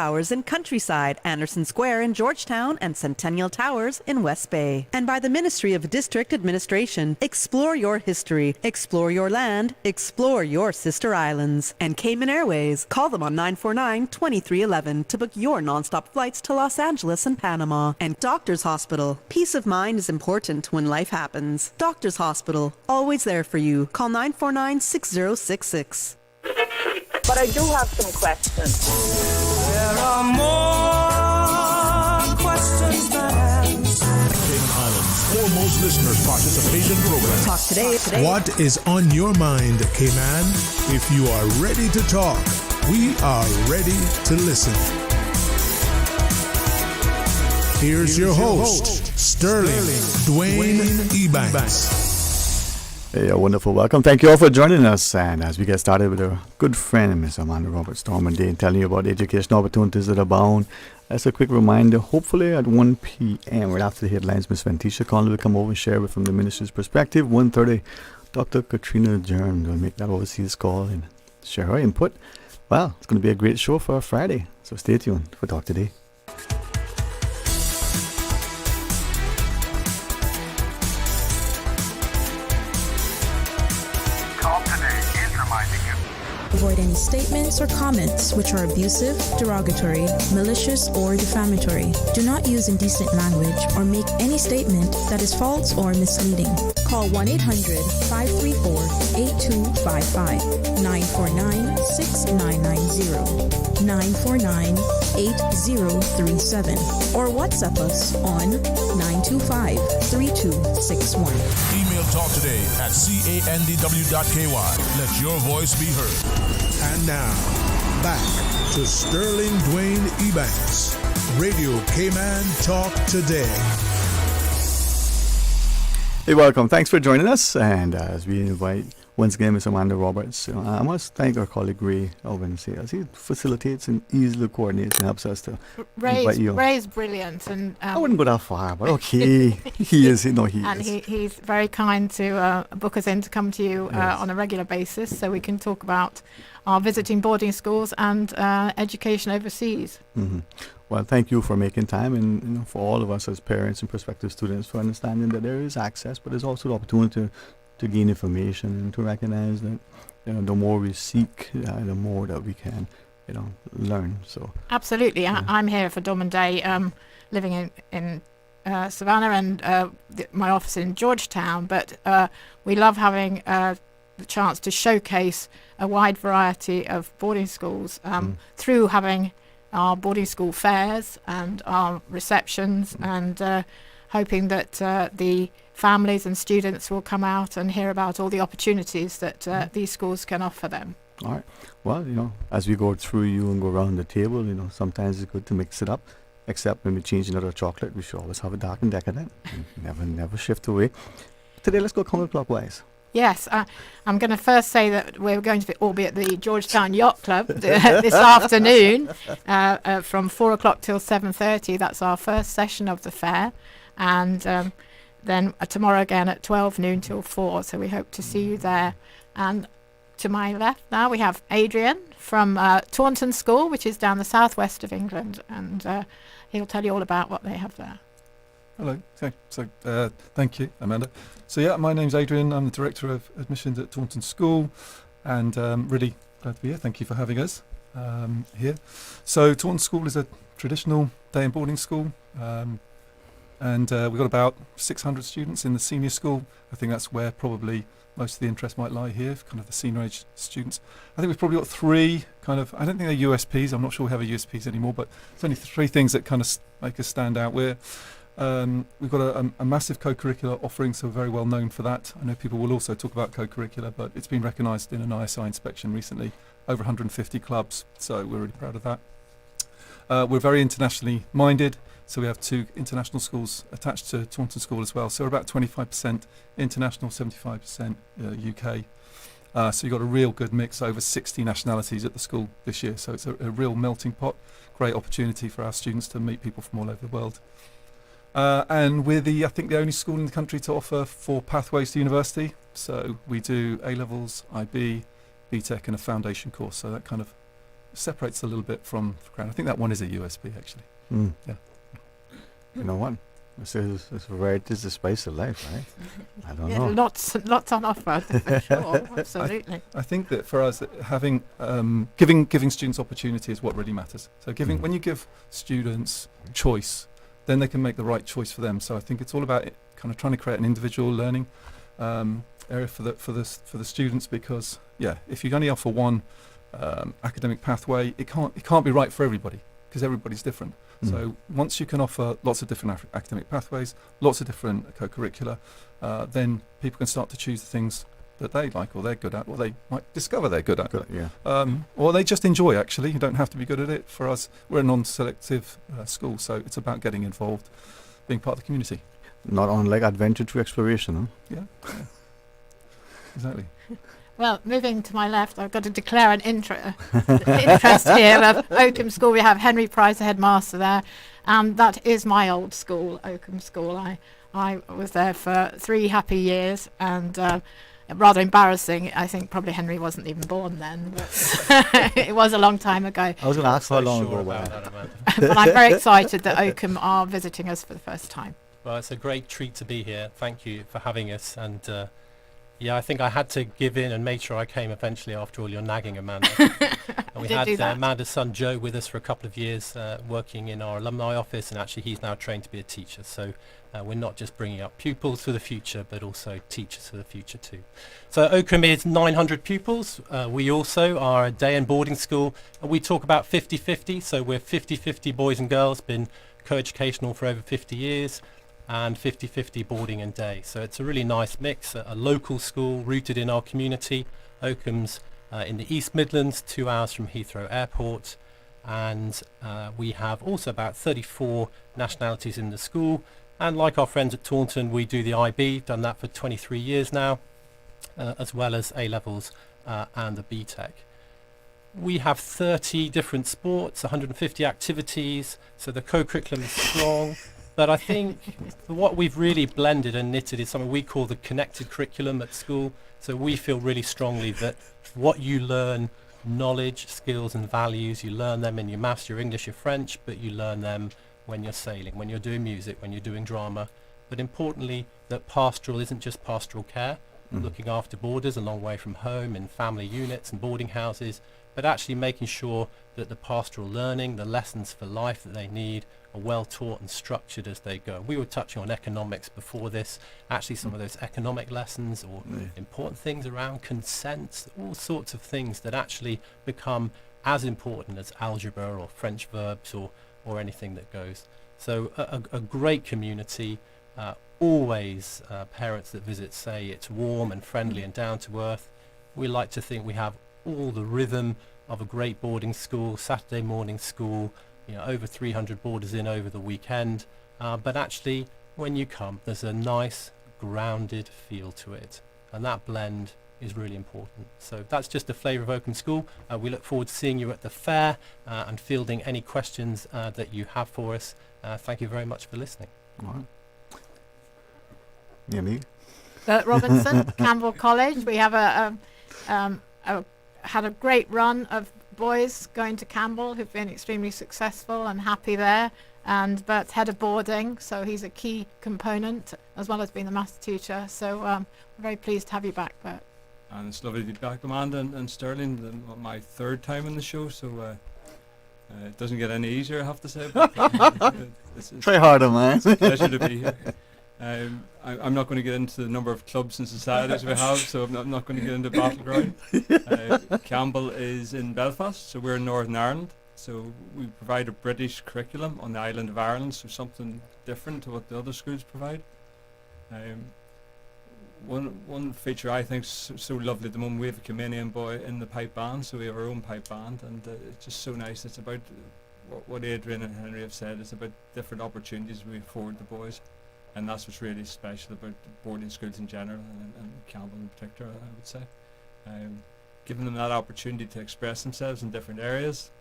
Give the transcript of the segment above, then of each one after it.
Towers in Countryside, Anderson Square in Georgetown, and Centennial Towers in West Bay. And by the Ministry of District Administration. Explore your history, explore your land, explore your sister islands. And Cayman Airways. Call them on 949-2311 to book your nonstop flights to Los Angeles and Panama. And Doctors Hospital. Peace of mind is important when life happens. Doctors Hospital. Always there for you. Call 949-6066. But I do have some questions. There are more questions than answers. Cayman Islands' foremost listeners participation program. Talk today. What is on your mind, Cayman? If you are ready to talk, we are ready to listen. Here's your host, Sterling Dwayne Ebanks. Hey, a wonderful welcome. Thank you all for joining us. And as we get started with our good friend, Ms. Amanda Roberts Stormondale, telling you about the educational opportunities that abound. As a quick reminder, hopefully at 1 p.m., right after the headlines, Ms. Vantisha Conley will come over and share from the minister's perspective. 1:30, Dr. Katrina Jern will make that overseas call and share her input. Well, it's going to be a great show for Friday, so stay tuned for Talk Today. Avoid any statements or comments which are abusive, derogatory, malicious, or defamatory. Do not use indecent language or make any statement that is false or misleading. Call 1-800-534-8255, 949-6990, 949-8037, or WhatsApp us on 925-3261. Email Talk Today at candw.ky. Let your voice be heard. And now, back to Sterling Dwayne Ebanks. Radio Cayman Talk Today. Hey, welcome. Thanks for joining us. And as we invite once again Ms. Amanda Roberts, I must thank our colleague Ray Owens here, as he facilitates and easily coordinates and helps us to invite you. Ray's brilliant, and I wouldn't go that far, but okay, he is. And he's very kind to book us in to come to you on a regular basis, so we can talk about our visiting boarding schools and education overseas. Mm-hmm. Well, thank you for making time, and for all of us as parents and prospective students, for understanding that there is access, but there's also the opportunity to gain information and to recognize that the more we seek, the more that we can learn. So absolutely, yeah. I'm here for Dom and Day, living in Savannah, and my office in Georgetown, but we love having the chance to showcase a wide variety of boarding schools through having our boarding school fairs and our receptions, and hoping that the families and students will come out and hear about all the opportunities that these schools can offer them. All right. Well, as we go through you and go around the table, sometimes it's good to mix it up. Except when we change another chocolate, we should always have it dark and decadent. never shift away. Today, let's go counterclockwise. Yes, I'm going to first say that we're going to all be at the Georgetown Yacht Club this afternoon from 4 o'clock till 7:30. That's our first session of the fair. And then tomorrow again at 12 noon till 4. So we hope to see you there. And to my left now we have Adrian from Taunton School, which is down the southwest of England. And he'll tell you all about what they have there. Hello. Thank you, Amanda. So yeah, my name's Adrian. I'm the Director of Admissions at Taunton School, and really glad to be here. Thank you for having us here. So Taunton School is a traditional day and boarding school, and we've got about 600 students in the senior school. I think that's where probably most of the interest might lie here, kind of the senior age students. I think we've probably got three I don't think they're USPs. I'm not sure we have a USPs anymore, but there's only three things that kind of make us stand out. We've got a massive co-curricular offering, so we're very well known for that. I know people will also talk about co-curricular, but it's been recognised in an ISI inspection recently, over 150 clubs, so we're really proud of that. We're very internationally minded, so we have 2 international schools attached to Taunton School as well, so we're about 25% international, 75% UK. So you've got a real good mix, over 60 nationalities at the school this year, so it's a real melting pot, great opportunity for our students to meet people from all over the world. And we're I think the only school in the country to offer 4 pathways to university. So we do A-levels, IB, BTEC and a foundation course. So that kind of separates a little bit from ground. I think that one is a USB actually. Mm. Yeah. You know what? This variety is the spice of life, right? I don't Yeah, know. lots on offer for sure. Absolutely. I think that for us, having giving students opportunity is what really matters. So when you give students choice, then they can make the right choice for them. So I think it's all about kind of trying to create an individual learning area for the students, because if you only offer one academic pathway, it can't be right for everybody, because everybody's different. So once you can offer lots of different academic pathways, lots of different co-curricula, then people can start to choose the things that they like or they're good at, or they might discover they're good at. Or they just enjoy, actually. You don't have to be good at it. For us, we're a non-selective school, so it's about getting involved, being part of the community. Not unlike adventure through exploration, huh? Yeah. Exactly. Well, moving to my left, I've got to declare an interest here of Oakham School. We have Henry Price, the headmaster there, and that is my old school, Oakham School. I was there for 3 happy years, and rather embarrassing. I think probably Henry wasn't even born then, but it was a long time ago. I was going to ask how long ago. But I'm very excited that Oakham are visiting us for the first time. Well, it's a great treat to be here. Thank you for having us. And I think I had to give in and make sure I came eventually after all your nagging, Amanda. And we had Amanda's son Joe with us for a couple of years, working in our alumni office, and actually he's now trained to be a teacher. So we're not just bringing up pupils for the future, but also teachers for the future too. So Oakham is 900 pupils. We also are a day and boarding school. We talk about 50-50, so we're 50-50 boys and girls, been co-educational for over 50 years. And 50-50 boarding and day. So it's a really nice mix, a local school rooted in our community. Oakham's in the East Midlands, 2 hours from Heathrow Airport. And we have also about 34 nationalities in the school. And like our friends at Taunton, we do the IB, done that for 23 years now, as well as A-levels and the BTEC. We have 30 different sports, 150 activities, so the co-curriculum is strong. But I think what we've really blended and knitted is something we call the connected curriculum at school. So we feel really strongly that what you learn, knowledge, skills and values, you learn them in your maths, your English, your French, but you learn them when you're sailing, when you're doing music, when you're doing drama. But importantly, that pastoral isn't just pastoral care, looking after boarders a long way from home in family units and boarding houses, but actually making sure that the pastoral learning, the lessons for life that they need, are well taught and structured as they go. We were touching on economics before this, actually some of those economic lessons or important things around consent, all sorts of things that actually become as important as algebra or French verbs or anything that goes. So a great community, always parents that visit say it's warm and friendly and down to earth. We like to think we have all the rhythm of a great boarding school, Saturday morning school, over 300 boarders in over the weekend, but actually when you come there's a nice grounded feel to it, and that blend is really important. So that's just a flavour of Oakham School. We look forward to seeing you at the fair and fielding any questions that you have for us. Thank you very much for listening. All right. Yeah, me? Robinson, Campbell College. We have had a great run of boys going to Campbell who've been extremely successful and happy there, and Bert's head of boarding, so he's a key component as well as being the maths teacher. So we're very pleased to have you back, Bert. And it's lovely to be back, Amanda and Sterling. My 3rd time on the show, so it doesn't get any easier, I have to say. But, it's try harder, man. It's a pleasure to be here. I'm not going to get into the number of clubs and societies we have, so I'm not going to get into battleground. Campbell is in Belfast, so we're in Northern Ireland. So we provide a British curriculum on the island of Ireland, so something different to what the other schools provide. One feature I think is so lovely at the moment, we have a Comenian boy in the pipe band, so we have our own pipe band, and it's just so nice. It's about what Adrian and Henry have said. It's about different opportunities we afford the boys. And that's what's really special about boarding schools in general, and Campbell in particular, I would say. Giving them that opportunity to express themselves in different areas,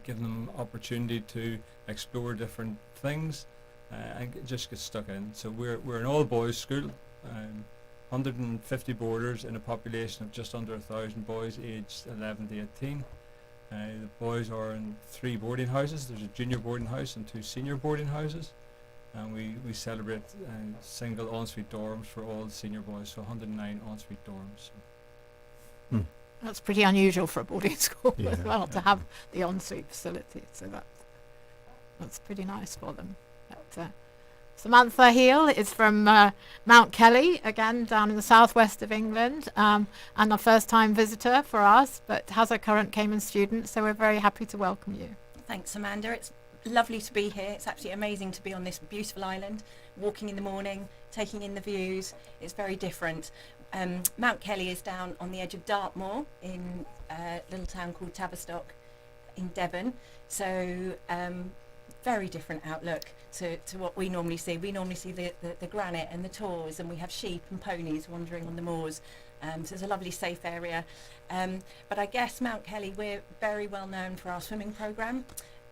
giving them opportunity to explore different things, and just get stuck in. So we're an all-boys school, 150 boarders in a population of just under 1,000 boys aged 11 to 18. The boys are in 3 boarding houses. There's a junior boarding house and 2 senior boarding houses. And we celebrate single ensuite dorms for all the senior boys, so 109 ensuite dorms. That's pretty unusual for a boarding school Yeah. as well, to have the ensuite facility. So that's pretty nice for them. But, Samantha Heel is from Mount Kelly, again down in the southwest of England, and a first-time visitor for us, but has a current Cayman student, so we're very happy to welcome you. Thanks, Amanda. It's lovely to be here. It's absolutely amazing to be on this beautiful island, walking in the morning, taking in the views. It's very different. Mount Kelly is down on the edge of Dartmoor in a little town called Tavistock in Devon. So very different outlook to what we normally see. We normally see the granite and the tors, and we have sheep and ponies wandering on the moors. So it's a lovely safe area. But I guess Mount Kelly, we're very well known for our swimming programme.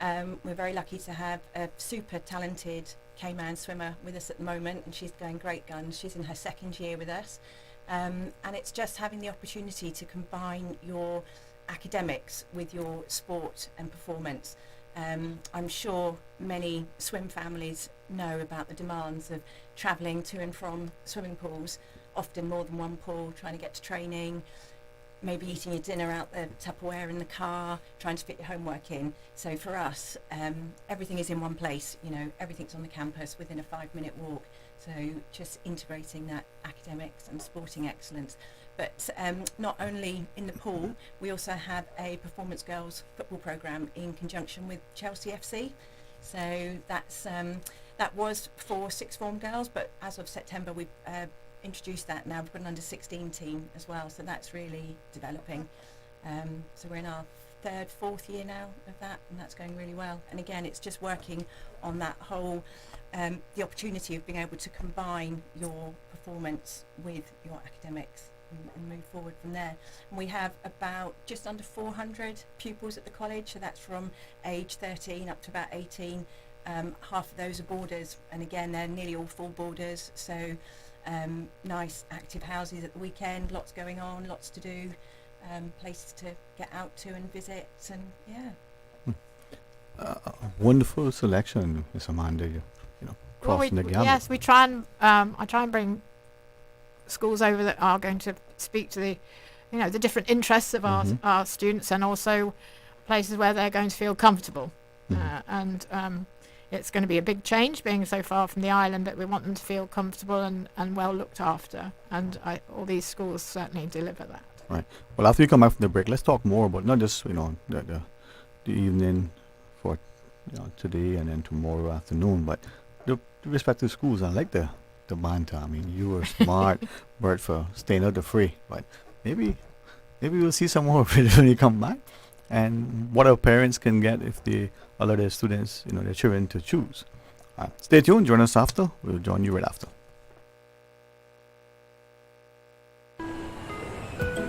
We're very lucky to have a super talented Cayman swimmer with us at the moment, and she's going great guns. She's in her 2nd year with us. And it's just having the opportunity to combine your academics with your sport and performance. I'm sure many swim families know about the demands of travelling to and from swimming pools, often more than one pool, trying to get to training, maybe eating your dinner out the Tupperware in the car, trying to fit your homework in. So for us, everything is in one place, everything's on the campus within a 5-minute walk. So just integrating that academics and sporting excellence. But not only in the pool, we also have a performance girls football programme in conjunction with Chelsea FC. So that was for 6th form girls, but as of September we've introduced that now. We've got an under-16 team as well, so that's really developing. So we're in our 3rd, 4th year now of that, and that's going really well. And again, it's just working on that whole the opportunity of being able to combine your performance with your academics and move forward from there. And we have about just under 400 pupils at the college, so that's from age 13 up to about 18. Half of those are boarders, and again they're nearly all full boarders, so nice active houses at the weekend, lots going on, lots to do, places to get out to and visit, and Wonderful selection, Miss Amanda. Crossing the gamut. Yes, we try and I try and bring schools over that are going to speak to the different interests of our students, and also places where they're going to feel comfortable. And it's going to be a big change being so far from the island, but we want them to feel comfortable and well looked after, and all these schools certainly deliver that. Right. Well, after we come back from the break, let's talk more about not just the evening for today and then tomorrow afternoon, but the respective schools. I like the banter. I mean, you were smart, Bert, for staying out the fray, but maybe we'll see some more of it when you come back, and what our parents can get if they allow their students, their children to choose. Stay tuned. Join us after. We'll join you right after.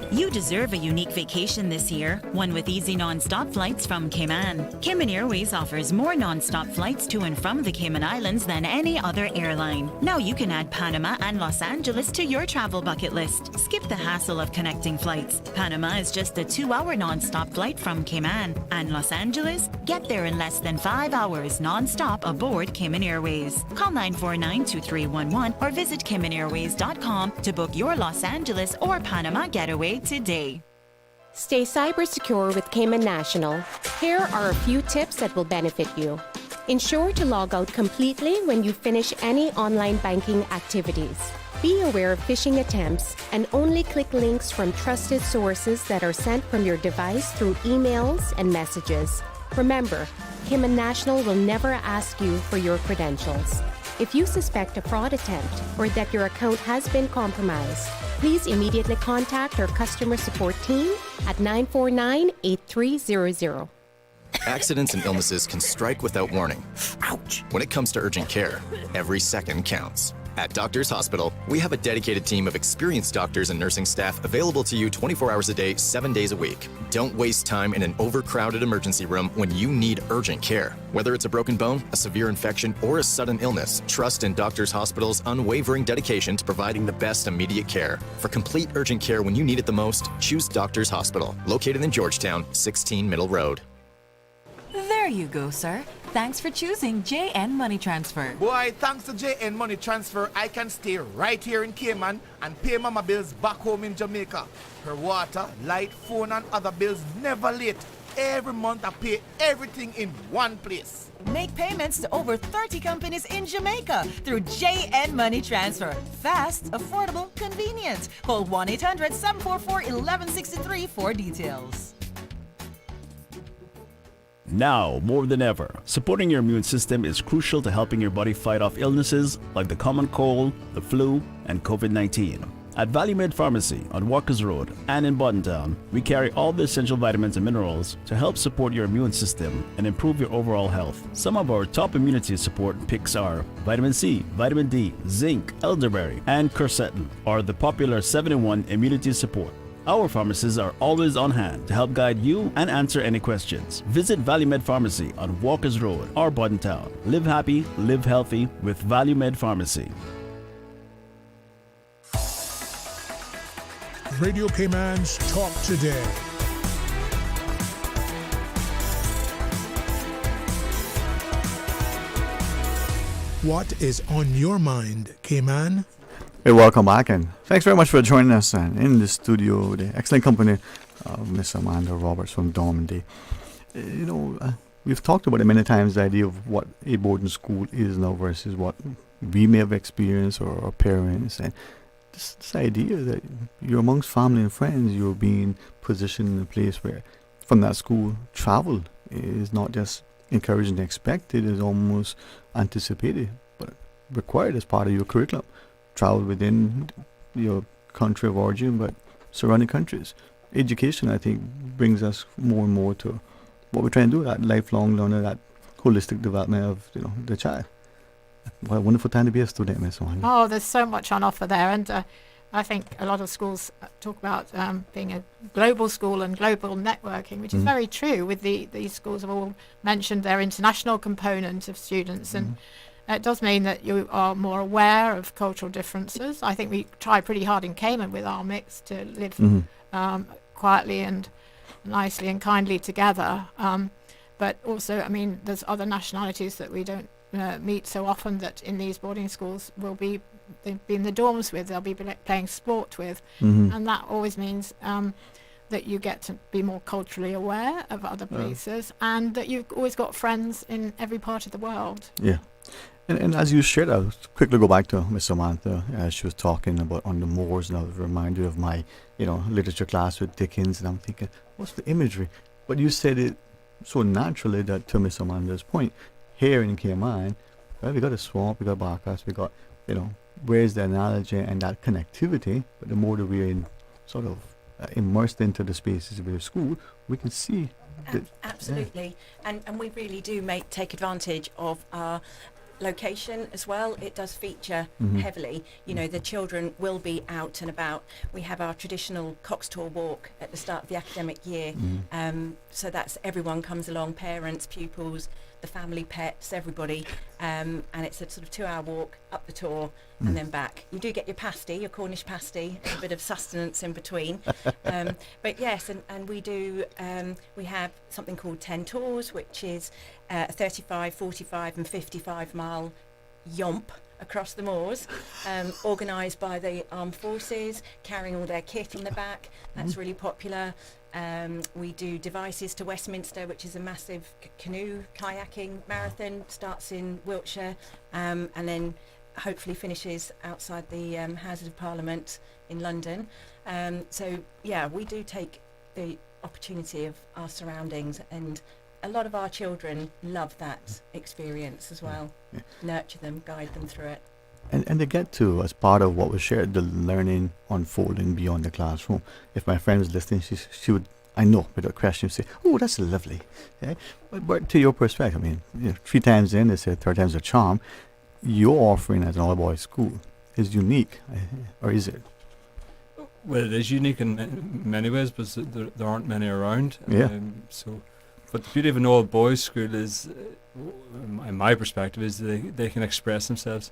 You deserve a unique vacation this year, one with easy non-stop flights from Cayman. Cayman Airways offers more non-stop flights to and from the Cayman Islands than any other airline. Now you can add Panama and Los Angeles to your travel bucket list. Skip the hassle of connecting flights. Panama is just a 2-hour non-stop flight from Cayman. And Los Angeles? Get there in less than 5 hours non-stop aboard Cayman Airways. Call 949-2311 or visit CaymanAirways.com to book your Los Angeles or Panama getaway today. Stay cyber secure with Cayman National. Here are a few tips that will benefit you. Ensure to log out completely when you finish any online banking activities. Be aware of phishing attempts and only click links from trusted sources that are sent from your device through emails and messages. Remember, Cayman National will never ask you for your credentials. If you suspect a fraud attempt or that your account has been compromised, please immediately contact our customer support team at 949-8300. Accidents and illnesses can strike without warning. Ouch! When it comes to urgent care, every second counts. At Doctors Hospital, we have a dedicated team of experienced doctors and nursing staff available to you 24 hours a day, 7 days a week. Don't waste time in an overcrowded emergency room when you need urgent care. Whether it's a broken bone, a severe infection, or a sudden illness, trust in Doctors Hospital's unwavering dedication to providing the best immediate care. For complete urgent care when you need it the most, choose Doctors Hospital, located in Georgetown, 16 Middle Road. There you go, sir. Thanks for choosing JN Money Transfer. Boy, thanks to JN Money Transfer, I can stay right here in Cayman and pay mama bills back home in Jamaica. Her water, light, phone and other bills never late. Every month I pay everything in one place. Make payments to over 30 companies in Jamaica through JN Money Transfer. Fast, affordable, convenient. Call 1-800-744-1163 for details. Now, more than ever, supporting your immune system is crucial to helping your body fight off illnesses like the common cold, the flu, and COVID-19. At ValueMed Pharmacy on Walkers Road and in Buttontown, we carry all the essential vitamins and minerals to help support your immune system and improve your overall health. Some of our top immunity support picks are vitamin C, vitamin D, zinc, elderberry, and quercetin, or the popular 7-in-1 immunity support. Our pharmacists are always on hand to help guide you and answer any questions. Visit ValueMed Pharmacy on Walkers Road or Buttontown. Live happy, live healthy with ValueMed Pharmacy. Radio Cayman's Talk Today. What is on your mind, Cayman? Hey, welcome back, and thanks very much for joining us. And in the studio, the excellent company of Miss Amanda Roberts from Normandy. We've talked about it many times, the idea of what a boarding school is now versus what we may have experienced or our parents. And this idea that you're amongst family and friends, you're being positioned in a place where, from that school, travel is not just encouraged and expected, it's almost anticipated, but required as part of your curriculum. Travel within your country of origin, but surrounding countries. Education, I think, brings us more and more to what we're trying to do, that lifelong learning, that holistic development of the child. What a wonderful time to be a student, Miss Wanda. Oh, there's so much on offer there, and I think a lot of schools talk about being a global school and global networking, which is very true. With these schools have all mentioned their international component of students, and it does mean that you are more aware of cultural differences. I think we try pretty hard in Cayman with our mix to live quietly and nicely and kindly together. But also, I mean, there's other nationalities that we don't meet so often that in these boarding schools they'll be in the dorms with, they'll be playing sport with. And that always means that you get to be more culturally aware of other places and that you've always got friends in every part of the world. Yeah. And as you shared, I'll quickly go back to Miss Samantha as she was talking about on the moors, and I was reminded of my, literature class with Dickens, and I'm thinking, what's the imagery? But you said it so naturally that, to Miss Amanda's point, here in Cayman, well, we got a swamp, we got Barkas, we got, where's the analogy and that connectivity? But the more that we're in sort of immersed into the spaces of your school, we can see. Absolutely, and we really do take advantage of our location as well. It does feature heavily. The children will be out and about. We have our traditional Coxtor walk at the start of the academic year, so that's everyone comes along, parents, pupils, the family, pets, everybody, and it's a sort of 2-hour walk up the Tor and then back. You do get your pasty, your Cornish pasty, a bit of sustenance in between, but yes, and we do we have something called 10 tours, which is a 35, 45 and 55 mile yomp across the moors, organised by the armed forces, carrying all their kit on the back. That's really popular. We do Devices to Westminster, which is a massive canoe kayaking marathon, starts in Wiltshire, and then hopefully finishes outside the Houses of Parliament in London. So yeah, we do take the opportunity of our surroundings, and a lot of our children love that experience as well. Nurture them, guide them through it. And they get to, as part of what was shared, the learning unfolding beyond the classroom. If my friend was listening, she would, I know, without question, say, oh, that's lovely. Yeah? But to your perspective, I mean, 3 times in, they say 3rd time's a charm. your offering as an all-boys school is unique, or is it? Well, it is unique in many ways, but there aren't many around. Yeah. But the beauty of an all-boys school is, in my perspective, is they can express themselves.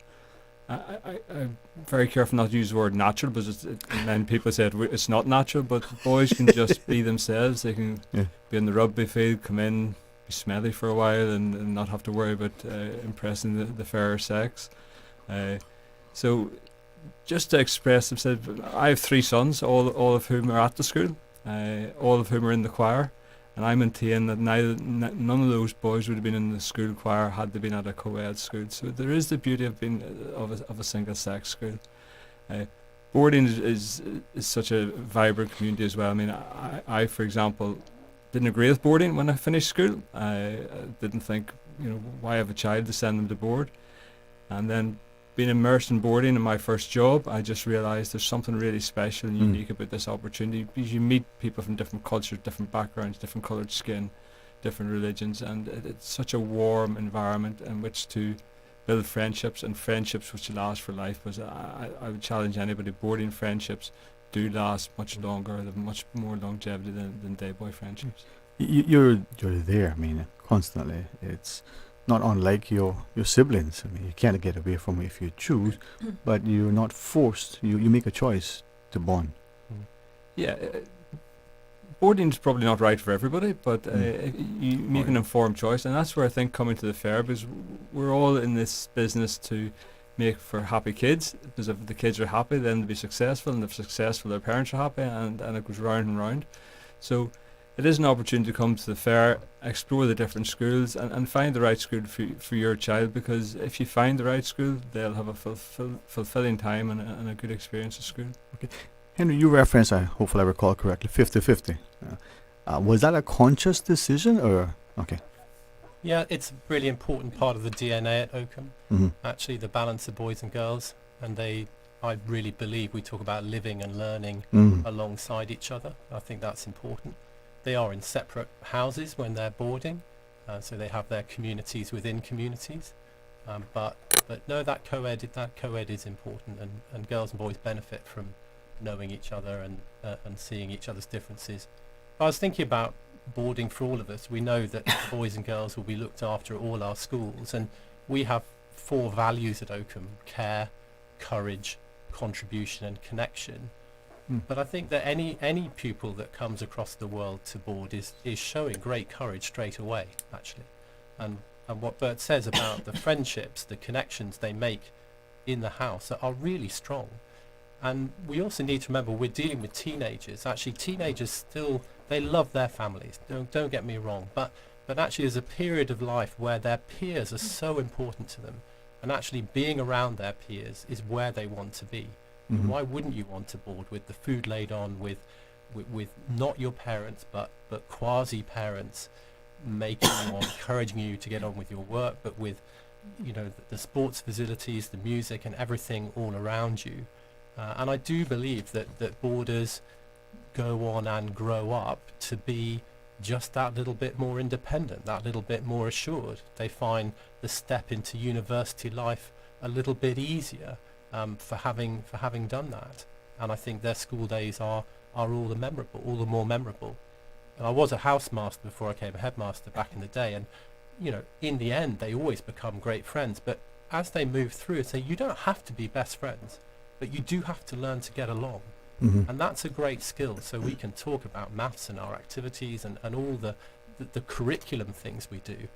I'm very careful not to use the word natural, because many people say it's not natural, but boys can just be themselves. They can be in the rugby field, come in, be smelly for a while, and not have to worry about impressing the fairer sex. So just to express themselves, I have 3 sons, all of whom are at the school, all of whom are in the choir. And I maintain that none of those boys would have been in the school choir had they been at a co-ed school. So there is the beauty of being of a single-sex school. Boarding is such a vibrant community as well. I mean, I for example, didn't agree with boarding when I finished school. I didn't think, why have a child to send them to board? And then being immersed in boarding in my first job, I just realised there's something really special and unique about this opportunity, because you meet people from different cultures, different backgrounds, different coloured skin, different religions, and it's such a warm environment in which to build friendships, and friendships which last for life. Because I would challenge anybody, boarding friendships do last much longer, they have much more longevity than day boy friendships. You're there, I mean, constantly. It's not unlike your siblings. I mean, you can't get away from it if you choose, but you're not forced. You make a choice to bond. Yeah, boarding is probably not right for everybody, but you make an informed choice, and that's where I think coming to the fair, because we're all in this business to make for happy kids, because if the kids are happy, then they'll be successful, and if successful, their parents are happy, and it goes round and round. So it is an opportunity to come to the fair, explore the different schools, and find the right school for your child, because if you find the right school, they'll have a fulfilling time and a good experience at school. Okay. Henry, you referenced, hopefully I recall correctly, 50-50. Was that a conscious decision, or? Okay. Yeah, it's a really important part of the DNA at Oakham, actually, the balance of boys and girls. And I really believe we talk about living and learning alongside each other. I think that's important. They are in separate houses when they're boarding, so they have their communities within communities. But no, that co-ed is important, and girls and boys benefit from knowing each other and seeing each other's differences. I was thinking about boarding for all of us. We know that boys and girls will be looked after at all our schools, and we have 4 values at Oakham: care, courage, contribution, and connection. But I think that any pupil that comes across the world to board is showing great courage straight away, actually. And what Bert says about the friendships, the connections they make in the house are really strong. And we also need to remember we're dealing with teenagers. Actually, teenagers still, they love their families, don't get me wrong, but actually there's a period of life where their peers are so important to them, and actually being around their peers is where they want to be. Why wouldn't you want to board with the food laid on, with not your parents but quasi parents making you or encouraging you to get on with your work, but with the sports facilities, the music, and everything all around you. And I do believe that boarders go on and grow up to be just that little bit more independent, that little bit more assured. They find the step into university life a little bit easier for having done that. And I think their school days are all the more memorable. And I was a housemaster before I became a headmaster back in the day, and in the end they always become great friends. But as they move through it, you don't have to be best friends, but you do have to learn to get along. And that's a great skill, so we can talk about maths and our activities and all the curriculum things we do.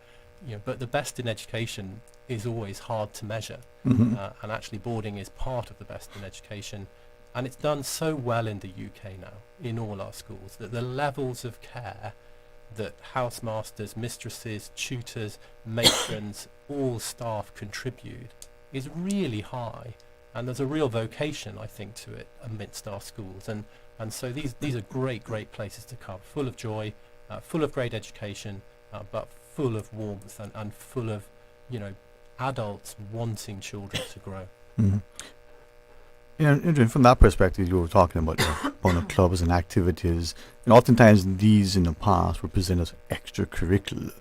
But the best in education is always hard to measure, and actually boarding is part of the best in education, and it's done so well in the UK now in all our schools that the levels of care that housemasters, mistresses, tutors, matrons, all staff contribute is really high, and there's a real vocation, I think, to it amidst our schools, and so these are great places to come, full of joy, full of great education, but full of warmth and full of adults wanting children to grow. Yeah, and from that perspective, you were talking about clubs and activities, and oftentimes these in the past were presented as extracurricular,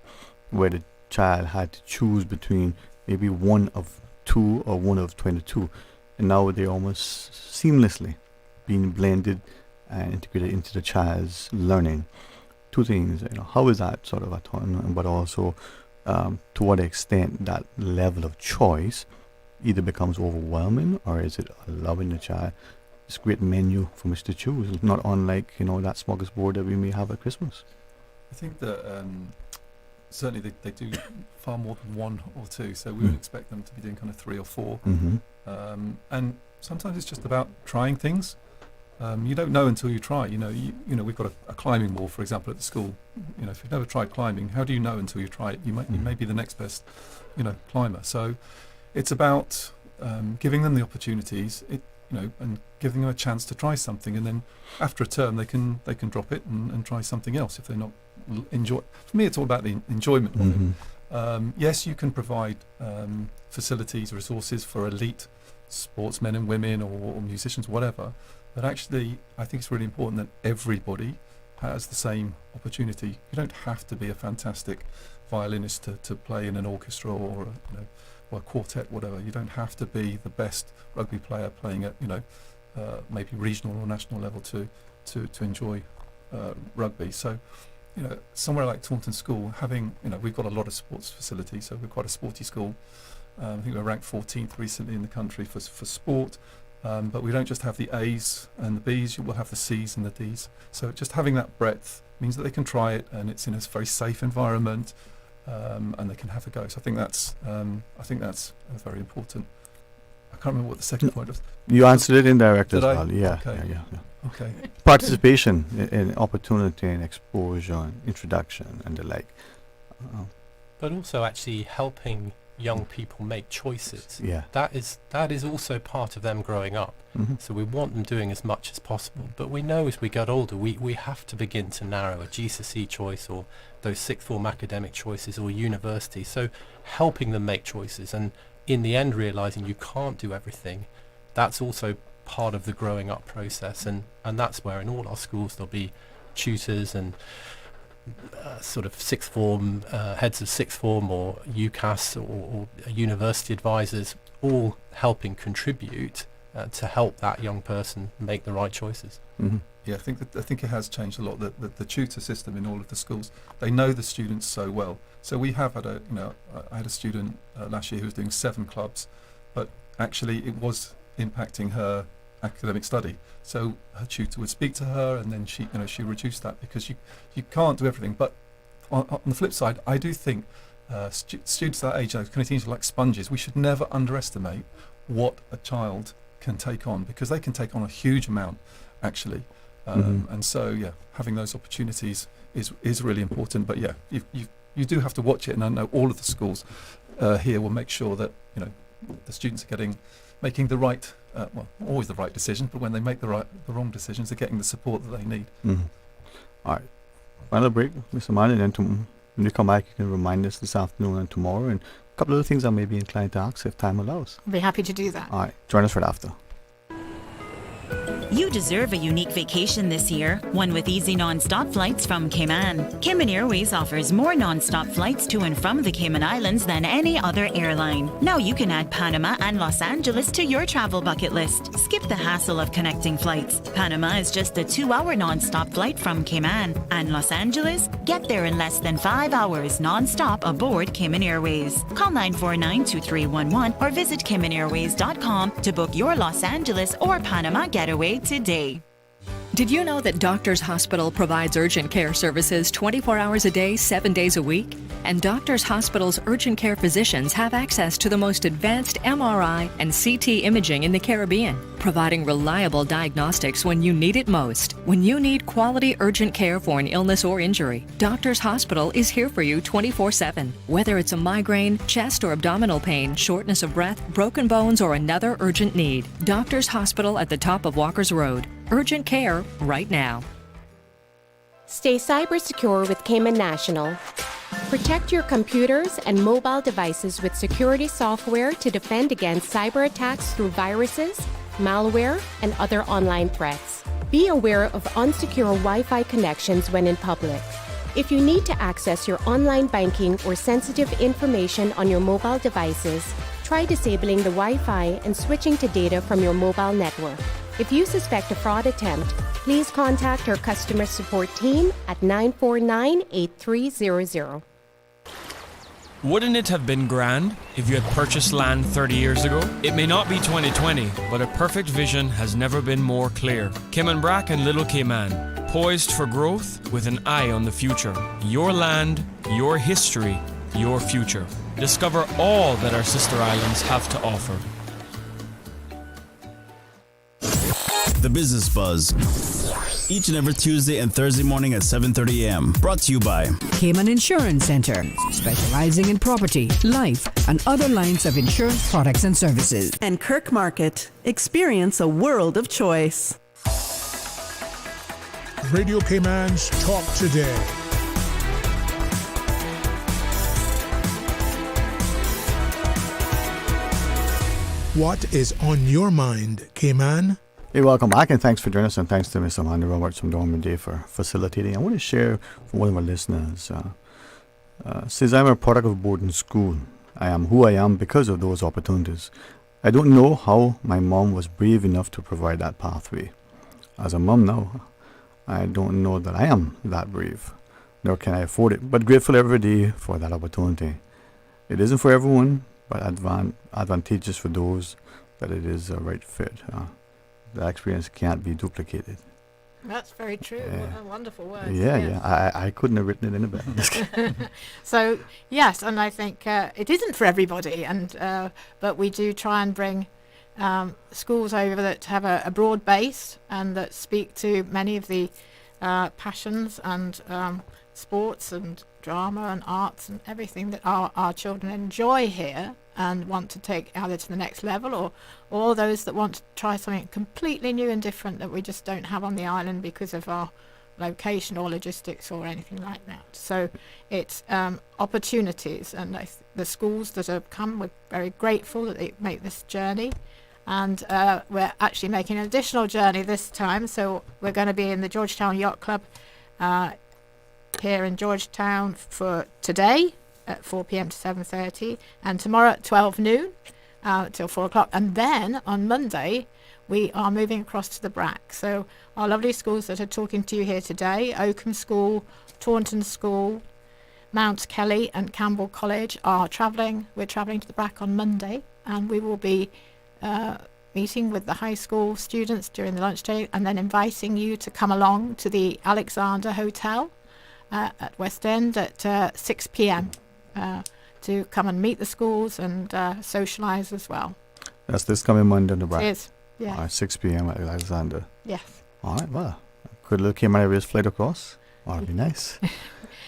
where the child had to choose between maybe one of two or one of 22, and now they're almost seamlessly being blended and integrated into the child's learning. Two things, how is that sort of autonomous, but also to what extent that level of choice either becomes overwhelming, or is it allowing the child this great menu from which to choose, not unlike that smorgasbord that we may have at Christmas? I think that certainly they do far more than one or two, so we would expect them to be doing kind of 3 or 4. And sometimes it's just about trying things. You don't know until you try. We've got a climbing wall, for example, at the school. If you've never tried climbing, how do you know until you try it? You may be the next best, climber. So it's about giving them the opportunities, and giving them a chance to try something, and then after a term they can drop it and try something else if they're not enjoy. For me, it's all about the enjoyment of it. Yes, you can provide facilities, resources for elite sportsmen and women or musicians, whatever. But actually, I think it's really important that everybody has the same opportunity. You don't have to be a fantastic violinist to play in an orchestra or a quartet, whatever. You don't have to be the best rugby player playing at maybe regional or national level to enjoy rugby. So somewhere like Taunton School, having we've got a lot of sports facilities, so we're quite a sporty school. I think we're ranked 14th recently in the country for sport. But we don't just have the A's and the B's, you will have the C's and the D's. So just having that breadth means that they can try it, and it's in a very safe environment, and they can have a go. So I think that's very important. I can't remember what the second point was. You answered it indirectly as Did I? well. Yeah, Okay. yeah. Okay. Participation in opportunity and exposure and introduction and the like. But also actually helping young people make choices. Yeah. That is also part of them growing up. So we want them doing as much as possible. But we know as we get older, we have to begin to narrow a GCSE choice or those sixth form academic choices or university. So helping them make choices, and in the end realising you can't do everything, that's also part of the growing up process. And that's where in all our schools there'll be tutors and sort of sixth form, heads of sixth form or UCAS or university advisors, all helping contribute to help that young person make the right choices. Yeah, I think it has changed a lot. The tutor system in all of the schools, they know the students so well. So we have had I had a student last year who was doing 7 clubs, but actually it was impacting her academic study. So her tutor would speak to her, and then she reduced that, because you can't do everything. But on the flip side, I do think students that age, those kind of teens, are like sponges. We should never underestimate what a child can take on, because they can take on a huge amount actually. And so having those opportunities is really important. But you do have to watch it, and I know all of the schools here will make sure that the students are making the right always the right decision, but when they make the wrong decisions, they're getting the support that they need. All right, final break, Mr. Martin, and when you come back you can remind us this afternoon and tomorrow, and a couple of other things I may be inclined to ask if time allows. I'll be happy to do that. All right, join us right after. You deserve a unique vacation this year, one with easy non-stop flights from Cayman. Cayman Airways offers more non-stop flights to and from the Cayman Islands than any other airline. Now you can add Panama and Los Angeles to your travel bucket list. Skip the hassle of connecting flights. Panama is just a 2-hour non-stop flight from Cayman. And Los Angeles? Get there in less than 5 hours non-stop aboard Cayman Airways. Call 949-2311 or visit CaymanAirways.com to book your Los Angeles or Panama getaway today. Did you know that Doctors Hospital provides urgent care services 24 hours a day, 7 days a week? And Doctors Hospital's urgent care physicians have access to the most advanced MRI and CT imaging in the Caribbean, providing reliable diagnostics when you need it most. When you need quality urgent care for an illness or injury, Doctors Hospital is here for you 24/7. Whether it's a migraine, chest or abdominal pain, shortness of breath, broken bones, or another urgent need, Doctors Hospital at the top of Walker's Road. Urgent care right now. Stay cyber secure with Cayman National. Protect your computers and mobile devices with security software to defend against cyber attacks through viruses, malware, and other online threats. Be aware of unsecure Wi-Fi connections when in public. If you need to access your online banking or sensitive information on your mobile devices, try disabling the Wi-Fi and switching to data from your mobile network. If you suspect a fraud attempt, please contact our customer support team at 949-8300. Wouldn't it have been grand if you had purchased land 30 years ago? It may not be 2020, but a perfect vision has never been more clear. Kimmanbrack and Little Cayman, poised for growth with an eye on the future. Your land, your history, your future. Discover all that our sister islands have to offer. The Business Buzz. Each and every Tuesday and Thursday morning at 7:30 a.m. Brought to you by Cayman Insurance Center, specializing in property, life, and other lines of insurance products and services. And Kirk Market. Experience a world of choice. Radio Cayman's Talk Today. What is on your mind, Cayman? Hey, welcome back, and thanks for joining us, and thanks to Mr. Amanda Roberts from Normandy for facilitating. I want to share from one of our listeners. Says, I'm a product of boarding school. I am who I am because of those opportunities. I don't know how my mom was brave enough to provide that pathway. As a mom now, I don't know that I am that brave, nor can I afford it, but grateful every day for that opportunity. It isn't for everyone, but advantageous for those that it is a right fit. The experience can't be duplicated. That's very true. Yeah. What a wonderful word. Yeah. I couldn't have written it in a better. So yes, and I think it isn't for everybody, and but we do try and bring schools over that have a broad base and that speak to many of the passions and sports and drama and arts and everything that our children enjoy here and want to take either to the next level, or those that want to try something completely new and different that we just don't have on the island because of our location or logistics or anything like that. So it's opportunities, and the schools that have come, we're very grateful that they make this journey. And we're actually making an additional journey this time, so we're going to be in the Georgetown Yacht Club here in Georgetown for today at 4 p.m. to 7:30, and tomorrow at 12 noon till 4 o'clock. And then on Monday, we are moving across to the BRAC. So our lovely schools that are talking to you here today, Oakham School, Taunton School, Mount Kelly and Campbell College are travelling. We're travelling to the BRAC on Monday, and we will be meeting with the high school students during the lunch day, and then inviting you to come along to the Alexander Hotel at West End at 6 p.m. To come and meet the schools and socialise as well. That's this coming Monday in the BRAC. It is, yeah. All right, 6 p.m. at Alexander. Yes. All right, well, could Little Cayman Airways flight across? Oh, that'd be nice.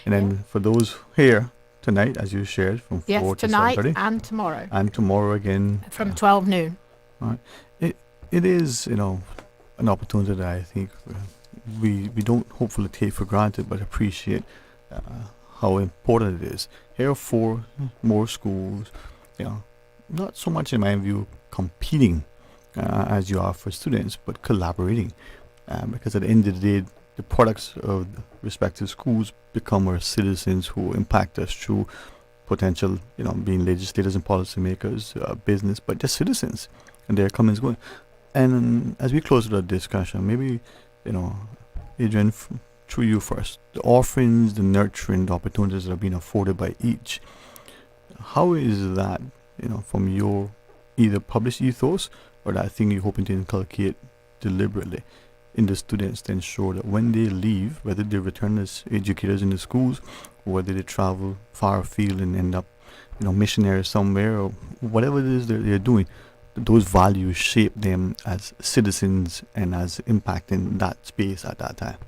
And then for those here tonight, as you shared, from 4 to 7:30. Yes, tonight and tomorrow. And tomorrow again. From 12 noon. All right. It is, an opportunity that I think we don't hopefully take for granted, but appreciate how important it is. Here are 4 more schools, not so much in my view competing as you are for students, but collaborating, because at the end of the day, the products of the respective schools become our citizens who impact us through potential, being legislators and policymakers, business, but just citizens, and their comings going. And as we close the discussion, maybe, Adrian, through you first, the offerings, the nurturing, the opportunities that are being afforded by each, how is that, from your either published ethos or that thing you're hoping to inculcate deliberately in the students to ensure that when they leave, whether they return as educators in the schools, or whether they travel far afield and end up, missionaries somewhere, or whatever it is they're doing, those values shape them as citizens and as impacting that space at that time?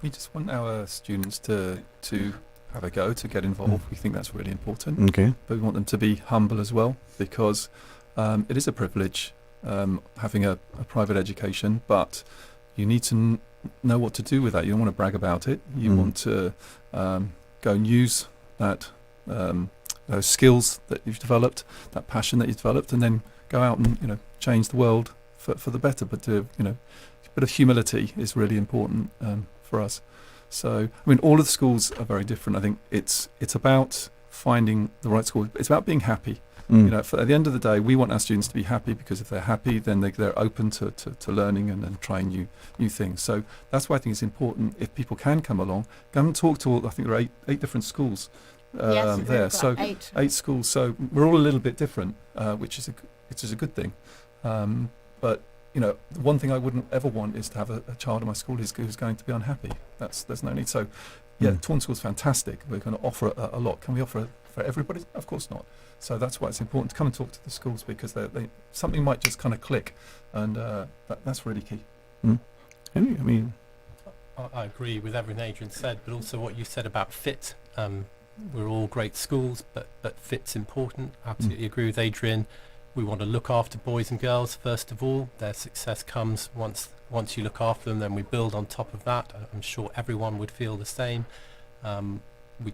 We just want our students to have a go, to get involved. We think that's really important. Okay. But we want them to be humble as well, because it is a privilege having a private education, but you need to know what to do with that. You don't want to brag about it. You want to go and use that those skills that you've developed, that passion that you've developed, and then go out and change the world for the better. But a bit of humility is really important for us. So all of the schools are very different. I think it's about finding the right school. It's about being happy. You know, at the end of the day, we want our students to be happy, because if they're happy, then they're open to learning and trying new things. So that's why I think it's important, if people can come along, go and talk to all, I think there are eight different schools there. So eight schools. So we're all a little bit different, which is a good thing. But you know, the one thing I wouldn't ever want is to have a child in my school who's going to be unhappy. There's no need. So yeah, Taunton School's fantastic. We're going to offer a lot. Can we offer it for everybody? Of course not. So that's why it's important to come and talk to the schools, because they something might just kind of click, and that's really key. Henry, I mean, I agree with everything Adrian said, but also what you said about fit. We're all great schools, but fit's important. Absolutely agree with Adrian. We want to look after boys and girls first of all. Their success comes once you look after them, then we build on top of that. I'm sure everyone would feel the same. We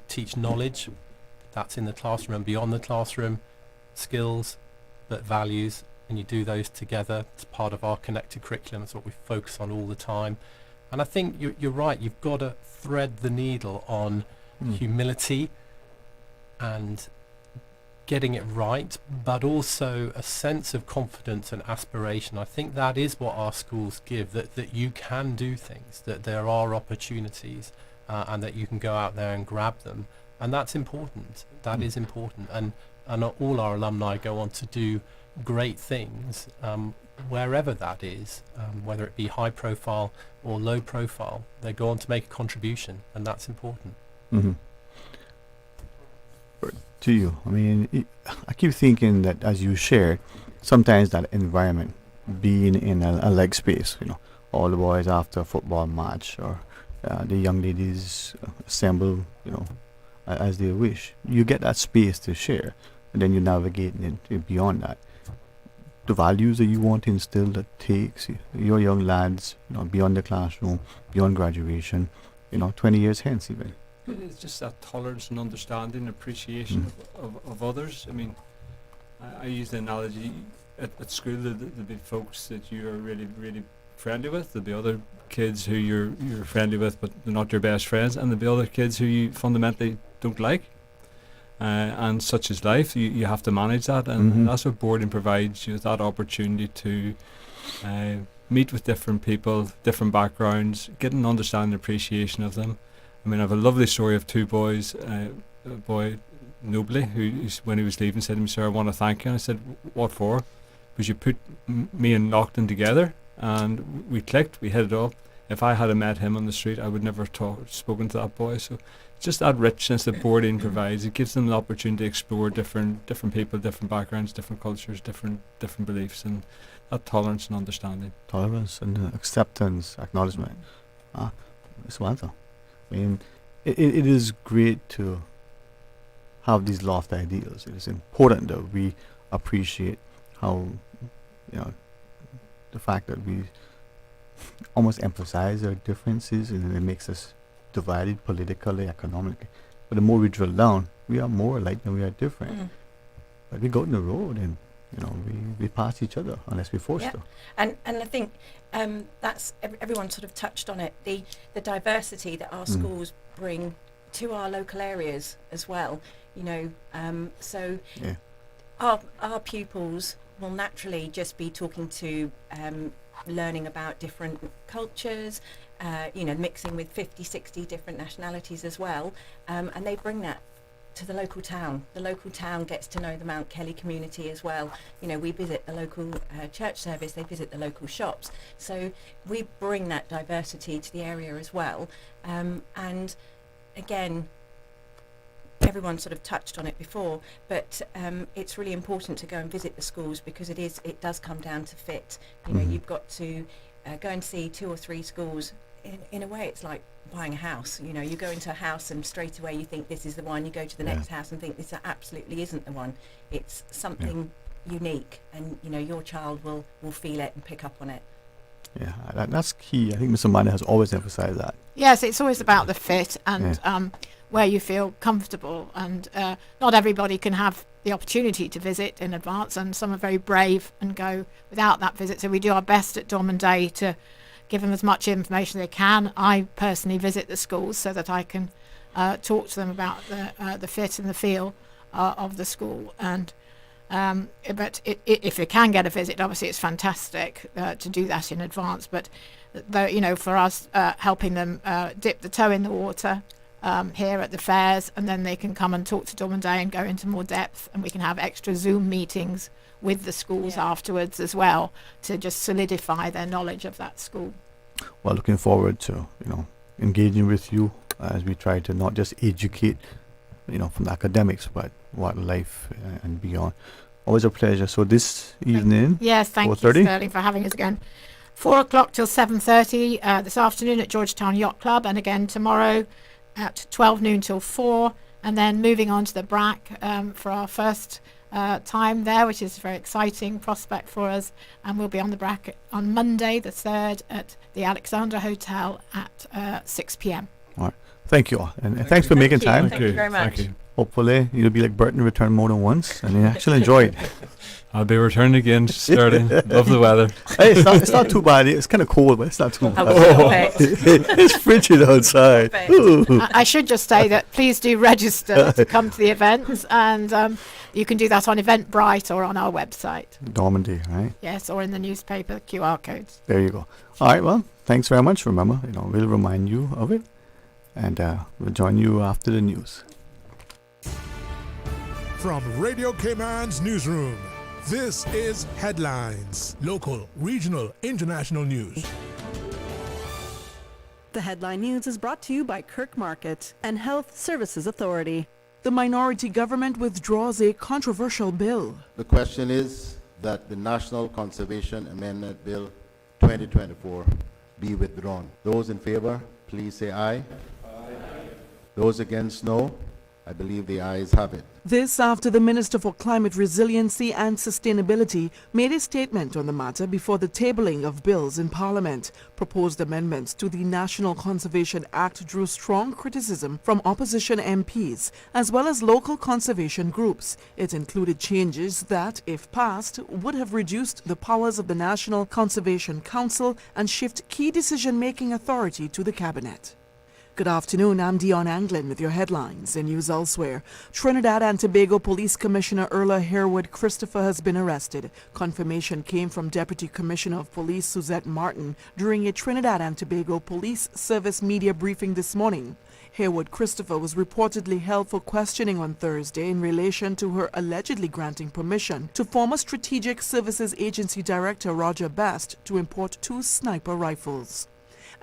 teach knowledge. That's in the classroom and beyond the classroom, skills, but values, and you do those together. It's part of our connected curriculum. It's what we focus on all the time. And I think you're right. You've got to thread the needle on humility and getting it right, but also a sense of confidence and aspiration. I think that is what our schools give, that you can do things, that there are opportunities, and that you can go out there and grab them. And that's important. That is important. And all our alumni go on to do great things, wherever that is, whether it be high profile or low profile. They go on to make a contribution, and that's important. To you, I mean, I keep thinking that as you share, sometimes that environment, being in a leg space, you know, all the boys after a football match, or the young ladies assemble, you know, as they wish. You get that space to share, and then you navigate it beyond that. The values that you want to instill, that takes your young lads, you know, beyond the classroom, beyond graduation, you know, 20 years hence even. It's just that tolerance and understanding, appreciation of others. I mean, I use the analogy at school. There'll be folks that you are really, really friendly with. There'll be other kids who you're friendly with, but they're not your best friends, and there'll be other kids who you fundamentally don't like. And such is life. You have to manage that, and that's what boarding provides you, that opportunity to meet with different people, different backgrounds, get an understanding and appreciation of them. I mean, I have a lovely story of two boys. A boy, Nobly, who when he was leaving said to me, "Sir, I want to thank you." And I said, "What for?" Because you put me and Lockton together, and we clicked, we hit it off. If I had met him on the street, I would never have spoken to that boy. So just that richness that boarding provides, it gives them the opportunity to explore different people, different backgrounds, different cultures, different beliefs, and that tolerance and understanding. Tolerance and acceptance, acknowledgement. It's wonderful. I mean, it is great to have these lofty ideals. It is important that we appreciate how, you know, the fact that we almost emphasize our differences, and it makes us divided politically, economically. But the more we drill down, we are more alike than we are different. But we go on the road, and you know, we pass each other unless we're forced to. And I think that's everyone sort of touched on it. The diversity that our schools bring to our local areas as well. You know, so our pupils will naturally just be talking to, learning about different cultures. You know, mixing with 50, 60 different nationalities as well, and they bring that to the local town. The local town gets to know the Mount Kelly community as well. You know, we visit the local church service, they visit the local shops. So we bring that diversity to the area as well. And again, everyone sort of touched on it before, but it's really important to go and visit the schools, because it does come down to fit. You know, you've got to go and see 2 or 3 schools. In a way, it's like buying a house. You know, you go into a house and straight away you think this is the one. You go to the next house and think this absolutely isn't the one. It's something unique, and you know, your child will feel it and pick up on it. Yeah, that's key. I think Mr. Manda has always emphasized that. Yes, it's always about the fit and where you feel comfortable. And not everybody can have the opportunity to visit in advance, and some are very brave and go without that visit. So we do our best at Dom and Day to give them as much information as they can. I personally visit the schools so that I can talk to them about the fit and the feel of the school. And but if you can get a visit, obviously it's fantastic to do that in advance. But for us, helping them dip the toe in the water here at the fairs, and then they can come and talk to Dom and Day and go into more depth, and we can have extra Zoom meetings with the schools afterwards as well to just solidify their knowledge of that school. Well, looking forward to engaging with you as we try to not just educate from the academics, but what life and beyond. Always a pleasure. So this evening, yes, thank you, Sterling, for having us again. 4 o'clock till 7:30 this afternoon at Georgetown Yacht Club, and again tomorrow at 12 noon till 4, and then moving on to the BRAC for our first time there, which is a very exciting prospect for us. And we'll be on the BRAC on Monday the 3rd at the Alexandra Hotel at 6 p.m. All right. Thank you all. And thanks for making time. Thank you very much. Thank you. Hopefully you'll be like Burton, return more than once, and you actually enjoy it. I'll be returning again, Sterling. Love the weather. Hey, it's not too bad. It's kind of cold, but it's not too bad. It's frigid outside. I should just say that please do register to come to the events, and you can do that on Eventbrite or on our website. Normandy, right? Yes, or in the newspaper, QR codes. There you go. All right, well, thanks very much. Remember, we'll remind you of it, and we'll join you after the news. From Radio Cayman's newsroom, this is Headlines. Local, regional, international news. The Headline News is brought to you by Kirk Market and Health Services Authority. The minority government withdraws a controversial bill. The question is that the National Conservation Amendment Bill 2024 be withdrawn. Those in favor, please say aye. Aye. Those against, no. I believe the ayes have it. This after the Minister for Climate Resiliency and Sustainability made a statement on the matter before the tabling of bills in Parliament. Proposed amendments to the National Conservation Act drew strong criticism from opposition MPs as well as local conservation groups. It included changes that, if passed, would have reduced the powers of the National Conservation Council and shift key decision-making authority to the Cabinet. Good afternoon, I'm Dion Anglin with your headlines and news elsewhere. Trinidad and Tobago Police Commissioner Erla Harewood Christopher has been arrested. Confirmation came from Deputy Commissioner of Police Suzette Martin during a Trinidad and Tobago Police Service media briefing this morning. Harewood Christopher was reportedly held for questioning on Thursday in relation to her allegedly granting permission to former Strategic Services Agency Director Roger Best to import 2 sniper rifles.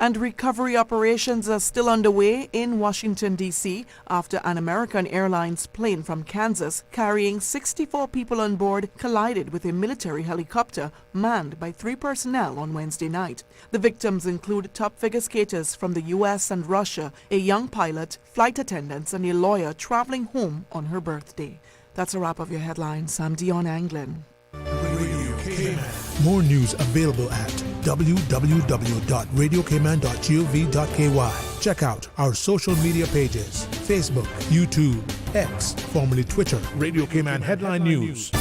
And recovery operations are still underway in Washington, D.C. after an American Airlines plane from Kansas carrying 64 people on board collided with a military helicopter manned by 3 personnel on Wednesday night. The victims include top figure skaters from the U.S. and Russia, a young pilot, flight attendants, and a lawyer traveling home on her birthday. That's a wrap of your headlines. I'm Dion Anglin. More news available at www.radiocayman.gov.ky. Check out our social media pages: Facebook, YouTube, X, formerly Twitter, Radio Cayman Headline News.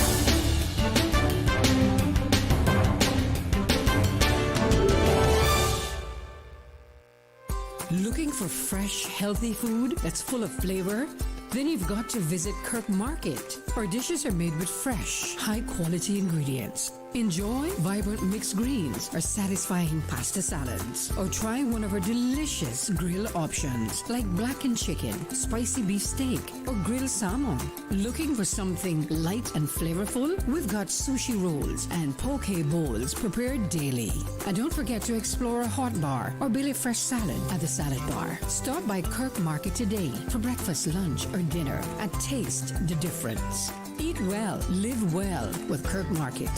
Looking for fresh, healthy food that's full of flavor? Then you've got to visit Kirk Market. Our dishes are made with fresh, high-quality ingredients. Enjoy vibrant mixed greens or satisfying pasta salads. Or try one of our delicious grill options like blackened chicken, spicy beef steak, or grilled salmon. Looking for something light and flavorful? We've got sushi rolls and poke bowls prepared daily. And don't forget to explore a hot bar or build a fresh salad at the salad bar. Stop by Kirk Market today for breakfast, lunch, or dinner and taste the difference. Eat well, live well with Kirk Market.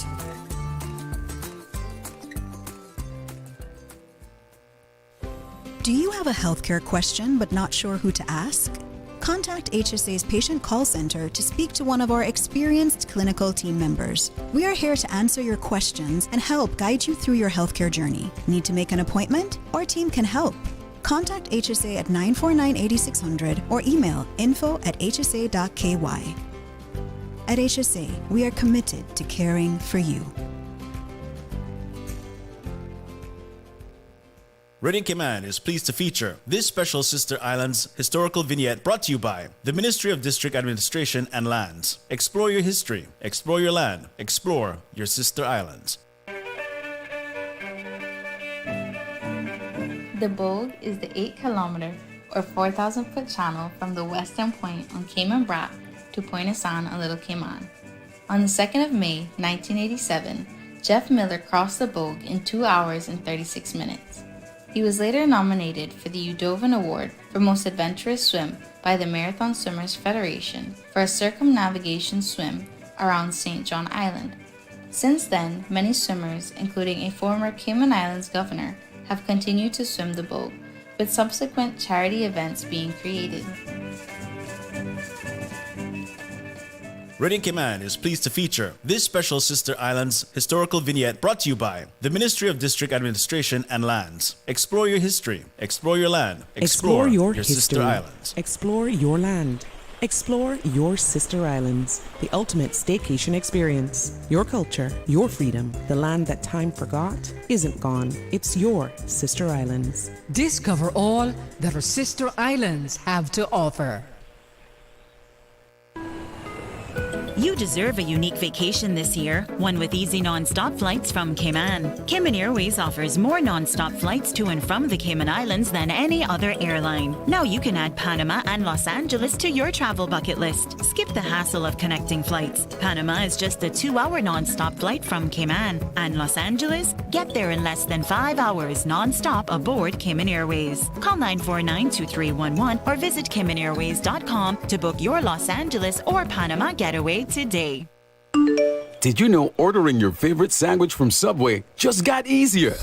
Do you have a healthcare question but not sure who to ask? Contact HSA's Patient Call Center to speak to one of our experienced clinical team members. We are here to answer your questions and help guide you through your healthcare journey. Need to make an appointment? Our team can help. Contact HSA at 949-8600 or email info@hsa.ky. At HSA, we are committed to caring for you. Radio Cayman is pleased to feature this special Sister Islands historical vignette brought to you by the Ministry of District Administration and Lands. Explore your history, explore your land, explore your Sister Islands. The Bogue is the 8-kilometer or 4,000-foot channel from the western point on Cayman Brac to Point Asan on Little Cayman. On the 2nd of May, 1987, Jeff Miller crossed the Bogue in 2 hours and 36 minutes. He was later nominated for the Udovan Award for Most Adventurous Swim by the Marathon Swimmers Federation for a circumnavigation swim around St. John Island. Since then, many swimmers, including a former Cayman Islands governor, have continued to swim the Bogue, with subsequent charity events being created. Radio Cayman is pleased to feature this special Sister Islands historical vignette brought to you by the Ministry of District Administration and Lands. Explore your history, explore your land, explore your Sister history. Islands. Explore your land. Explore your Sister Islands, the ultimate staycation experience. Your culture, your freedom, the land that time forgot isn't gone. It's your Sister Islands. Discover all that our Sister Islands have to offer. You deserve a unique vacation this year, one with easy non-stop flights from Cayman. Cayman Airways offers more non-stop flights to and from the Cayman Islands than any other airline. Now you can add Panama and Los Angeles to your travel bucket list. Skip the hassle of connecting flights. Panama is just a 2-hour non-stop flight from Cayman. And Los Angeles? Get there in less than 5 hours non-stop aboard Cayman Airways. Call 949-2311 or visit CaymanAirways.com to book your Los Angeles or Panama getaway today. Did you know ordering your favorite sandwich from Subway just got easier?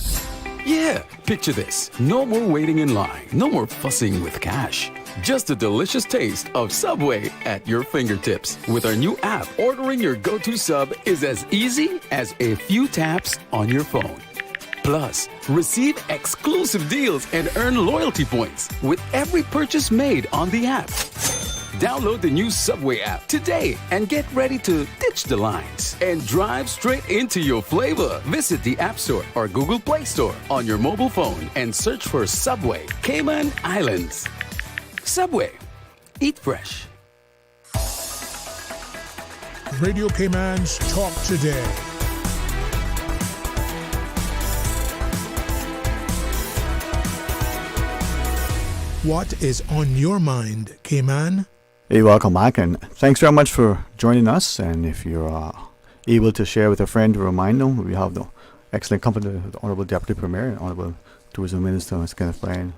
Yeah, picture this. No more waiting in line. No more fussing with cash. Just a delicious taste of Subway at your fingertips. With our new app, ordering your go-to sub is as easy as a few taps on your phone. Plus, receive exclusive deals and earn loyalty points with every purchase made on the app. Download the new Subway app today and get ready to ditch the lines and drive straight into your flavor. Visit the App Store or Google Play Store on your mobile phone and search for Subway Cayman Islands. Subway. Eat fresh. Radio Cayman's Talk Today. What is on your mind, Cayman? Hey, welcome back, and thanks very much for joining us. And if you're able to share with a friend to remind them, we have the excellent company of the Honorable Deputy Premier and Honorable Tourism Minister, Mr. Kenneth Bryan.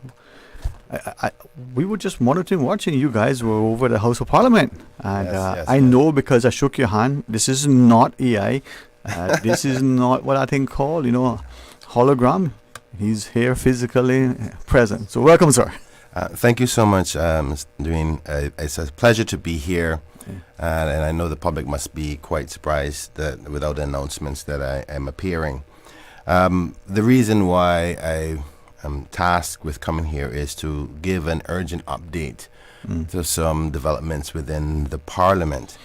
We were just monitoring, watching. You guys were over at the House of Parliament, and I know because I shook your hand. This is not AI. This is not what I think called, hologram. He's here physically present. So welcome, sir. Thank you so much, Mr. Dwayne. It's a pleasure to be here, and I know the public must be quite surprised that without the announcements that I am appearing. The reason why I am tasked with coming here is to give an urgent update to some developments within the Parliament.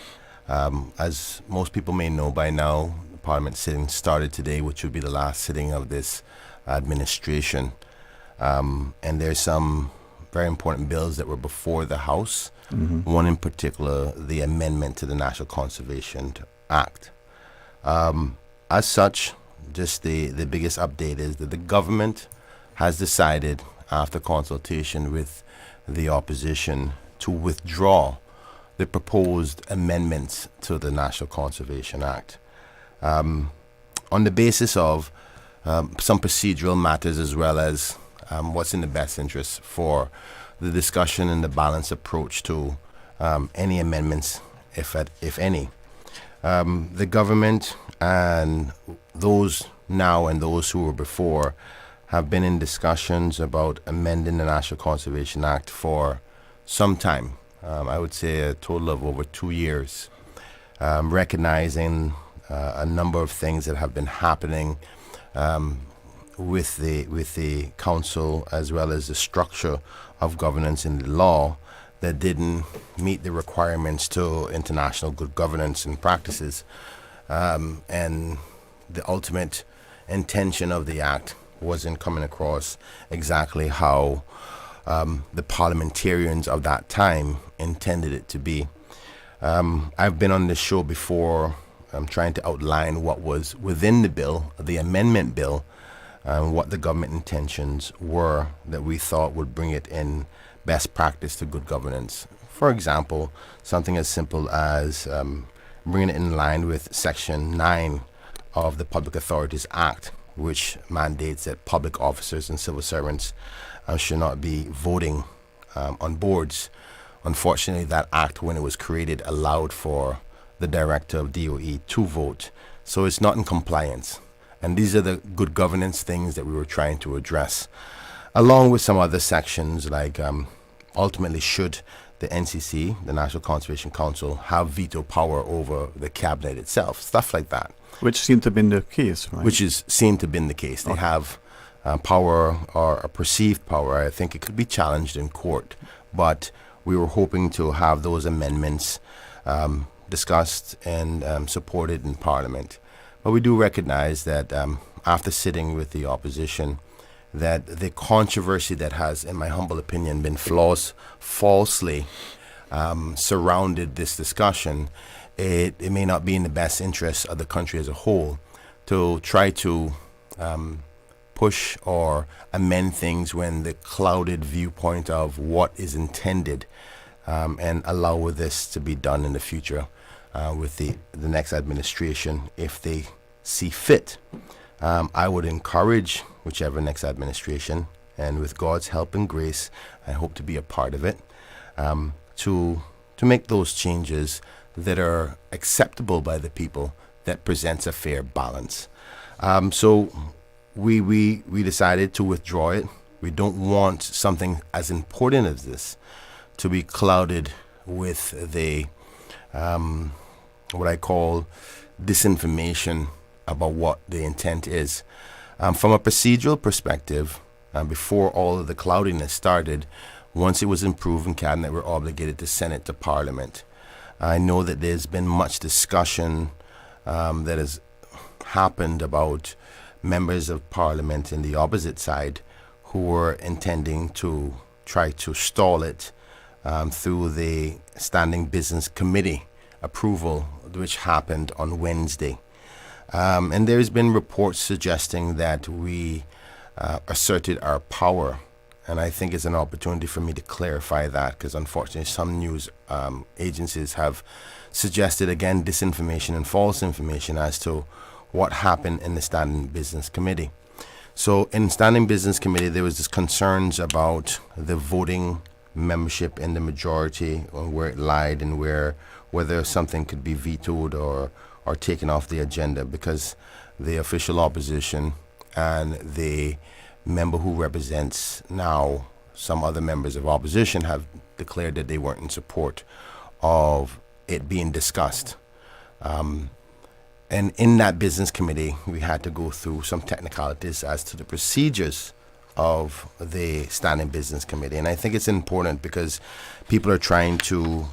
As most people may know by now, the Parliament sitting started today, which would be the last sitting of this administration. And there's some very important bills that were before the House. One in particular, the amendment to the National Conservation Act. As such, just the biggest update is that the government has decided, after consultation with the opposition, to withdraw the proposed amendments to the National Conservation Act on the basis of some procedural matters, as well as what's in the best interest for the discussion and the balanced approach to any amendments, if any. The government and those now and those who were before have been in discussions about amending the National Conservation Act for some time. I would say a total of over 2 years, recognizing a number of things that have been happening with the council, as well as the structure of governance in the law that didn't meet the requirements to international good governance and practices. And the ultimate intention of the act wasn't coming across exactly how the parliamentarians of that time intended it to be. I've been on this show before trying to outline what was within the bill, the amendment bill, what the government intentions were that we thought would bring it in best practice to good governance. For example, something as simple as bringing it in line with Section 9 of the Public Authorities Act, which mandates that public officers and civil servants should not be voting on boards. Unfortunately, that act, when it was created, allowed for the director of DOE to vote. So it's not in compliance. And these are the good governance things that we were trying to address, along with some other sections like ultimately should the NCC, the National Conservation Council, have veto power over the cabinet itself, stuff like that. Which seemed to have been the case, right? Which is seemed to have been the case. They have power or a perceived power. I think it could be challenged in court, but we were hoping to have those amendments discussed and supported in Parliament. But we do recognize that after sitting with the opposition, that the controversy that has, in my humble opinion, been falsely surrounded this discussion, it may not be in the best interest of the country as a whole to try to push or amend things when the clouded viewpoint of what is intended and allow with this to be done in the future with the next administration if they see fit. I would encourage whichever next administration, and with God's help and grace, I hope to be a part of it, to make those changes that are acceptable by the people, that presents a fair balance. So we decided to withdraw it. We don't want something as important as this to be clouded with the what I call disinformation about what the intent is. From a procedural perspective, before all of the cloudiness started, once it was approved in Cabinet, we're obligated to send it to Parliament. I know that there's been much discussion that has happened about members of Parliament in the opposite side who were intending to try to stall it through the Standing Business Committee approval, which happened on Wednesday. And there's been reports suggesting that we asserted our power. And I think it's an opportunity for me to clarify that, because unfortunately some news agencies have suggested, again, disinformation and false information as to what happened in the Standing Business Committee. So in Standing Business Committee, there was this concerns about the voting membership in the majority, or where it lied, and whether something could be vetoed or taken off the agenda, because the official opposition and the member who represents now some other members of opposition have declared that they weren't in support of it being discussed. And in that business committee, we had to go through some technicalities as to the procedures of the Standing Business Committee. And I think it's important because people are trying to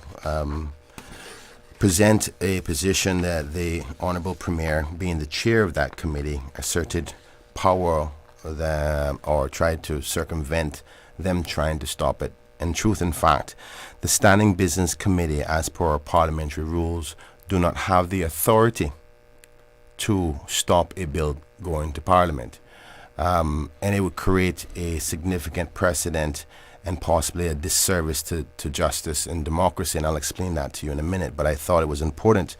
present a position that the Honourable Premier, being the chair of that committee, asserted power or tried to circumvent them trying to stop it. In truth, in fact, the Standing Business Committee, as per our parliamentary rules, do not have the authority to stop a bill going to Parliament. And it would create a significant precedent and possibly a disservice to justice and democracy, and I'll explain that to you in a minute. But I thought it was important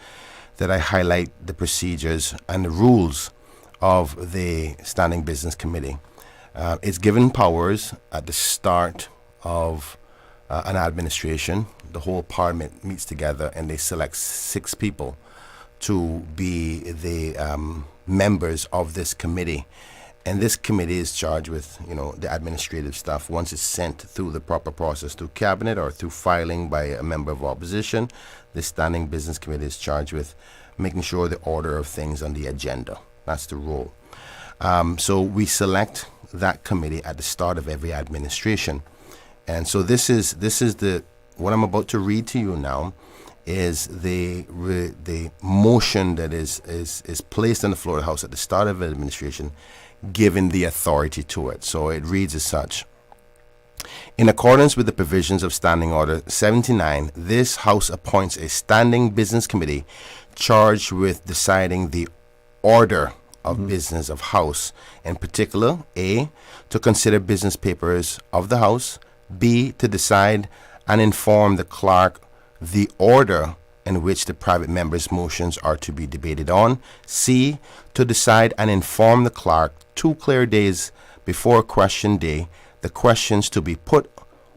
that I highlight the procedures and the rules of the Standing Business Committee. It's given powers at the start of an administration. The whole Parliament meets together and they select 6 people to be the members of this committee. And this committee is charged with, the administrative stuff. Once it's sent through the proper process through Cabinet or through filing by a member of opposition, the Standing Business Committee is charged with making sure the order of things on the agenda. That's the role. So we select that committee at the start of every administration. And so this is what I'm about to read to you now is the motion that is placed on the floor of the House at the start of the administration, giving the authority to it. So it reads as such. In accordance with the provisions of Standing Order 79, this House appoints a standing business committee charged with deciding the order of business of House. In particular, A, to consider business papers of the House, B, to decide and inform the clerk the order in which the private members' motions are to be debated on, C, to decide and inform the clerk 2 clear days before question day the questions to be put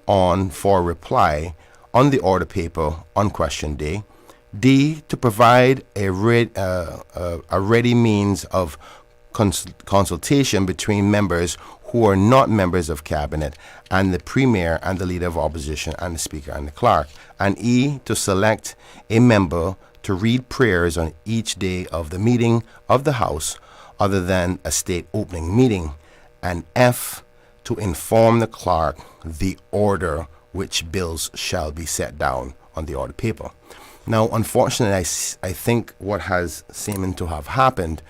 on for reply on the order paper on question day, D, to provide a ready means of consultation between members who are not members of cabinet and the premier and the leader of opposition and the speaker and the clerk, and E, to select a member to read prayers on each day of the meeting of the House other than a state opening meeting, and F, to inform the clerk the order which bills shall be set down on the order paper. Now, unfortunately, I think what has seemed to have happened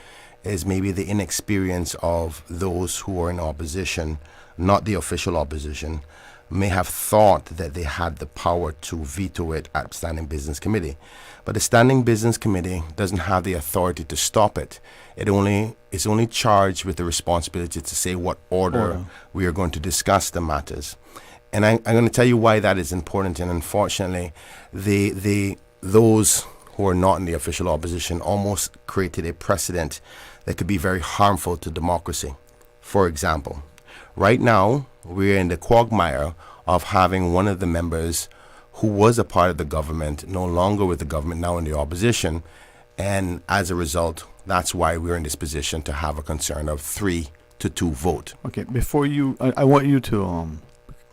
is maybe the inexperience of those who are in opposition, not the official opposition, may have thought that they had the power to veto it at Standing Business Committee. But the Standing Business Committee doesn't have the authority to stop it. It's only charged with the responsibility to say what order we are going to discuss the matters. And I'm going to tell you why that is important. And unfortunately, those who are not in the official opposition almost created a precedent that could be very harmful to democracy. For example, right now, we're in the quagmire of having one of the members who was a part of the government, no longer with the government, now in the opposition. And as a result, that's why we're in this position to have a concern of 3-2 vote. Okay, before you, I want you to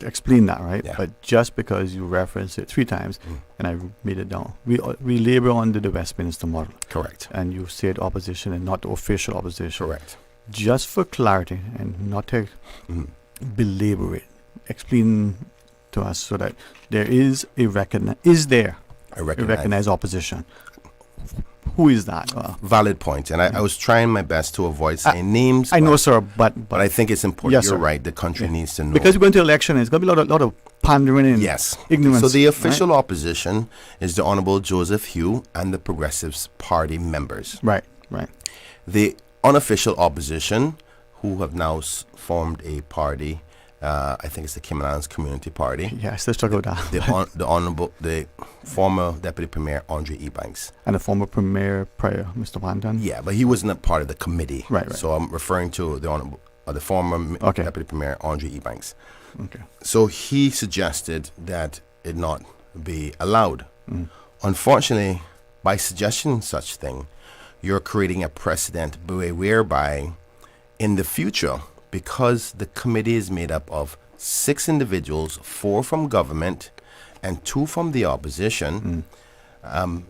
explain that, right? Yeah. But just because you referenced it 3 times, and I made it down, we labor under the Westminster model. Correct. And you said opposition and not the official opposition. Correct. Just for clarity and not to belabor it, explain to us so that there is a recognized opposition. Who is that? Valid point. And I was trying my best to avoid saying names. I know, sir, but I think it's important. Yes, You're sir. right. The country needs to know. Because we're going to election, it's going to be a lot of pandering and ignorance. So the official opposition is the Honorable Joseph Hugh and the Progressives Party members. Right. The unofficial opposition, who have now formed a party, I think it's the Cayman Islands Community Party. Yes, let's talk about that. The former Deputy Premier Dwayne Ebanks. And the former Premier prior, Mr. Pandan. Yeah, but he wasn't a part of the committee. Right. So I'm referring to the former Deputy Premier Dwayne Ebanks. Okay. So he suggested that it not be allowed. Unfortunately, by suggesting such thing, you're creating a precedent whereby in the future, because the committee is made up of 6 individuals, 4 from government and 2 from the opposition,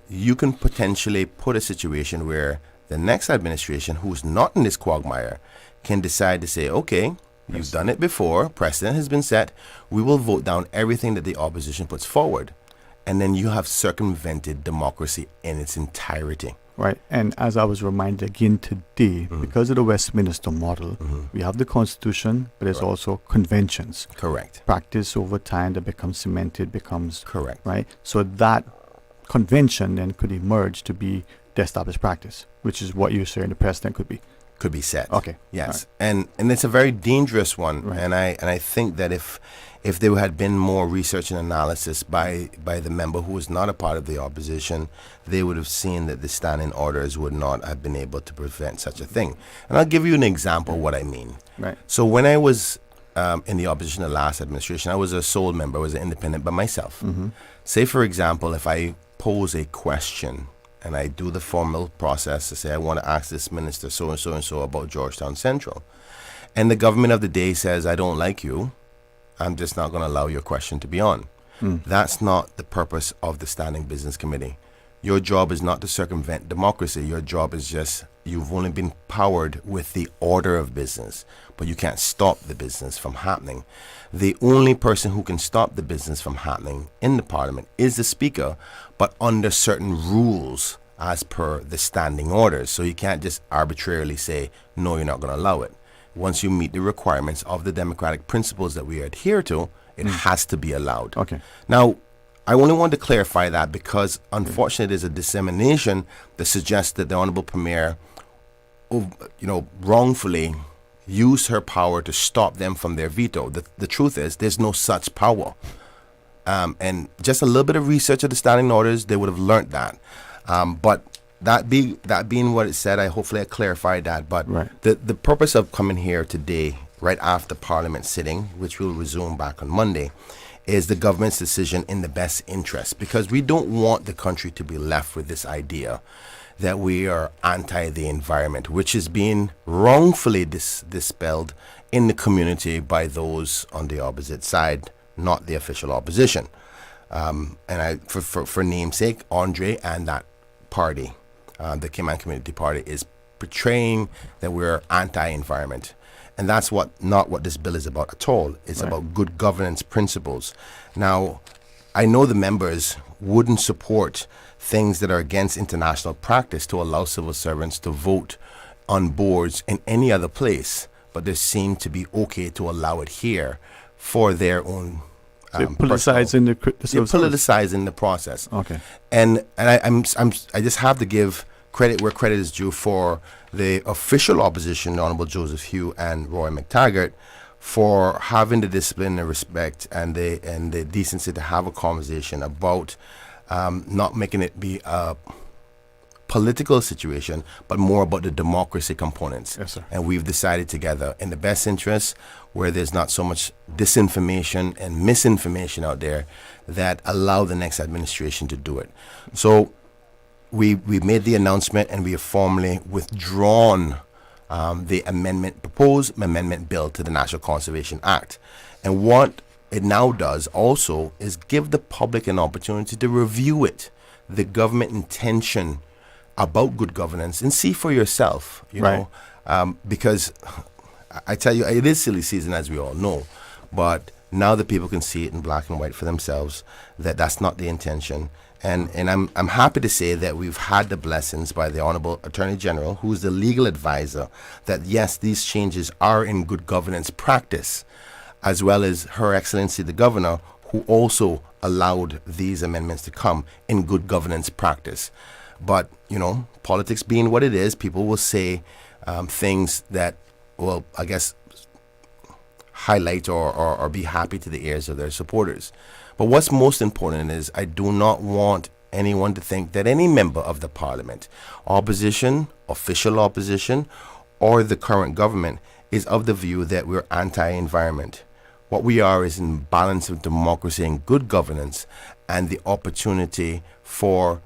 you can potentially put a situation where the next administration, who's not in this quagmire, can decide to say, okay, you've done it before, precedent has been set, we will vote down everything that the opposition puts forward. And then you have circumvented democracy in its entirety. Right, and as I was reminded again today, because of the Westminster model, we have the Constitution, but there's also conventions. Correct. Practice over time that becomes cemented, becomes... Correct. Right, so that convention then could emerge to be the established practice, which is what you're saying the precedent could be. Could be set. Okay. Yes, right. and it's a very dangerous one, right. and I think that if there had been more research and analysis by the member who was not a part of the opposition, they would have seen that the standing orders would not have been able to prevent such a thing. And I'll give you an example of what I mean. Right. So when I was in the opposition in the last administration, I was a sole member, I was an independent by myself. Say, for example, if I pose a question and I do the formal process to say I want to ask this minister so and so and so about Georgetown Central, and the government of the day says I don't like you, I'm just not going to allow your question to be on. That's not the purpose of the Standing Business Committee. Your job is not to circumvent democracy. Your job is just you've only been powered with the order of business, but you can't stop the business from happening. The only person who can stop the business from happening in the Parliament is the Speaker, but under certain rules as per the standing orders. So you can't just arbitrarily say, no, you're not going to allow it. Once you meet the requirements of the democratic principles that we adhere to, it has to be allowed. Okay. Now, I only want to clarify that because, unfortunately, there's a dissemination that suggests that the Honourable Premier, wrongfully used her power to stop them from their veto. The truth is, there's no such power. And just a little bit of research of the standing orders, they would have learned that. But that being what it said, hopefully I clarified that. But the purpose of coming here today, right after Parliament sitting, which will resume back on Monday, is the government's decision in the best interest, because we don't want the country to be left with this idea that we are anti the environment, which is being wrongfully dispelled in the community by those on the opposite side, not the official opposition. And for namesake, Andre and that party, the Cayman Community Party, is portraying that we're anti-environment. And that's not what this bill is about at all. It's about good governance principles. Now, I know the members wouldn't support things that are against international practice to allow civil servants to vote on boards in any other place, but they seem to be okay to allow it here for their own. Politicizing politicizing the process. Okay. And I just have to give credit where credit is due for the official opposition, Honourable Joseph Hugh and Roy McTaggart, for having the discipline and respect and the decency to have a conversation about not making it be a political situation, but more about the democracy components. Yes, sir. And we've decided together, in the best interest, where there's not so much disinformation and misinformation out there, that allow the next administration to do it. So we made the announcement, and we have formally withdrawn the proposed amendment bill to the National Conservation Act. And what it now does also is give the public an opportunity to review it, the government intention about good governance, and see for yourself, you know, because I tell you, it is silly season, as we all know, but now that people can see it in black and white for themselves, that that's not the intention. And I'm happy to say that we've had the blessings by the Honourable Attorney General, who is the legal advisor, that yes, these changes are in good governance practice, as well as Her Excellency the Governor, who also allowed these amendments to come in good governance practice. But, you know, politics being what it is, people will say things that will, I guess, highlight or be happy to the ears of their supporters. But what's most important is I do not want anyone to think that any member of the Parliament, opposition, official opposition, or the current government is of the view that we're anti-environment. What we are is in balance with democracy and good governance, and the opportunity for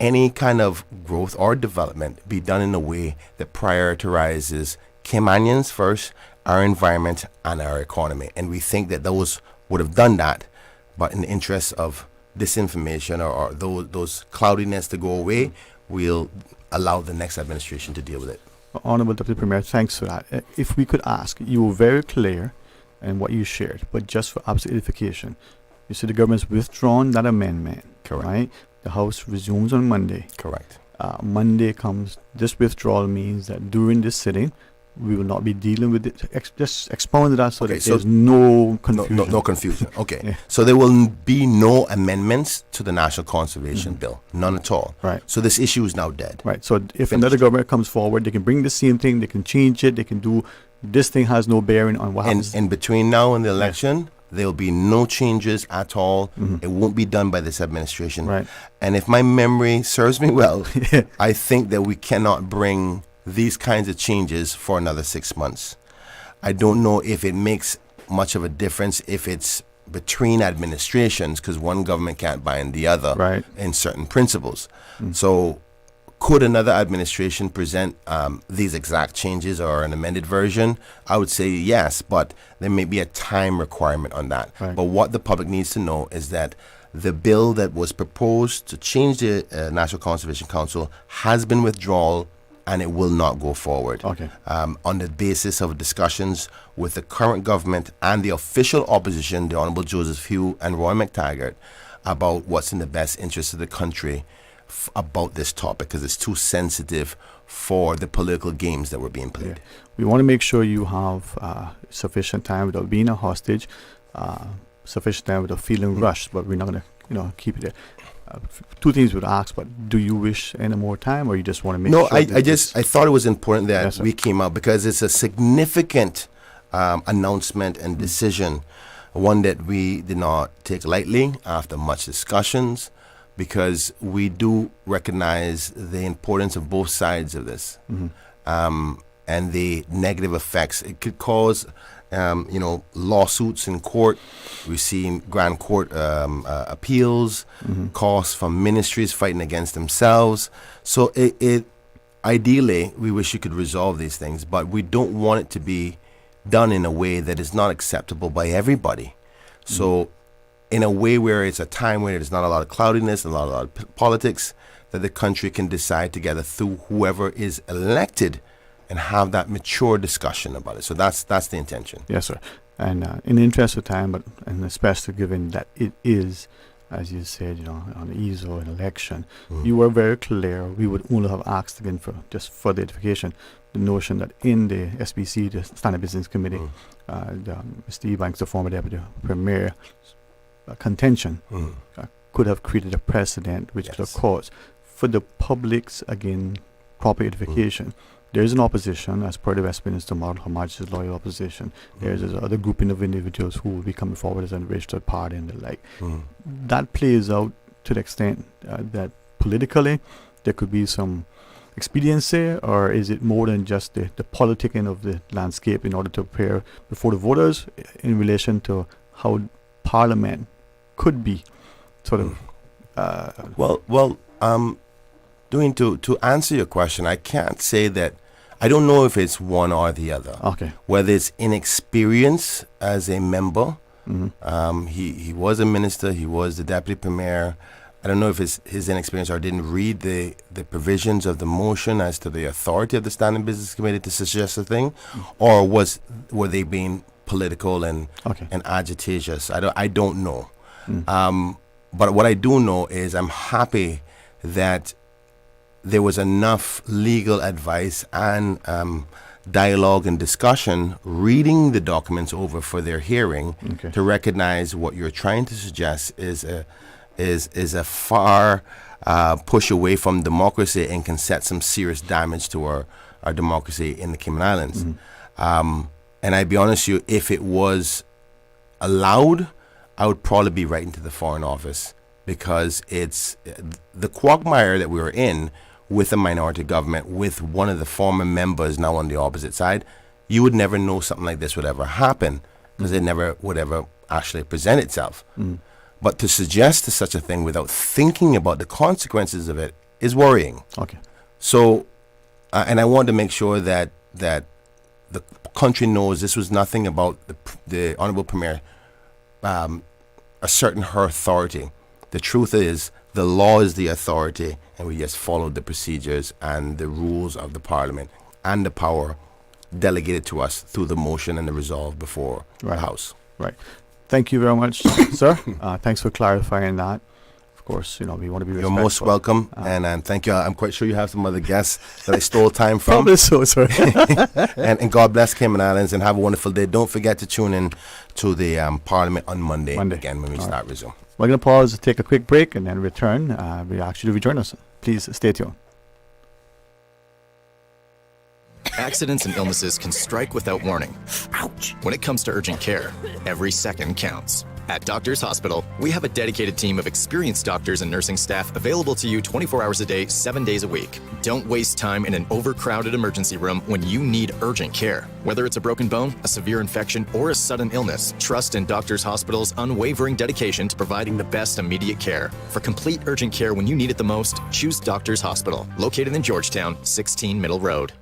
any kind of growth or development be done in a way that prioritizes Caymanians first, our environment, and our economy. And we think that those would have done that, but in the interest of disinformation or those cloudiness to go away, we'll allow the next administration to deal with it. Honourable Deputy Premier, thanks for that. If we could ask, you were very clear in what you shared, but just for absolute edification, you said the government's withdrawn that amendment. Correct. Right? The House resumes on Monday. Correct. Monday comes. This withdrawal means that during this sitting, we will not be dealing with it. Just expound that so that there's no confusion. No confusion. Okay. Yeah. So there will be no amendments to the National Conservation Bill. None at all. Right. So this issue is now dead. Right. So if another government comes forward, they can bring the same thing, they can change it, they can do. This thing has no bearing on what happens. In between now and the election, there will be no changes at all. It won't be done by this administration. Right. And if my memory serves me well, I think that we cannot bring these kinds of changes for another 6 months. I don't know if it makes much of a difference if it's between administrations, because one government can't bind the other in certain principles. So could another administration present these exact changes or an amended version? I would say yes, but there may be a time requirement on that. But what the public needs to know is that the bill that was proposed to change the National Conservation Council has been withdrawn and it will not go forward. Okay. On the basis of discussions with the current government and the official opposition, the Honourable Joseph Hugh and Roy McTaggart, about what's in the best interest of the country about this topic, because it's too sensitive for the political games that were being played. Yeah. We want to make sure you have sufficient time without being a hostage, sufficient time without feeling rushed, but we're not going to keep it there. Two things we'd ask, but do you wish any more time, or you just want to make sure? I thought it was important that we came out, because it's a significant announcement and decision, one that we did not take lightly after much discussions, because we do recognize the importance of both sides of this, and the negative effects it could cause. Lawsuits in court. We've seen grand court appeals, costs from ministries fighting against themselves. So it ideally, we wish you could resolve these things, but we don't want it to be done in a way that is not acceptable by everybody. So in a way where it's a time where there's not a lot of cloudiness and a lot of politics, that the country can decide together through whoever is elected and have that mature discussion about it. So that's the intention. Yes, sir. And in the interest of time, and especially given that it is, as you said, on the eve of an election, you were very clear. We would only have asked again for just further edification, the notion that in the SBC, the Standard Business Committee, Mr. Ebanks, the former Deputy Premier, contention could have created a precedent which could have caused for the public's, again, proper edification. There is an opposition, as per the Westminster model, Her Majesty's loyal opposition. There's other grouping of individuals who will be coming forward as a registered party and the like. That plays out to the extent that politically there could be some expediency, or is it more than just the politicking of the landscape in order to prepare before the voters in relation to how Parliament could be sort of... To answer your question, I can't say that. I don't know if it's one or the other. Okay. Whether it's inexperience as a member, he was a minister, he was the deputy premier. I don't know if it's his inexperience or didn't read the provisions of the motion as to the authority of the Standing Business Committee to suggest a thing, or were they being political and agitations? I don't know. But what I do know is I'm happy that there was enough legal advice and dialogue and discussion, reading the documents over for their hearing, to recognize what you're trying to suggest is a far push away from democracy and can set some serious damage to our democracy in the Cayman Islands. And I'd be honest with you, if it was allowed, I would probably be writing to the Foreign Office, because it's the quagmire that we were in with a minority government, with one of the former members now on the opposite side. You would never know something like this would ever happen, because it never would ever actually present itself. But to suggest such a thing without thinking about the consequences of it is worrying. Okay. So, and I want to make sure that the country knows this was nothing about the Honourable Premier asserting her authority. The truth is, the law is the authority, and we just followed the procedures and the rules of the Parliament and the power delegated to us through the motion and the resolve before the House. Right. Thank you very much, sir. Thanks for clarifying that. Of course, we want to be respectful. You're most welcome, and thank you. I'm quite sure you have some other guests that I stole time from. Probably so, sir. and God bless Cayman Islands, and have a wonderful day. Don't forget to tune in to the Parliament on Monday again when we resume. We're going to pause, take a quick break, and then return. We ask you to rejoin us. Please stay tuned. Accidents and illnesses can strike without warning. Ouch! When it comes to urgent care, every second counts. At Doctors Hospital, we have a dedicated team of experienced doctors and nursing staff available to you 24 hours a day, 7 days a week. Don't waste time in an overcrowded emergency room when you need urgent care. Whether it's a broken bone, a severe infection, or a sudden illness, trust in Doctors Hospital's unwavering dedication to providing the best immediate care. For complete urgent care when you need it the most, choose Doctors Hospital, located in Georgetown, 16 Middle Road.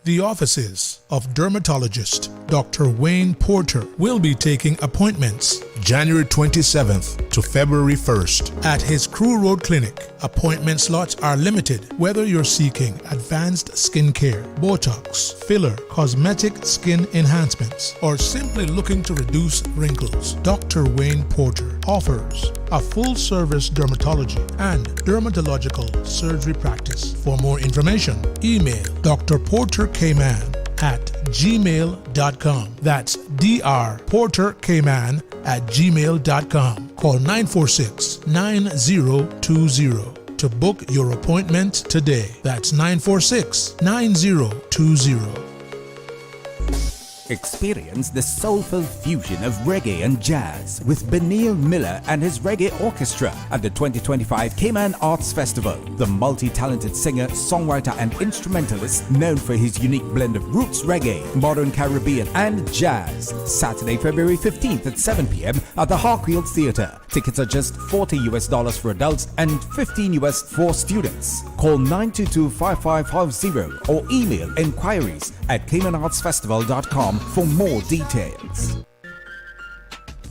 The offices of dermatologist Dr. Wayne Porter will be taking appointments January 27th to February 1st at his Crew Road Clinic. Appointment slots are limited whether you're seeking advanced skincare, Botox, filler, cosmetic skin enhancements, or simply looking to reduce wrinkles. Dr. Wayne Porter offers a full-service dermatology and dermatological surgery practice. For more information, email drporterkman@gmail.com. That's drporterkman@gmail.com. Call 946-9020 to book your appointment today. That's 946-9020. Experience the soulful fusion of reggae and jazz with Benil Miller and his reggae orchestra at the 2025 Cayman Arts Festival. The multi-talented singer, songwriter and instrumentalist known for his unique blend of roots reggae, modern Caribbean and jazz. Saturday, February 15th at 7 p.m. at the Harkfield Theatre. Tickets are just $40 for adults and $15 for students. Call 922-5550 or email inquiries at caymanartsfestival.com for more details.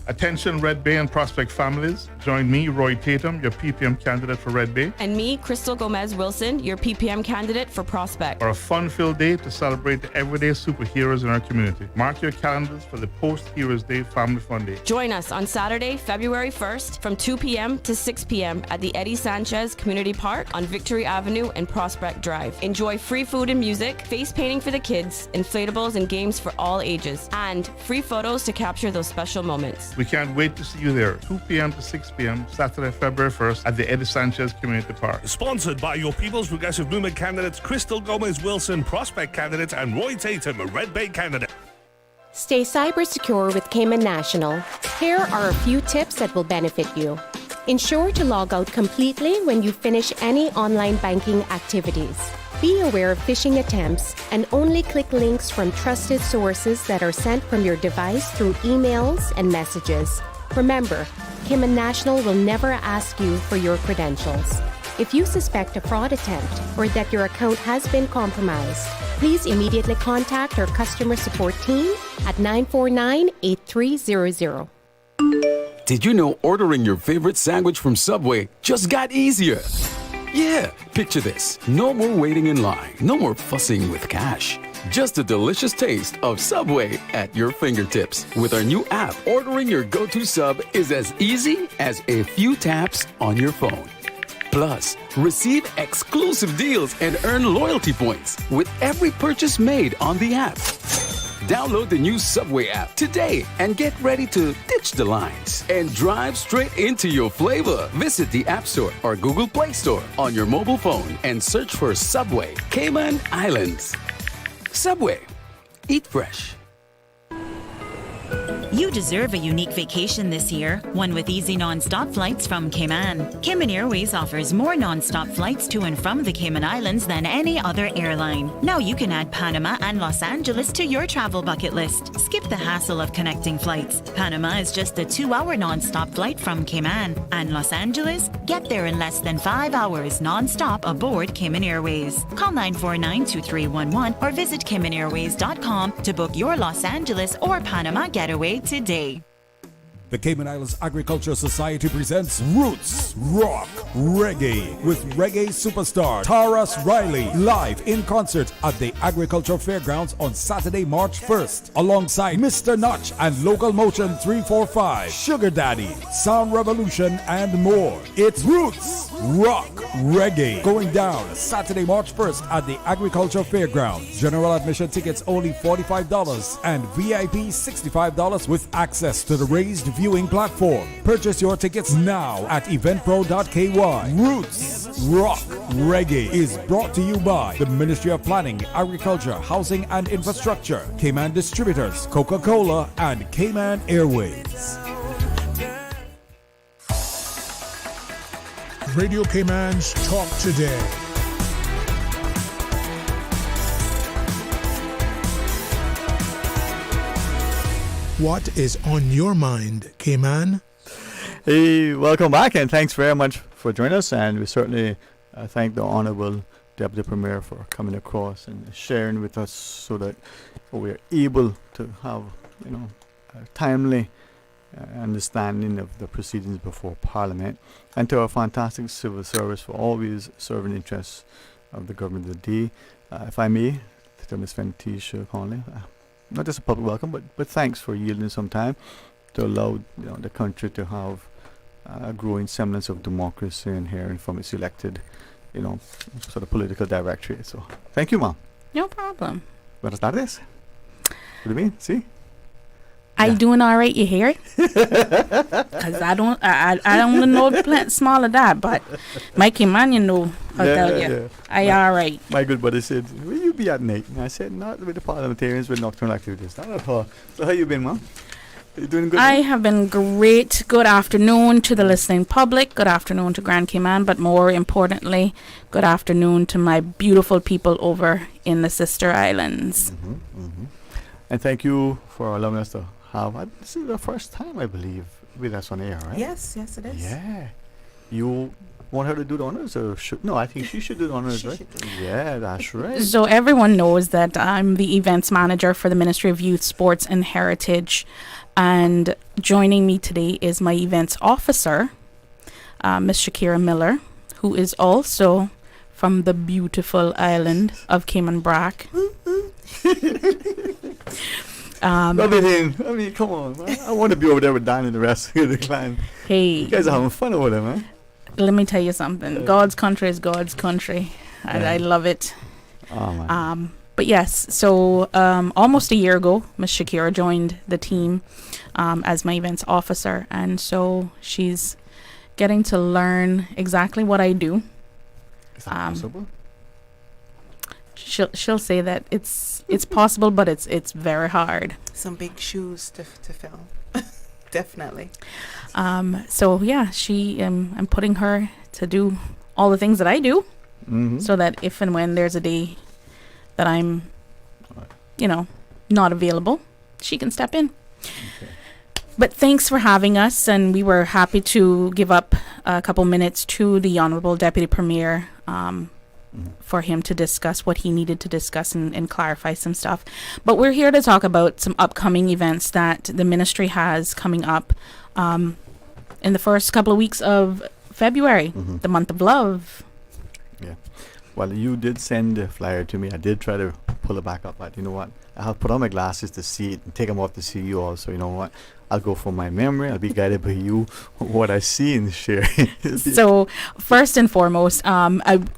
Attention Red Bay and Prospect families. Join me, Roy Tatum, your PPM candidate for Red Bay. And me, Crystal Gomez Wilson, your PPM candidate for Prospect. For a fun-filled day to celebrate the everyday superheroes in our community. Mark your calendars for the Post-Heroes Day Family Fun Day. Join us on Saturday, February 1st from 2 p.m. to 6 p.m. at the Eddie Sanchez Community Park on Victory Avenue and Prospect Drive. Enjoy free food and music, face painting for the kids, inflatables and games for all ages, and free photos to capture those special moments. We can't wait to see you there. 2 p.m. to 6 p.m. Saturday, February 1st at the Eddie Sanchez Community Park. Sponsored by your People's Progressive Movement candidates Crystal Gomez Wilson, Prospect candidate, and Roy Tatum, a Red Bay candidate. Stay cyber secure with Cayman National. Here are a few tips that will benefit you. Ensure to log out completely when you finish any online banking activities. Be aware of phishing attempts and only click links from trusted sources that are sent from your device through emails and messages. Remember, Cayman National will never ask you for your credentials. If you suspect a fraud attempt or that your account has been compromised, please immediately contact our customer support team at 949-8300. Did you know ordering your favorite sandwich from Subway just got easier? Yeah, picture this. No more waiting in line. No more fussing with cash. Just a delicious taste of Subway at your fingertips. With our new app, ordering your go-to sub is as easy as a few taps on your phone. Plus, receive exclusive deals and earn loyalty points with every purchase made on the app. Download the new Subway app today and get ready to ditch the lines and drive straight into your flavor. Visit the App Store or Google Play Store on your mobile phone and search for Subway Cayman Islands. Subway. Eat fresh. You deserve a unique vacation this year, one with easy non-stop flights from Cayman. Cayman Airways offers more non-stop flights to and from the Cayman Islands than any other airline. Now you can add Panama and Los Angeles to your travel bucket list. Skip the hassle of connecting flights. Panama is just a 2-hour non-stop flight from Cayman. And Los Angeles? Get there in less than 5 hours non-stop aboard Cayman Airways. Call 949-2311 or visit CaymanAirways.com to book your Los Angeles or Panama getaway today. The Cayman Islands Agricultural Society presents Roots Rock Reggae with reggae superstar Taras Riley live in concert at the Agricultural Fairgrounds on Saturday, March 1st, alongside Mr. Notch and Local Motion 345, Sugar Daddy, Sound Revolution, and more. It's Roots Rock Reggae going down Saturday, March 1st at the Agricultural Fairgrounds. General admission tickets only $45 and VIP $65 with access to the raised viewing platform. Purchase your tickets now at eventpro.ky. Roots Rock Reggae is brought to you by the Ministry of Planning, Agriculture, Housing and Infrastructure, Cayman Distributors, Coca-Cola, and Cayman Airways. Radio Cayman's Talk Today. What is on your mind, Cayman? Hey, welcome back and thanks very much for joining us. And we certainly thank the Honorable Deputy Premier, for coming across and sharing with us so that we're able to have, a timely understanding of the proceedings before Parliament, and to our fantastic civil service for always serving the interests of the government of the day. If I may, to Ms. Fentisha Conley, not just a public welcome, but thanks for yielding some time to allow the country to have a growing semblance of democracy and hearing from its elected, sort of political directorate. So thank you, Mom. No problem. Buenas tardes. What do you mean? See? I doing all right, you hear it? Because I don't know the plant small of that, but Mikey Man, I'll tell you. All right. My good buddy said, where you be at night? And I said, not with the parliamentarians, with nocturnal activities. Not at all. So how you been, Mom? You doing good? I have been great. Good afternoon to the listening public. Good afternoon to Grand Cayman, but more importantly, good afternoon to my beautiful people over in the Sister Islands. And thank you for allowing us to have, this is the first time, I believe, with us on air, right? Yes, it is. Yeah. You want her to do the honors, or no? I think she should do the honors, right? Yeah, that's right. So everyone knows that I'm the events manager for the Ministry of Youth, Sports and Heritage. And joining me today is my events officer, Miss Shakira Miller, who is also from the beautiful island of Cayman Brac. Rub it in. I mean, come on, man. I want to be over there with Dan and the rest of the clan. Hey. You guys are having fun over there, man. Let me tell you something. God's country is God's country. And I love it. Oh, man. But yes, so almost a year ago, Miss Shakira joined the team as my events officer. And so she's getting to learn exactly what I do. Is that possible? She'll say that it's possible, but it's very hard. Some big shoes to fill. Definitely. So yeah, I'm putting her to do all the things that I do, so that if and when there's a day that I'm, not available, she can step in. Okay. But thanks for having us, and we were happy to give up a couple minutes to the Honourable Deputy Premier for him to discuss what he needed to discuss and clarify some stuff. But we're here to talk about some upcoming events that the ministry has coming up in the first couple of weeks of February, the month of love. Yeah. Well, you did send a flyer to me. I did try to pull it back up, but you know what? I'll put on my glasses to see it and take them off to see you all. So you know what? I'll go from my memory. I'll be guided by you, what I see and share. So first and foremost,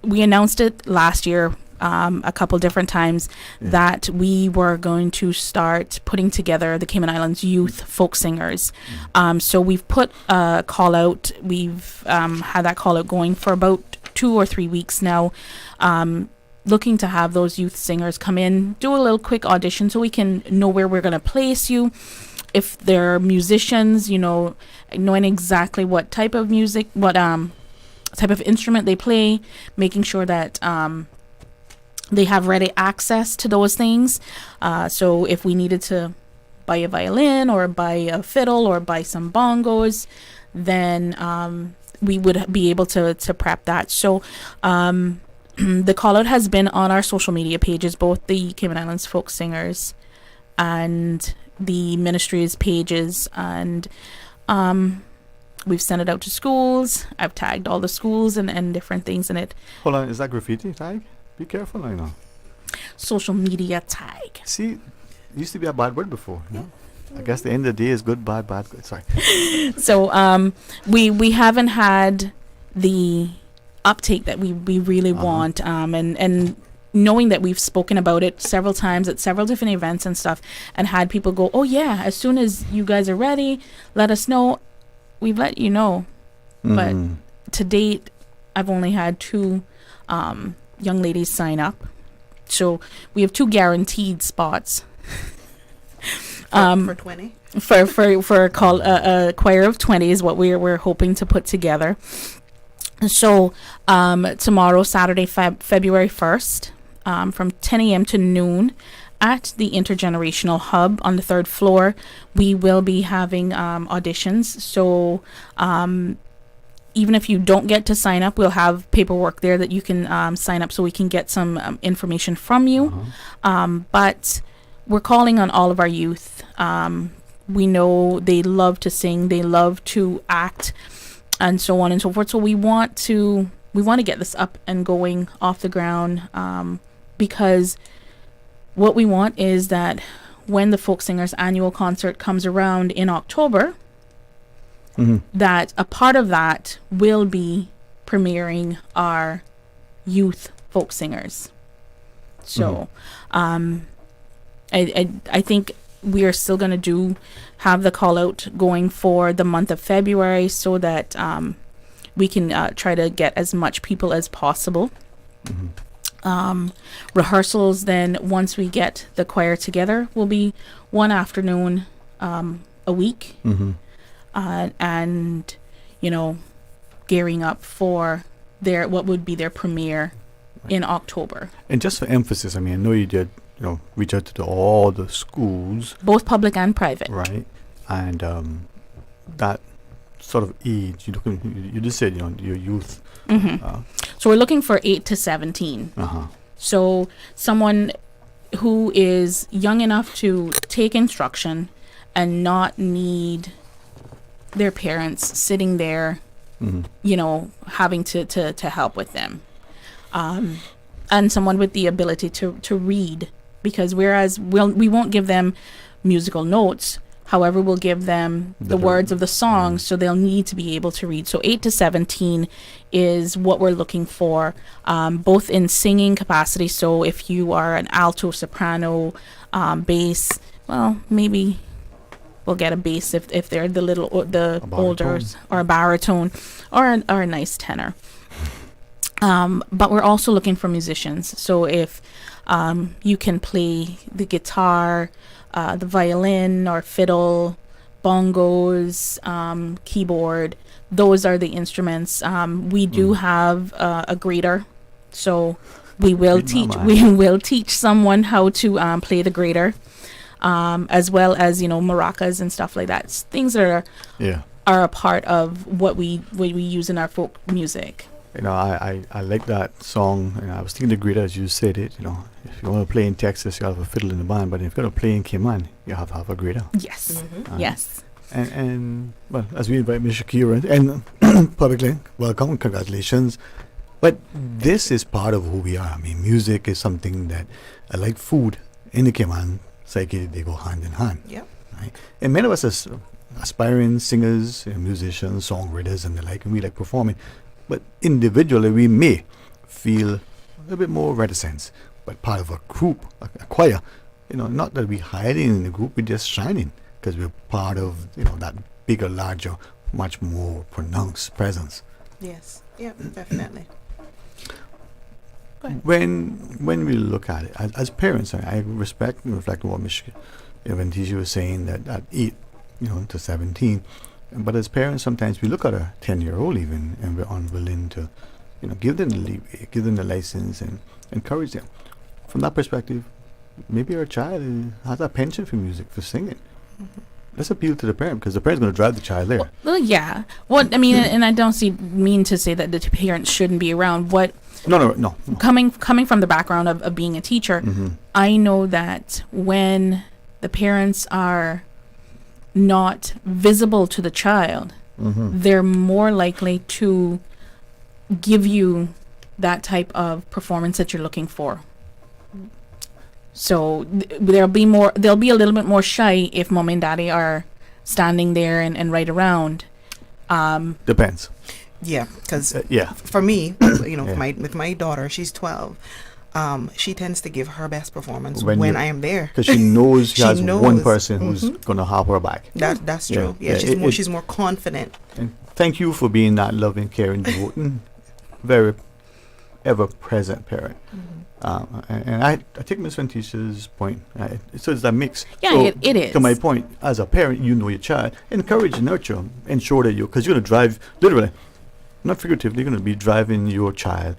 we announced it last year a couple different times that we were going to start putting together the Cayman Islands youth folk singers. So we've put a call out. We've had that call out going for about 2 or 3 weeks now. Looking to have those youth singers come in, do a little quick audition so we can know where we're going to place you. If they're musicians, knowing exactly what type of music, what type of instrument they play, making sure that they have ready access to those things. So if we needed to buy a violin or buy a fiddle or buy some bongos, then we would be able to prep that. So the call out has been on our social media pages, both the Cayman Islands Folk Singers and the ministry's pages, and we've sent it out to schools. I've tagged all the schools and different things in it. Hold on, is that graffiti tag? Be careful, I know. Social media tag. See, it used to be a bad word before. No? I guess the end of the day is good, bad, good. Sorry. So we haven't had the uptake that we really want, and knowing that we've spoken about it several times at several different events and stuff, and had people go, oh yeah, as soon as you guys are ready, let us know. We've let you know. But to date, I've only had 2 young ladies sign up. So we have 2 guaranteed spots. For 20? For a choir of 20 is what we're hoping to put together. So tomorrow, Saturday, February 1st, from 10 a.m. to noon at the Intergenerational Hub on the 3rd floor, we will be having auditions. So even if you don't get to sign up, we'll have paperwork there that you can sign up so we can get some information from you. But we're calling on all of our youth. We know they love to sing, they love to act, and so on and so forth. So we want to get this up and going off the ground, because what we want is that when the Folk Singers annual concert comes around in October, that a part of that will be premiering our youth folk singers. So I think we are still going to have the call out going for the month of February, so that we can try to get as much people as possible. Rehearsals then, once we get the choir together, will be one afternoon a week. And gearing up for what would be their premiere in October. And just for emphasis, I mean, I know you did, reach out to all the schools, both public and private, right? And that sort of age, you just said, your youth. So we're looking for 8 to 17. So someone who is young enough to take instruction and not need their parents sitting there, having to help with them, and someone with the ability to read, because whereas we won't give them musical notes, however we'll give them the words of the songs, so they'll need to be able to read. So 8 to 17 is what we're looking for, both in singing capacity. So if you are an alto, soprano, bass, well, maybe we'll get a bass if they're the older, or a baritone, or a nice tenor. But we're also looking for musicians. So if you can play the guitar, the violin or fiddle, bongos, keyboard, those are the instruments. We do have a grater, so we will teach someone how to play the grater. As well as maracas and stuff like that, things that are a part of what we use in our folk music. I like that song, and I was thinking the greater as you said it. If you want to play in Texas, you have a fiddle in the band, but if you're going to play in Cayman, you have to have a greater. Yes. Yes. And well, as we invite Ms. Shakira and publicly welcome, congratulations. But this is part of who we are. I mean, music is something that, like food in the Cayman psyche, they go hand in hand. Yep. Right? And many of us as aspiring singers, musicians, songwriters, and the like, and we like performing. But individually, we may feel a little bit more reticence. But part of a group, a choir, not that we're hiding in the group, we're just shining because we're part of, that bigger, larger, much more pronounced presence. Yes. Yeah, definitely. When we look at it as parents, I respect and reflect on what Ms. Ebanks was saying, that at 8, to 17. But as parents, sometimes we look at a 10-year-old even, and we're unwilling to, give them the leeway, give them the license, and encourage them. From that perspective, maybe our child has a penchant for music, for singing. Let's appeal to the parent, because the parent's going to drive the child there. Well, yeah. What I mean, and I don't mean to say that the parents shouldn't be around. No. Coming from the background of being a teacher, I know that when the parents are not visible to the child, they're more likely to give you that type of performance that you're looking for. So they'll be a little bit more shy if mom and daddy are standing there and right around. Depends. Yeah, because yeah. For me, with my daughter, she's 12. She tends to give her best performance when I am there, because she knows she has one person who's going to have her back. That's true. Yeah, she's more confident. And thank you for being that loving, caring, devoting, very ever-present parent. And I take Ms. Ventisha's point. So it's that mix. Yeah, so it is. To my point, as a parent, your child, encourage and nurture, ensure that because you're going to drive, literally, not figuratively, you're going to be driving your child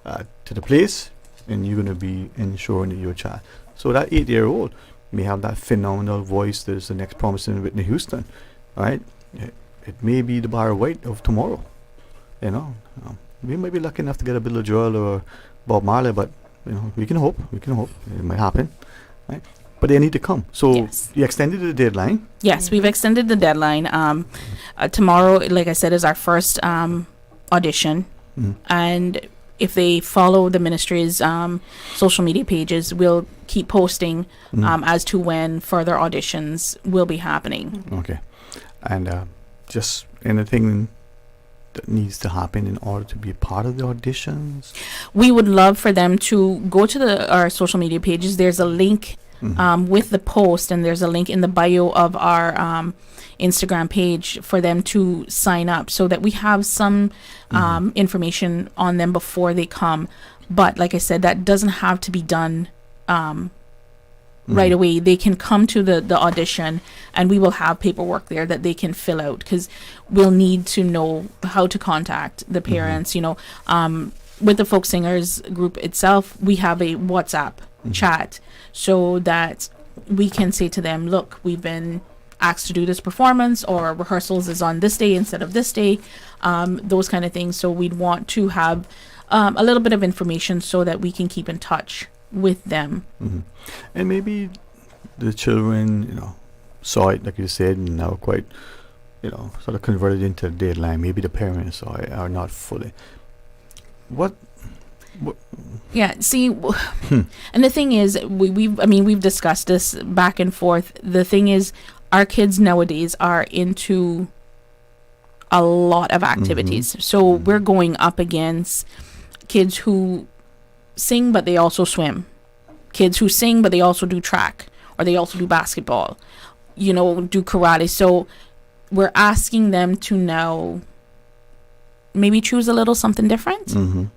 to the place, and you're going to be ensuring that your child. So that 8-year-old may have that phenomenal voice. There's the next promising Whitney Houston, right? It may be the Barry White of tomorrow. you know, we might be lucky enough to get a Billy Joel or Bob Marley, but you know, we can hope it might happen, right? But they need to come. So you extended the deadline. Yes, we've extended the deadline. Tomorrow, like I said, is our first audition, and if they follow the ministry's social media pages, we'll keep posting as to when further auditions will be happening. Okay, and just anything that needs to happen in order to be a part of the auditions? We would love for them to go to our social media pages. There's a link with the post, and there's a link in the bio of our Instagram page for them to sign up, so that we have some information on them before they come. But like I said, that doesn't have to be done right away. They can come to the audition, and we will have paperwork there that they can fill out, because we'll need to know how to contact the parents. You know, with the folk singers group itself, we have a WhatsApp chat, so that we can say to them, look, we've been asked to do this performance, or rehearsals is on this day instead of this day, those kind of things. So we'd want to have a little bit of information so that we can keep in touch with them. And maybe the children, you know, saw it, like you said, and now quite, you know, sort of converted into a deadline. Maybe the parents are not fully. What? Yeah, see, and the thing is, we've discussed this back and forth. The thing is, our kids nowadays are into a lot of activities. So we're going up against kids who sing, but they also swim. Kids who sing, but they also do track, or they also do basketball, you know, do karate. So we're asking them to now maybe choose a little something different.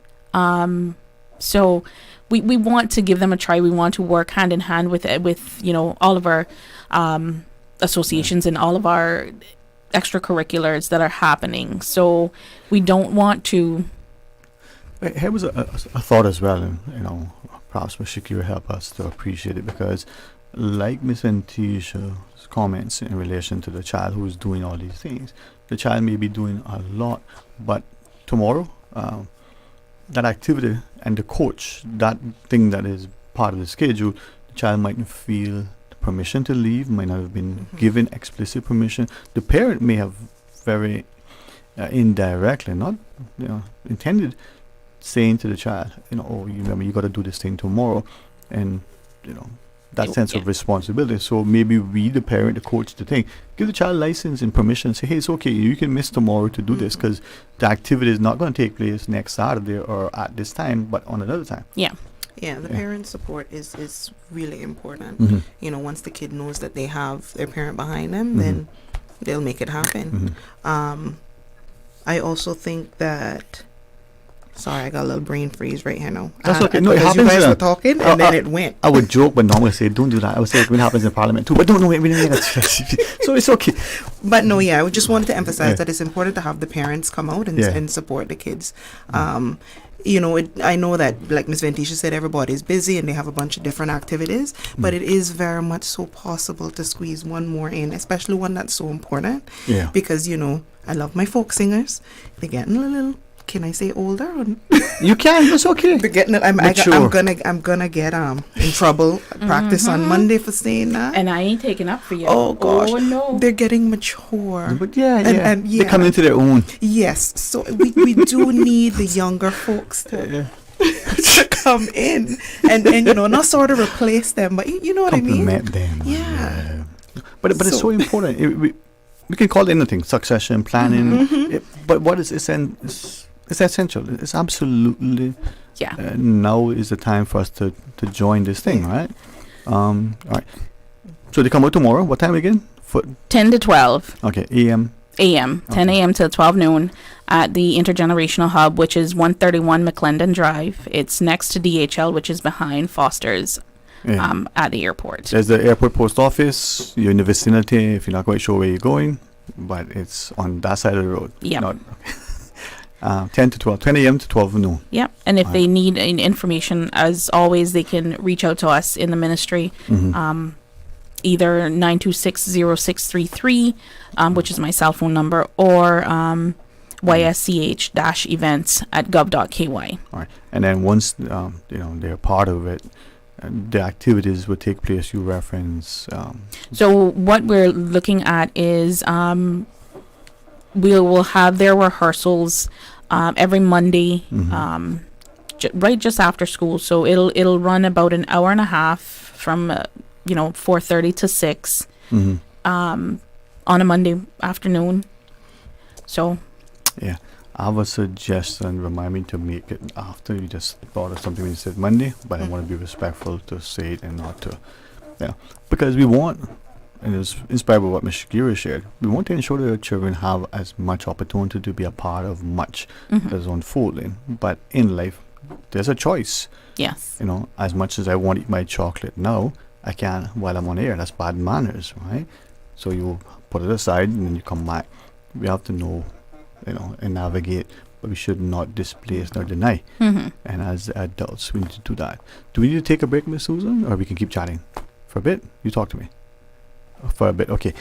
So we want to give them a try. We want to work hand in hand with you know, all of our associations and all of our extracurriculars that are happening. So we don't want to. Here was a thought as well, and you know, perhaps Ms. Shakira help us to appreciate it, because like Ms. Antisha's comments in relation to the child who is doing all these things, the child may be doing a lot, but tomorrow that activity and the coach, that thing that is part of the schedule, the child mightn't feel the permission to leave, might not have been given explicit permission. The parent may have very indirectly, not, you know, intended, saying to the child, you know, oh, you remember, you got to do this thing tomorrow, and you know, that sense of responsibility. So maybe we, the parent, the coach, the thing, give the child license and permission. Say, hey, it's okay, you can miss tomorrow to do this, because the activity is not going to take place next Saturday or at this time, but on another time. Yeah, the parent support is really important. You know, once the kid knows that they have their parent behind them, then they'll make it happen. I also think that. Sorry, I got a little brain freeze right here now. That's okay. No, it happens. You guys were talking, and then it went. I would joke, but normally say, don't do that. I would say it happens in Parliament too, but don't know. So it's okay. But no, yeah, I just wanted to emphasize that it's important to have the parents come out and support the kids. You know, I know that, like Ms. Ventisha said, everybody's busy and they have a bunch of different activities, but it is very much so possible to squeeze one more in, especially one that's so important. Yeah. Because, you know, I love my folk singers. They're getting a little. Can I say older? You can. It's okay. They're getting it. I'm gonna get in trouble. Practice on Monday for saying that. And I ain't taking up for you. Oh gosh. Oh no. They're getting mature. But and they come into their own. Yes. So we do need the younger folks to come in and you know, not sort of replace them, but you know what I mean. Compliment them. Yeah. But it's so important. We can call it anything, succession planning. But what is it's essential. It's absolutely. Yeah. Now is the time for us to join this thing, right? All right. So they come out tomorrow. What time again? 10 to 12. Okay. A.M. 10 a.m. to 12 noon at the Intergenerational Hub, which is 131 McClendon Drive. It's next to DHL, which is behind Foster's. At the airport. There's the airport post office. You're in the vicinity if you're not quite sure where you're going, but it's on that side of the road. Yeah. 10 to 12, 10 a.m. to 12 noon. Yep. And if they need information, as always, they can reach out to us in the ministry. Either 926-0633, which is my cell phone number, or ysch-events@gov.ky. All right. And then once they're part of it, the activities will take place. You reference. So what we're looking at is we will have their rehearsals every Monday, right just after school. So it'll run about an hour and a half from 4:30 to 6 on a Monday afternoon. So yeah, I have a suggestion. Remind me to make it after. You just thought of something when you said Monday, but I want to be respectful to say it and not to, because we want, and it's inspired by what Ms. Shakira shared, we want to ensure that our children have as much opportunity to be a part of much that's unfolding. But in life, there's a choice. Yes. As much as I want to eat my chocolate now, I can't while I'm on air. That's bad manners, right? So you put it aside and then you come back. We have to know, and navigate, but we should not displace nor deny. And as adults, we need to do that. Do we need to take a break, Miss Susan, or we can keep chatting for a bit? You talk to me for a bit. Okay,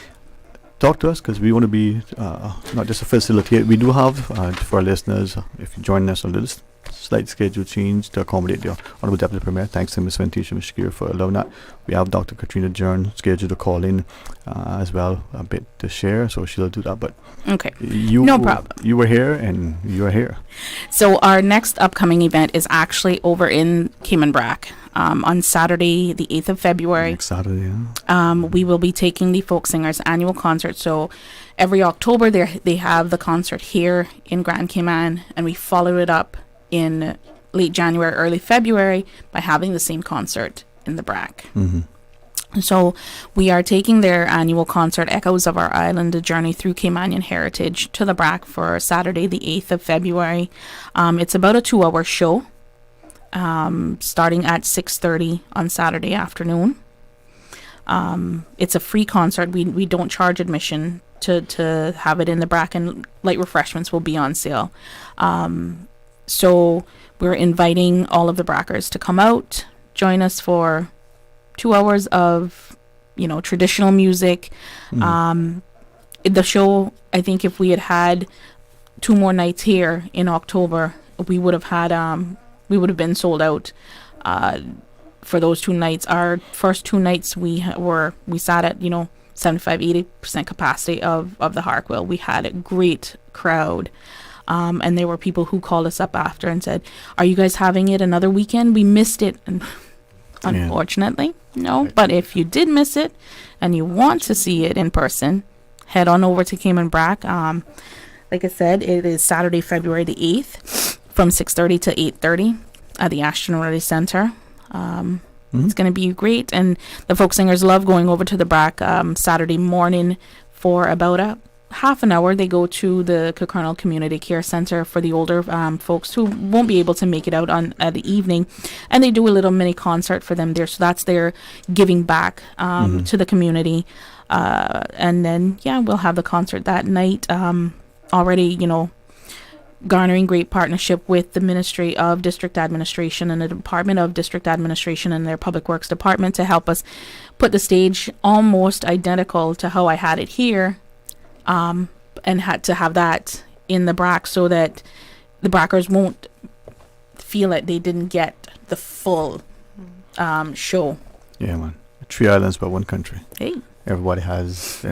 talk to us, because we want to be not just a facilitator. We do have for our listeners, if you join us, a little slight schedule change to accommodate the Honorable Deputy Premier. Thanks to Ms. Ventisha Ms. Shakir for allowing that. We have Dr. Katrina Jern scheduled to call in as well, a bit to share, so she'll do that. But okay, no problem. You were here and you are here. So our next upcoming event is actually over in Cayman Brac on Saturday, the 8th of February. Next Saturday, yeah. We will be taking the Folk Singers annual concert. So every October they have the concert here in Grand Cayman, and we follow it up in late January, early February by having the same concert in the Brac. So we are taking their annual concert, Echoes of Our Island, A Journey Through Caymanian Heritage, to the Brac for Saturday, the 8th of February. It's about a 2-hour show, starting at 6:30 on Saturday afternoon. It's a free concert. We don't charge admission to have it in the Brac, and light refreshments will be on sale. So we're inviting all of the Brackers to come out, join us for 2 hours of, traditional music. The show, I think if we had 2 more nights here in October, we would have been sold out for those 2 nights. Our first 2 nights we sat at 75-80% capacity of the Harkwell. We had a great crowd. And there were people who called us up after and said, "Are you guys having it another weekend? We missed it." And unfortunately, no. But if you did miss it and you want to see it in person, head on over to Cayman Brac. Like I said, it is Saturday, February the 8th from 6:30 to 8:30 at the Ashton Reddy Center. It's going to be great. And the folk singers love going over to the Brac Saturday morning for about a half an hour. They go to the Kilkernel Community Care Center for the older folks who won't be able to make it out at the evening, and they do a little mini concert for them there. So that's their giving back to the community. And then we'll have the concert that night. Already, garnering great partnership with the Ministry of District Administration and the Department of District Administration and their Public Works Department to help us put the stage almost identical to how I had it here. And had to have that in the Brac so that the Brackers won't feel that they didn't get the full show. Yeah, man. 3 islands but one country. Hey. Everybody has,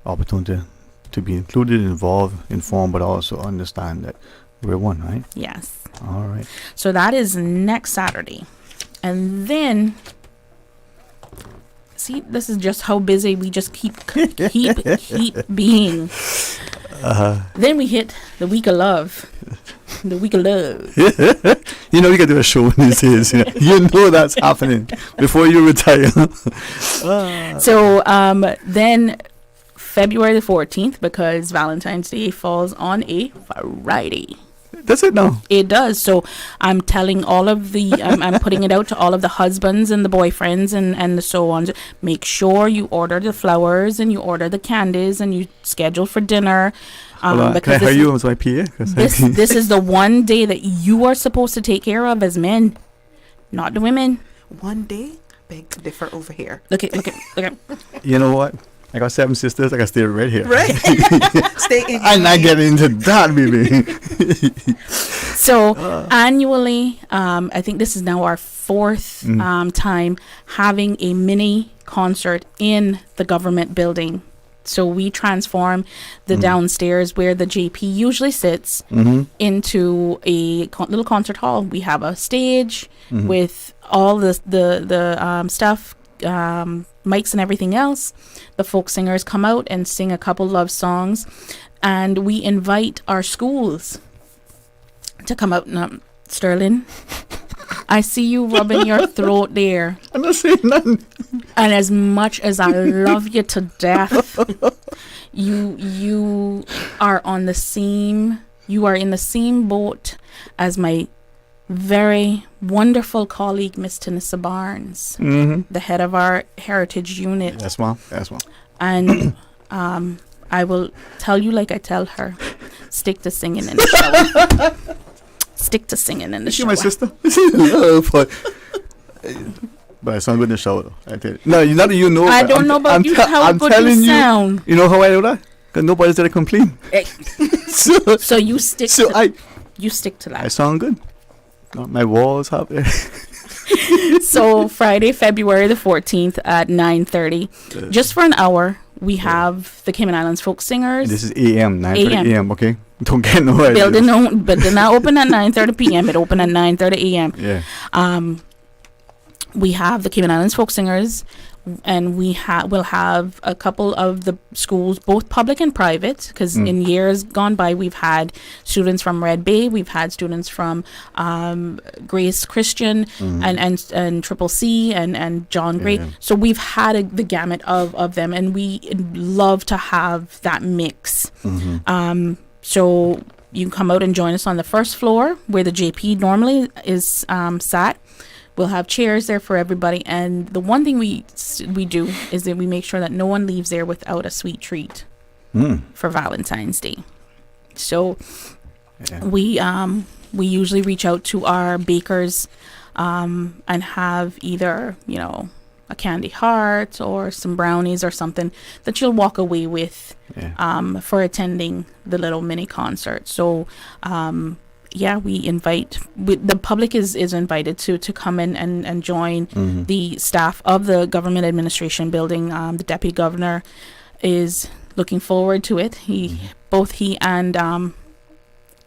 opportunity to be included, involved, informed, but also understand that we're one, right? Yes. All right. So that is next Saturday. And then... See, this is just how busy we just keep being. Then we hit the week of love. The week of love. You gotta do a show these days. You know that's happening before you retire. So then February the 14th, because Valentine's Day falls on a Friday. That's it now. It does. So I'm telling all of the, I'm putting it out to all of the husbands and the boyfriends and so on. Make sure you order the flowers and you order the candies and you schedule for dinner. Because can I hire you as my PA? This is the one day that you are supposed to take care of as men, not the women. One day? Beg to differ over here. Look at. You know what? I got 7 sisters. I got to stay right here. Right. Stay in. I'm not getting into that, baby. So annually, I think this is now our 4th time having a mini concert in the government building. So we transform the downstairs where the JP usually sits into a little concert hall. We have a stage with all the stuff, mics and everything else. The folk singers come out and sing a couple love songs, and we invite our schools to come out. And, Sterling, I see you rubbing your throat there. I'm not saying nothing. And as much as I love you to death, you are on the same. You are in the same boat as my very wonderful colleague, Miss Tanissa Barnes, the head of our heritage unit. Yes, ma'am. Yes, ma'am. And I will tell you like I tell her, stick to singing in the shower. Stick to singing in the shower. My sister. But I sound good in the shower, though. I tell you. No, not you know. I don't know about how good you sound. You know how I know that? Because nobody's there to complain. So you stick. You stick to that. I sound good. My walls have. So Friday, February the 14th at 9:30, just for an hour, we have the Cayman Islands Folk Singers. This is AM, 9:30 AM. Okay, don't get no idea. But they're not open at 9:30 PM. It open at 9:30 AM. Yeah. We have the Cayman Islands Folk Singers, and we'll have a couple of the schools, both public and private, because in years gone by we've had students from Red Bay, we've had students from Grace Christian and Triple C and John Gray. Yeah. So we've had the gamut of them, and we love to have that mix. So you can come out and join us on the first floor where the JP normally is sat. We'll have chairs there for everybody, and the one thing we do is that we make sure that no one leaves there without a sweet treat for Valentine's Day. So we usually reach out to our bakers and have either a candy heart or some brownies or something that you'll walk away with for attending the little mini concert. So we invite the public is invited to come in and join the staff of the government administration building. The deputy governor is looking forward to it. Both he and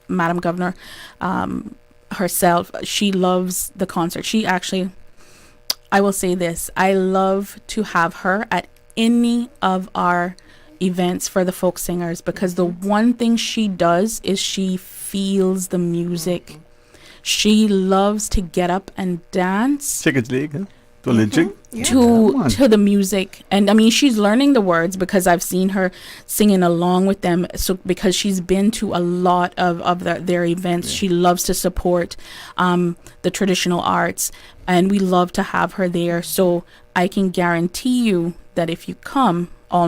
Madam Governor herself, she loves the concert. She actually, I will say this, I love to have her at any of our events for the folk singers, because the one thing she does is she feels the music. She loves to get up and dance to the music. And I mean, she's learning the words because I've seen her singing along with them. So because she's been to a lot of their events, she loves to support the traditional arts, and we love to have her there. So I can guarantee you that if you come, I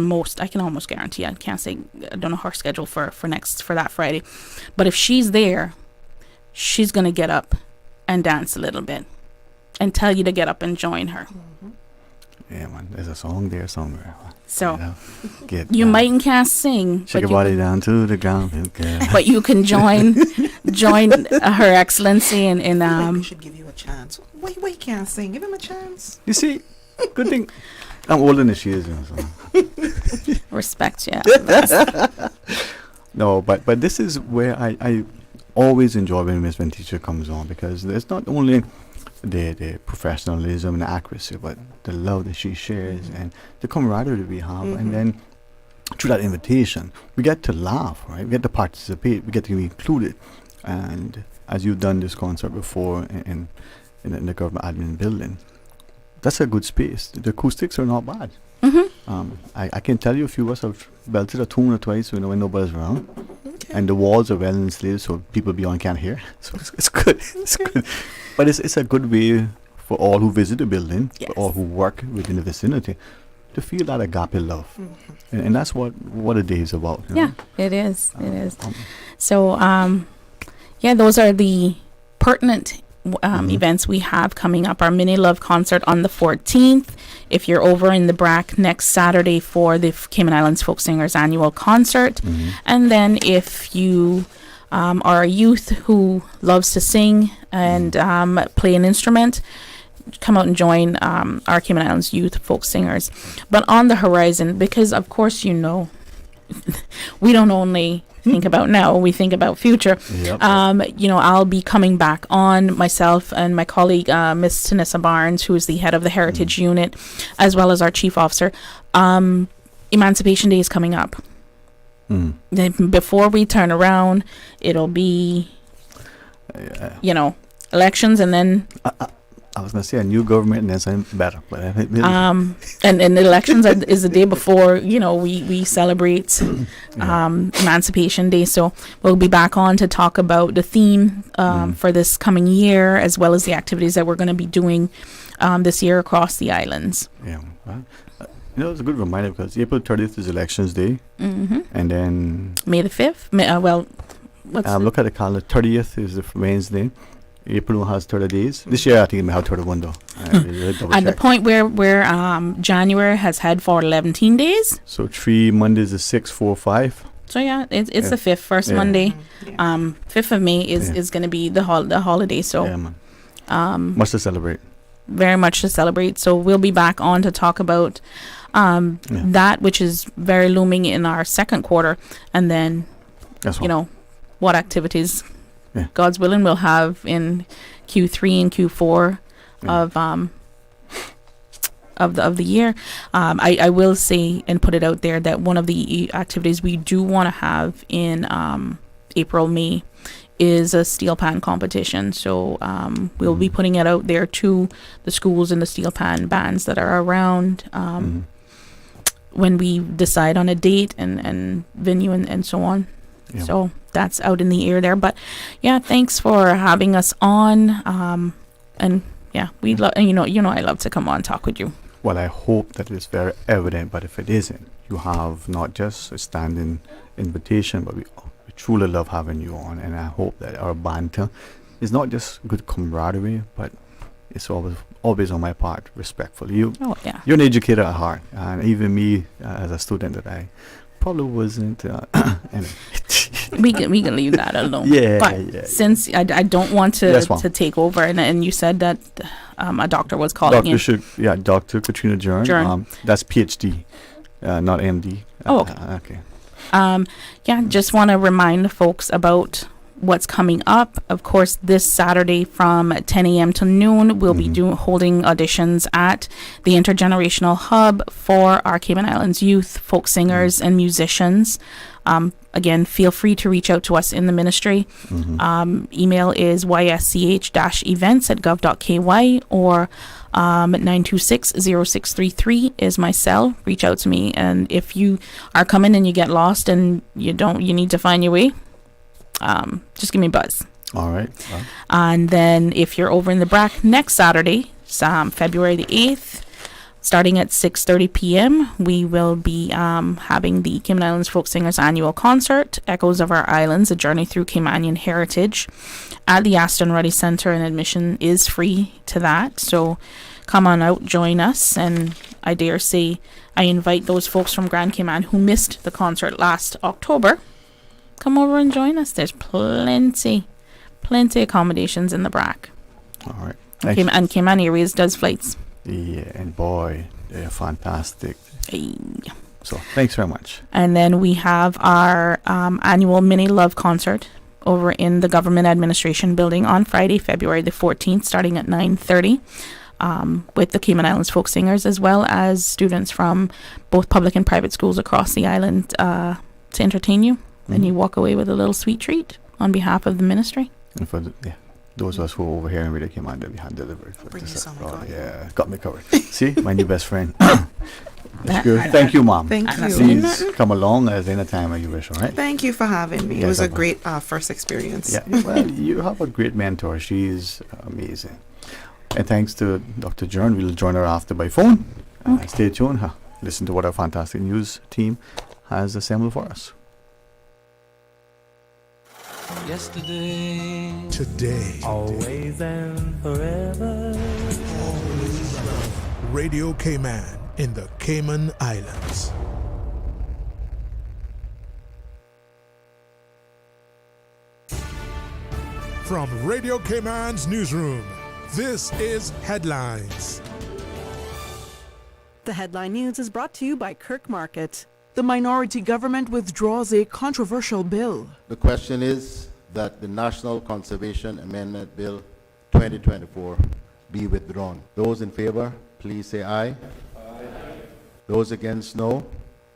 can almost guarantee, I can't say, I don't know her schedule for that Friday, but if she's there, she's gonna get up and dance a little bit and tell you to get up and join her. Yeah, man, there's a song there somewhere. So you mightn't can't sing, shake your body down to the ground, but you can join Her Excellency in we should give you a chance. Why you can't sing? Give him a chance. You see, good thing I'm older than she is. So. Respect, yeah. No, but this is where I always enjoy when Miss Ventisha comes on, because there's not only the professionalism and the accuracy, but the love that she shares and the camaraderie we have. And then through that invitation, we get to laugh, right? We get to participate, we get to be included. And as you've done this concert before in the government admin building, that's a good space. The acoustics are not bad. I can tell you a few of us have belted a tune or twice when nobody's around. And the walls are well insulated, so people beyond can't hear. So it's good. It's good. But it's a good way for all who visit the building, for all who work within the vicinity, to feel that agape love. And that's what a day is about. You know? It is. It is. So, those are the pertinent events we have coming up. Our Mini Love concert on the 14th. If you're over in the BRAC next Saturday for the Cayman Islands Folk Singers annual concert. And then if you are a youth who loves to sing and play an instrument, come out and join our Cayman Islands Youth Folk Singers. But on the horizon, because of course you know, we don't only think about now, we think about future. You know, I'll be coming back on, myself and my colleague Miss Tanissa Barnes, who is the head of the Heritage Unit, as well as our chief officer. Emancipation Day is coming up. Before we turn around, it'll be you know, elections, and then I was going to say a new government and then something better. But I think and elections is the day before, you know, we celebrate Emancipation Day. So we'll be back on to talk about the theme for this coming year, as well as the activities that we're going to be doing this year across the islands. Yeah. You know, it's a good reminder because April 30th is Elections Day. And then May the 5th. Look at the calendar. 30th is the Wednesday. April has 30 days. This year, I think it may have 31 though. At the point where January has had for 11 days. So 3 Mondays is 6, 4, 5. So yeah, it's the 5th, first Monday. 5th of May is going to be the holiday. So much to celebrate. Very much to celebrate. So we'll be back on to talk about that, which is very looming in our second quarter, and then you know what activities. God's willing, we'll have in Q3 and Q4 of the year. I will say and put it out there that one of the activities we do want to have in April, May is a steel pan competition. So we'll be putting it out there to the schools and the steel pan bands that are around when we decide on a date and venue and so on. So that's out in the air there. But yeah, thanks for having us on. And yeah, we love, you know, I love to come on and talk with you. Well, I hope that it's very evident, but if it isn't, you have not just a standing invitation, but we truly love having you on. And I hope that our banter is not just good camaraderie, but it's always on my part, respectfully. You're an educator at heart, and even me as a student that I probably wasn't. We can leave that alone. Since I don't want to take over, and you said that a doctor was calling in. Dr. Katrina Jern. That's PhD, not MD. Okay. Just want to remind folks about what's coming up. Of course, this Saturday from 10 a.m. to noon, we'll be holding auditions at the Intergenerational Hub for our Cayman Islands youth, folk singers, and musicians. Again, feel free to reach out to us in the ministry. Email is ysch-events@gov.ky, or 926-0633 is my cell. Reach out to me, and if you are coming and you get lost and you need to find your way, just give me a buzz. All right. And then if you're over in the BRAC next Saturday, February the 8th, starting at 6:30 p.m., we will be having the Cayman Islands Folk Singers annual concert, Echoes of Our Islands, A Journey Through Caymanian Heritage, at the Aston Ruddy Center, and admission is free to that. So come on out, join us, and I dare say I invite those folks from Grand Cayman who missed the concert last October, come over and join us. There's plenty accommodations in the BRAC. All right. And Cayman Airways does flights. Yeah, and boy, they're fantastic. So thanks very much. And then we have our annual Mini Love concert over in the Government Administration Building on Friday, February the 14th, starting at 9:30, with the Cayman Islands Folk Singers, as well as students from both public and private schools across the island to entertain you. And you walk away with a little sweet treat on behalf of the ministry. And for those of us who are over here and really came on, that we had delivered. Got me covered. See, my new best friend. That's good. Thank you, Mom. Thank you. Please come along at any time you wish, all right? Thank you for having me. It was a great first experience. Yeah, well, you have a great mentor. She's amazing. And thanks to Dr. Jern, we'll join her after by phone. Stay tuned. Listen to what our fantastic news team has assembled for us. Yesterday, today, always and forever. Radio Cayman in the Cayman Islands. From Radio Cayman's newsroom, this is Headlines. The headline news is brought to you by Kirk Market. The minority government withdraws a controversial bill. The question is that the National Conservation Amendment Bill 2024 be withdrawn. Those in favor, please say aye. Aye. Those against, no.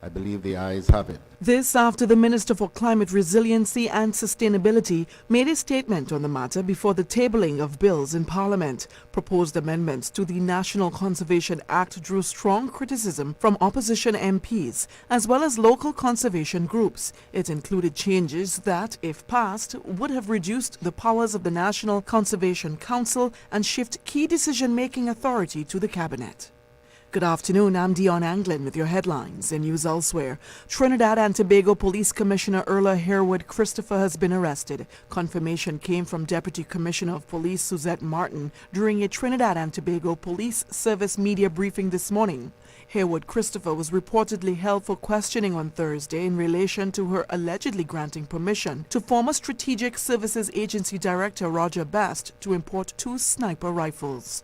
I believe the ayes have it. This after the Minister for Climate Resiliency and Sustainability made a statement on the matter before the tabling of bills in Parliament. Proposed amendments to the National Conservation Act drew strong criticism from opposition MPs as well as local conservation groups. It included changes that, if passed, would have reduced the powers of the National Conservation Council and shift key decision-making authority to the Cabinet. Good afternoon, I'm Dion Anglin with your headlines and news elsewhere. Trinidad and Tobago Police Commissioner Erla Harewood Christopher has been arrested. Confirmation came from Deputy Commissioner of Police Suzette Martin during a Trinidad and Tobago Police Service media briefing this morning. Harewood Christopher was reportedly held for questioning on Thursday in relation to her allegedly granting permission to former Strategic Services Agency Director Roger Best to import 2 sniper rifles.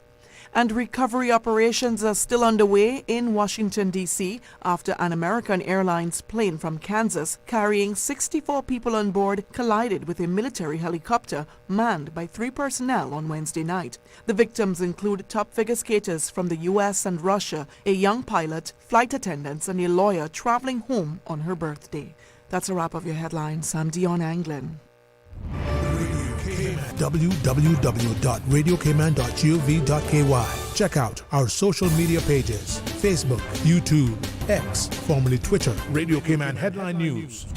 And recovery operations are still underway in Washington, D.C. after an American Airlines plane from Kansas carrying 64 people on board collided with a military helicopter manned by 3 personnel on Wednesday night. The victims include top figure skaters from the U.S. and Russia, a young pilot, flight attendants, and a lawyer traveling home on her birthday. That's a wrap of your headlines. I'm Dion Anglin. www.radiocayman.gov.ky. Check out our social media pages: Facebook, YouTube, X, formerly Twitter. Radio Cayman Headline News.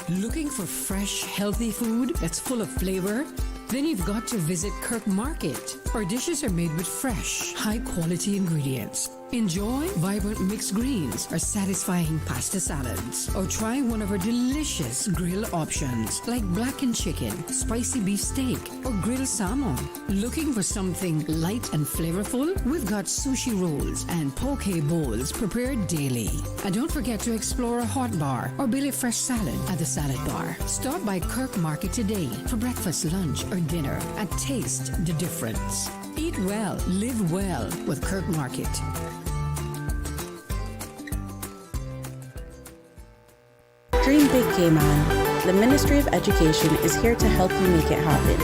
Looking for fresh, healthy food that's full of flavor? Then you've got to visit Kirk Market. Our dishes are made with fresh, high-quality ingredients. Enjoy vibrant mixed greens or satisfying pasta salads. Or try one of our delicious grill options like blackened chicken, spicy beef steak, or grilled salmon. Looking for something light and flavorful? We've got sushi rolls and poke bowls prepared daily. And don't forget to explore a hot bar or build a fresh salad at the salad bar. Stop by Kirk Market today for breakfast, lunch, or dinner and taste the difference. Eat well, live well with Kirk Market. Dream Big Cayman. The Ministry of Education is here to help you make it happen.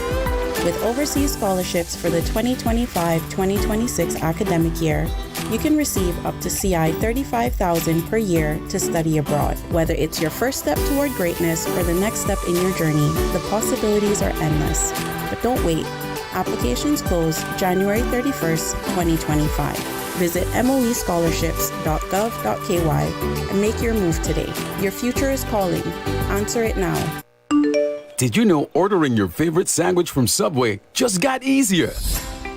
With overseas scholarships for the 2025-2026 academic year, you can receive up to CI $35,000 per year to study abroad. Whether it's your first step toward greatness or the next step in your journey, the possibilities are endless. But don't wait. Applications close January 31st, 2025. Visit moescholarships.gov.ky and make your move today. Your future is calling. Answer it now. Did you know ordering your favorite sandwich from Subway just got easier?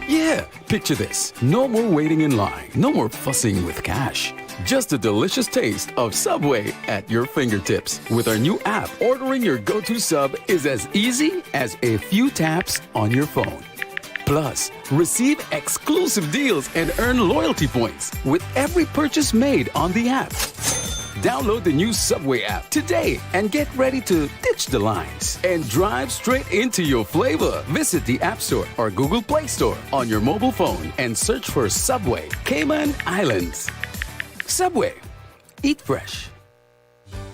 Yeah, picture this. No more waiting in line. No more fussing with cash. Just a delicious taste of Subway at your fingertips. With our new app, ordering your go-to sub is as easy as a few taps on your phone. Plus, receive exclusive deals and earn loyalty points with every purchase made on the app. Download the new Subway app today and get ready to ditch the lines and drive straight into your flavor. Visit the App Store or Google Play Store on your mobile phone and search for Subway Cayman Islands. Subway. Eat fresh.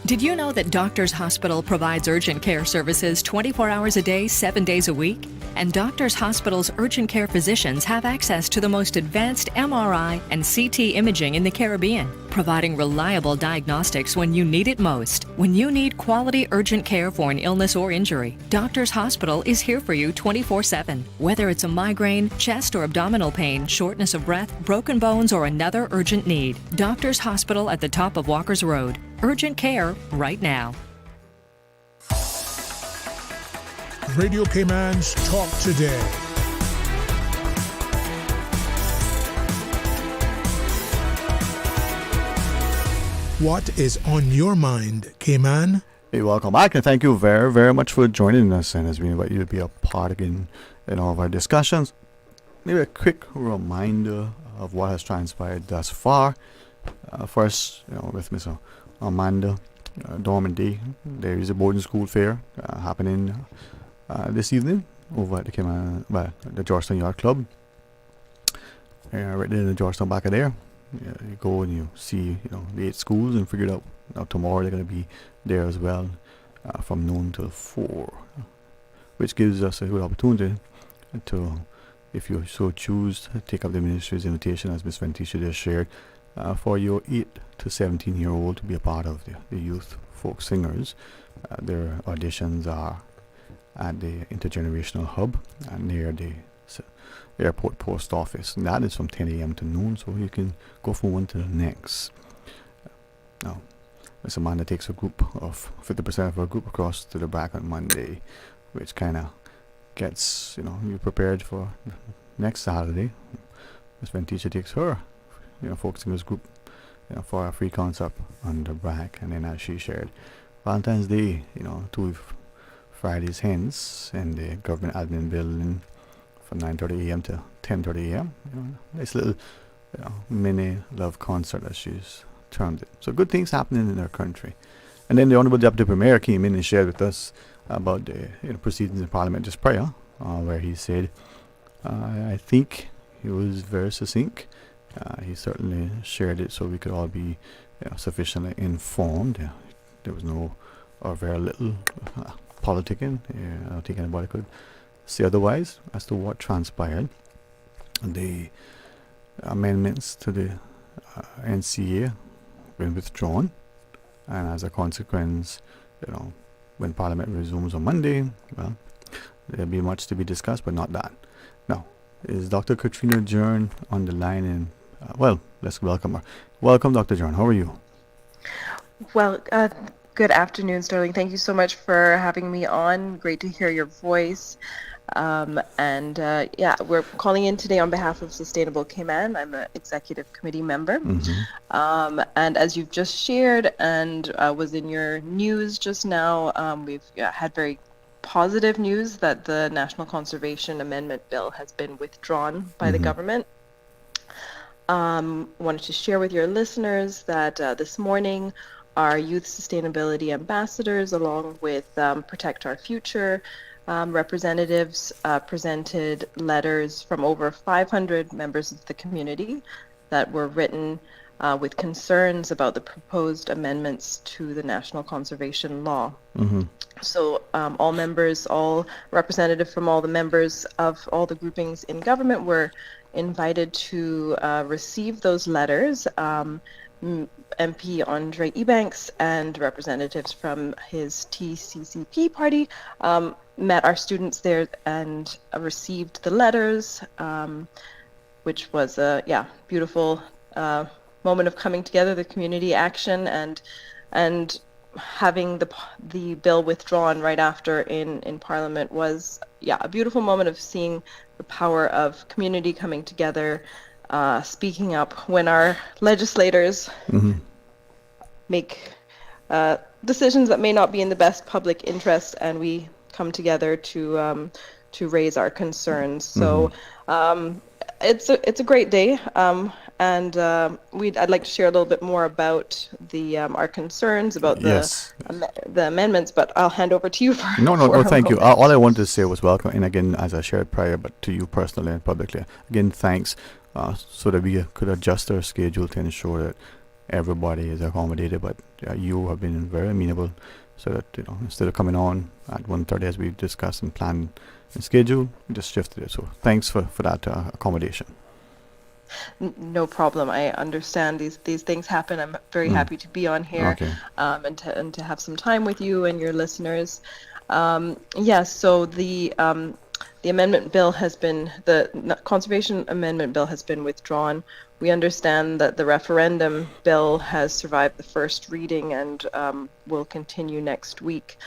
Did you know that Doctors Hospital provides urgent care services 24 hours a day, 7 days a week? And Doctors Hospital's urgent care physicians have access to the most advanced MRI and CT imaging in the Caribbean, providing reliable diagnostics when you need it most. When you need quality urgent care for an illness or injury, Doctors Hospital is here for you 24/7. Whether it's a migraine, chest or abdominal pain, shortness of breath, broken bones, or another urgent need, Doctors Hospital at the top of Walker's Road. Urgent care right now. Radio Cayman's Talk Today. what is on your mind, Cayman. Hey, welcome back, and thank you very, very much for joining us. And as we invite you to be a part again in all of our discussions, maybe a quick reminder of what has transpired thus far. First, with Miss Amanda Dormandy, there is a boarding school fair happening this evening over at the Georgetown Yacht Club. Right there in the Georgetown back of there. You go and you see the 8 schools and figure it out. Now tomorrow they're going to be there as well from noon till 4, which gives us a good opportunity to, if you so choose, take up the ministry's invitation, as Ms. Ventisha just shared, for your 8 to 17-year-old to be a part of the youth folk singers. Their auditions are at the Intergenerational Hub near the Airport Post Office, and that is from 10 a.m. to noon, so you can go from one to the next. Now, Miss Amanda takes a group of 50% of her group across to the back on Monday, which kind of gets you prepared for next Saturday. Miss Ventisha takes her folk singers group for a free concert on the back, and then as she shared, Valentine's Day 2 Fridays hence in the government admin building from 9:30 a.m. to 10:30 a.m. Nice little mini love concert, as she's termed it. So good things happening in our country. And then the Honourable Deputy Premier came in and shared with us about the proceedings in Parliament just prior, where he said, I think he was very succinct. He certainly shared it so we could all be sufficiently informed. There was no or very little politicking. I don't think anybody could say otherwise as to what transpired. The amendments to the NCA been withdrawn, and as a consequence, when Parliament resumes on Monday, well, there'll be much to be discussed, but not that. Now, is Dr. Katrina Jern on the line? And well, let's welcome her. Welcome, Dr. Jern. How are you? Well, good afternoon, Sterling. Thank you so much for having me on. Great to hear your voice. We're calling in today on behalf of Sustainable Cayman. I'm an executive committee member. And as you've just shared and was in your news just now, we've had very positive news that the National Conservation Amendment Bill has been withdrawn by the government. Wanted to share with your listeners that this morning our youth sustainability ambassadors, along with Protect Our Future representatives, presented letters from over 500 members of the community that were written with concerns about the proposed amendments to the National Conservation Law. So all representatives from all the members of all the groupings in government were invited to receive those letters. MP Dwayne Ebanks and representatives from his TCCP party met our students there and received the letters, which was a beautiful moment of coming together, the community action, and having the bill withdrawn right after in Parliament was a beautiful moment of seeing the power of community coming together, speaking up when our legislators make decisions that may not be in the best public interest, and we come together to raise our concerns. So it's a great day, and I'd like to share a little bit more about our concerns about the amendments, but I'll hand over to you for No, thank you. All I wanted to say was welcome, and again, as I shared prior, but to you personally and publicly, again, thanks, so that we could adjust our schedule to ensure that everybody is accommodated, but you have been very amenable, so that instead of coming on at 1:30 as we discussed and planned and schedule, we just shifted it. So thanks for that accommodation. No problem. I understand these things happen. I'm very happy to be on here, and to have some time with you and your listeners. So the amendment bill the Conservation Amendment Bill has been withdrawn. We understand that the referendum bill has survived the first reading and will continue next week.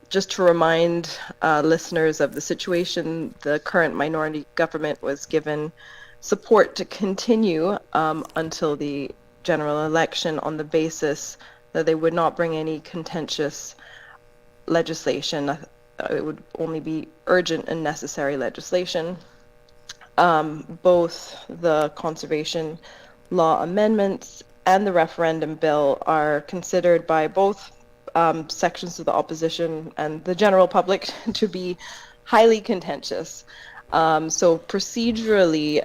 Just to remind listeners of the situation, the current minority government was given support to continue until the general election on the basis that they would not bring any contentious legislation. It would only be urgent and necessary legislation. Both the conservation law amendments and the referendum bill are considered by both sections of the opposition and the general public to be highly contentious. So procedurally,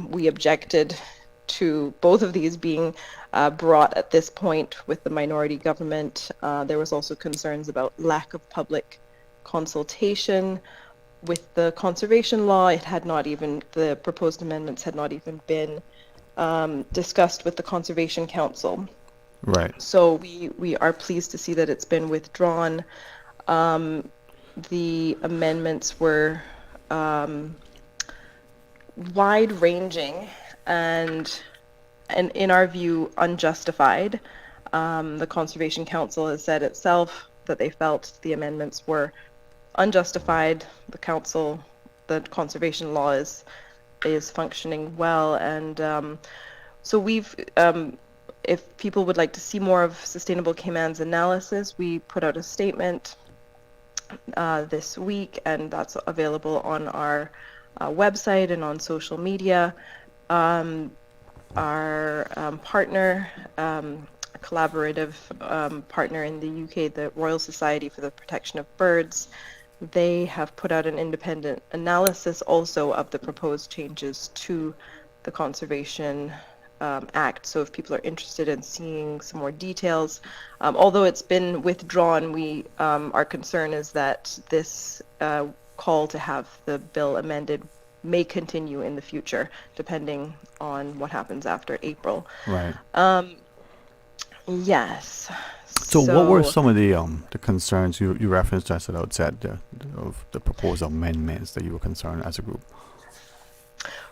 we objected to both of these being brought at this point with the minority government. There was also concerns about lack of public consultation. With the conservation law, the proposed amendments had not even been discussed with the Conservation Council. Right. So we are pleased to see that it's been withdrawn. The amendments were wide-ranging and in our view, unjustified. The Conservation Council has said itself that they felt the amendments were unjustified. The conservation law is functioning well, and so we've if people would like to see more of Sustainable Cayman's analysis, we put out a statement this week, and that's available on our website and on social media. Our partner, collaborative partner in the UK, the Royal Society for the Protection of Birds, they have put out an independent analysis also of the proposed changes to the Conservation Act. So if people are interested in seeing some more details, although it's been withdrawn, our concern is that this call to have the bill amended may continue in the future, depending on what happens after April. Right. Yes. So what were some of the concerns you referenced just at the outset of the proposed amendments that you were concerned as a group?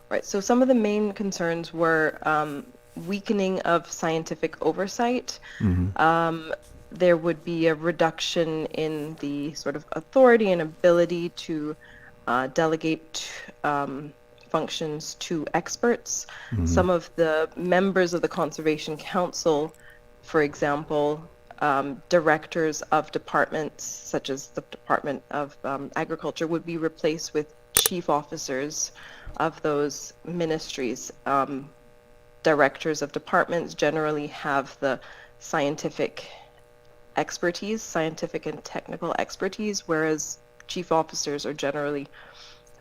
Right. So some of the main concerns were weakening of scientific oversight. Mm-hmm. There would be a reduction in the sort of authority and ability to delegate functions to experts. Mm-hmm. Some of the members of the Conservation Council, for example, directors of departments such as the Department of Agriculture, would be replaced with chief officers of those ministries. Directors of departments generally have the scientific and technical expertise, whereas chief officers are generally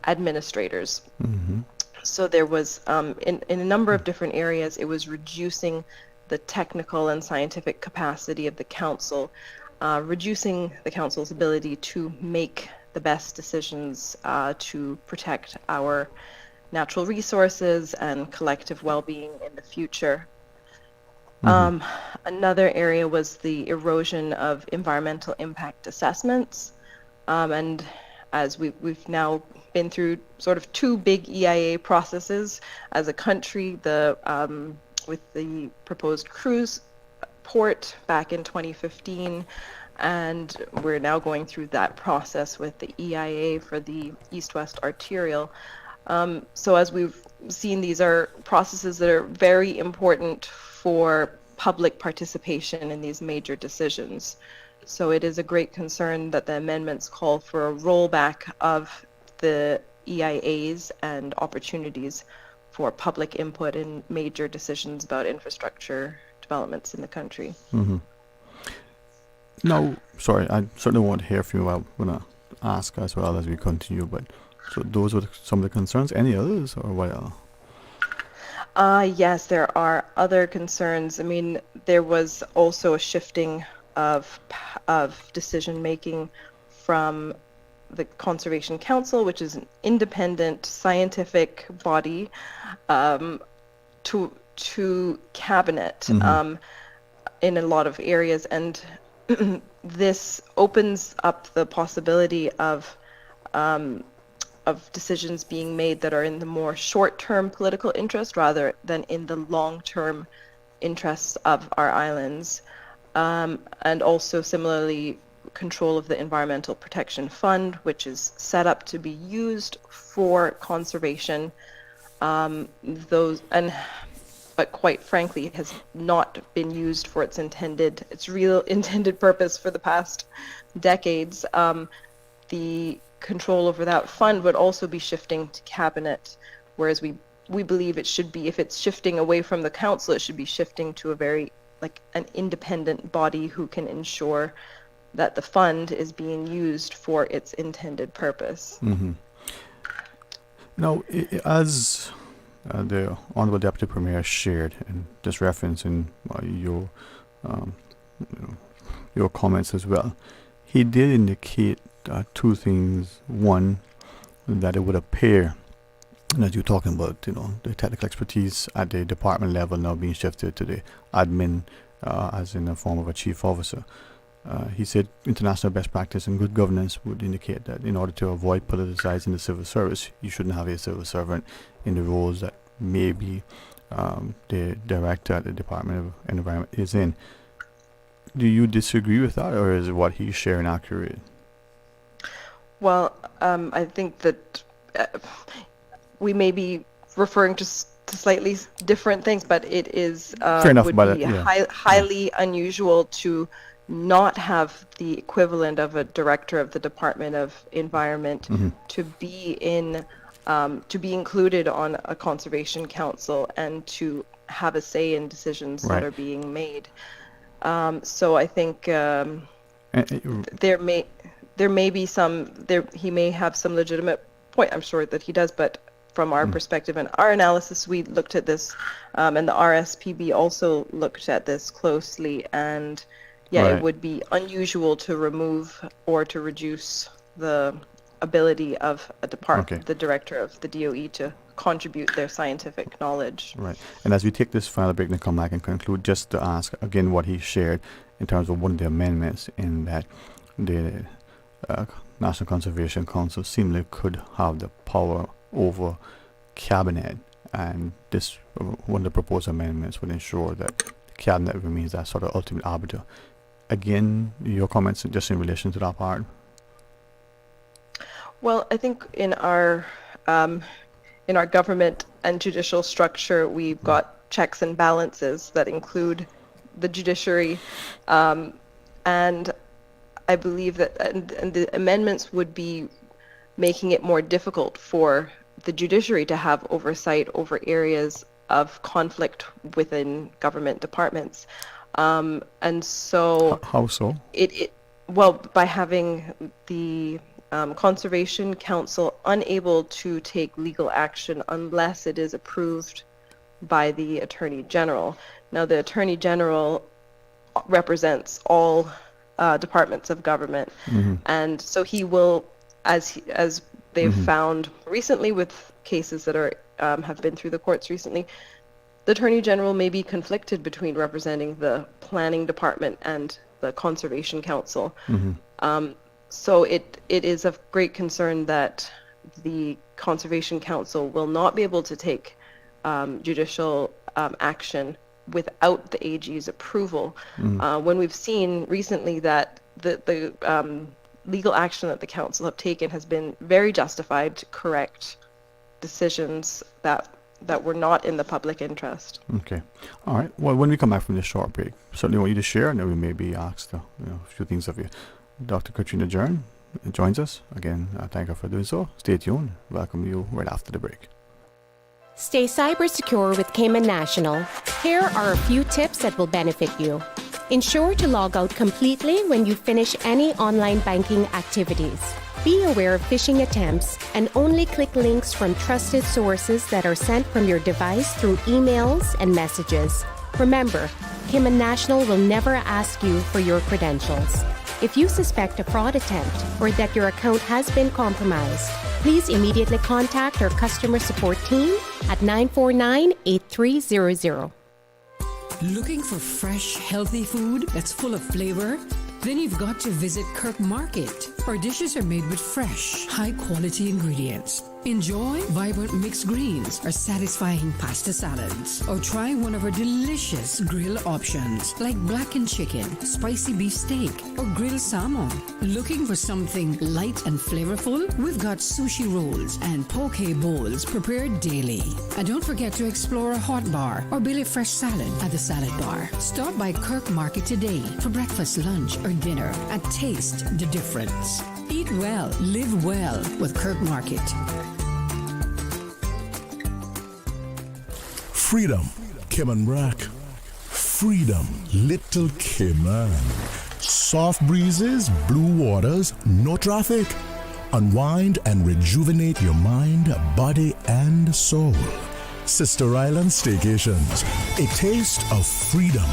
administrators. Mm-hmm. So there was, in a number of different areas, it was reducing the technical and scientific capacity of the council, reducing the council's ability to make the best decisions to protect our natural resources and collective well-being in the future. Mm-hmm. Another area was the erosion of environmental impact assessments. And as we've now been through sort of two big EIA processes as a country, with the proposed cruise port back in 2015, and we're now going through that process with the EIA for the East-West Arterial. So as we've seen, these are processes that are very important for public participation in these major decisions. So it is a great concern that the amendments call for a rollback of the EIAs and opportunities for public input in major decisions about infrastructure developments in the country. Mm-hmm. No, sorry, I certainly won't hear from you. I'm going to ask as well as we continue, but so those were some of the concerns. Any others, or what else? Yes, there are other concerns. I mean, there was also a shifting of decision making from the Conservation Council, which is an independent scientific body, to cabinet in a lot of areas, and this opens up the possibility of decisions being made that are in the more short-term political interest rather than in the long-term interests of our islands. And also similarly, control of the Environmental Protection Fund, which is set up to be used for conservation. And but quite frankly has not been used for its real intended purpose for the past decades. The control over that fund would also be shifting to cabinet, whereas we believe it should be, if it's shifting away from the council, it should be shifting to a very, like, an independent body who can ensure that the fund is being used for its intended purpose. Mm-hmm. Now, as the Honorable Deputy Premier shared, and just referencing your comments as well, he did indicate two things. One, that it would appear, and as you're talking about, the technical expertise at the department level now being shifted to the admin, as in the form of a chief officer. He said international best practice and good governance would indicate that in order to avoid politicizing the civil service, you shouldn't have a civil servant in the roles that maybe the director at the Department of Environment is in. Do you disagree with that, or is what he's sharing accurate? Well, I think that we may be referring to slightly different things, but it is Fair enough, would but, be yeah. highly unusual to not have the equivalent of a director of the Department of Environment to be included on a conservation council and to have a say in decisions that are being made. So I think there may be he may have some legitimate point. I'm sure that he does, but from our perspective and our analysis, we looked at this, and the RSPB also looked at this closely, and it would be unusual to remove or to reduce the ability of a department, the director of the DOE, to contribute their scientific knowledge. Right. And as we take this final break and come back and conclude, just to ask again what he shared in terms of one of the amendments, in that the National Conservation Council seemingly could have the power over cabinet, and this one of the proposed amendments would ensure that the cabinet remains that sort of ultimate arbiter. Again, your comments just in relation to that part? Well, I think in our government and judicial structure, we've got checks and balances that include the judiciary, and I believe that and the amendments would be making it more difficult for the judiciary to have oversight over areas of conflict within government departments. And so how so? Well, by having the Conservation Council unable to take legal action unless it is approved by the Attorney General. Now, the Attorney General represents all departments of government, and so he will, as they've found recently with cases that are have been through the courts recently, the Attorney General may be conflicted between representing the Planning Department and the Conservation Council. So it is of great concern that the Conservation Council will not be able to take judicial action without the AG's approval. When we've seen recently that the legal action that the council have taken has been very justified to correct decisions that were not in the public interest. Okay. All right. Well, when we come back from this short break, certainly want you to share, and then we may be asked a few things of you. Dr. Katrina Jern joins us. Again, thank her for doing so. Stay tuned. Welcome you right after the break. Stay cyber secure with Cayman National. Here are a few tips that will benefit you. Ensure to log out completely when you finish any online banking activities. Be aware of phishing attempts and only click links from trusted sources that are sent from your device through emails and messages. Remember, Cayman National will never ask you for your credentials. If you suspect a fraud attempt or that your account has been compromised, please immediately contact our customer support team at 949-8300. Looking for fresh, healthy food that's full of flavor? Then you've got to visit Kirk Market. Our dishes are made with fresh, high-quality ingredients. Enjoy vibrant mixed greens or satisfying pasta salads. Or try one of our delicious grill options like blackened chicken, spicy beef steak, or grilled salmon. Looking for something light and flavorful? We've got sushi rolls and poke bowls prepared daily. And don't forget to explore a hot bar or Billy Fresh salad at the salad bar. Stop by Kirk Market today for breakfast, lunch, or dinner and taste the difference. Eat well, live well with Kirk Market. Freedom, Cayman Rack. Freedom, Little Cayman. Soft breezes, blue waters, no traffic. Unwind and rejuvenate your mind, body, and soul. Sister Island Staycations, a taste of freedom.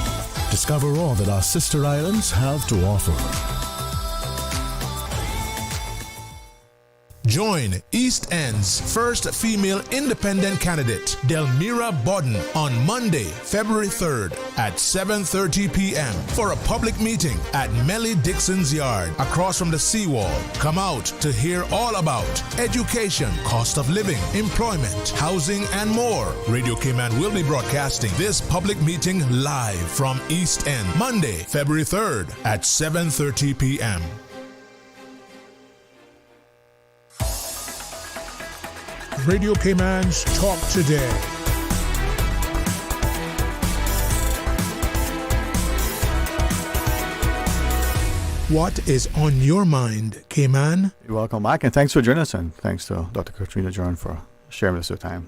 Discover all that our sister islands have to offer. Join East End's first female independent candidate, Delmira Bodden, on Monday, February 3rd at 7:30 p.m. for a public meeting at Melly Dixon's Yard across from the seawall. Come out to hear all about education, cost of living, employment, housing, and more. Radio Cayman will be broadcasting this public meeting live from East End, Monday, February 3rd at 7:30 p.m. Radio Cayman's Talk Today. What is on your mind, Cayman? Welcome back, and thanks for joining us, and thanks to Dr. Katrina Jordan for sharing with us your time.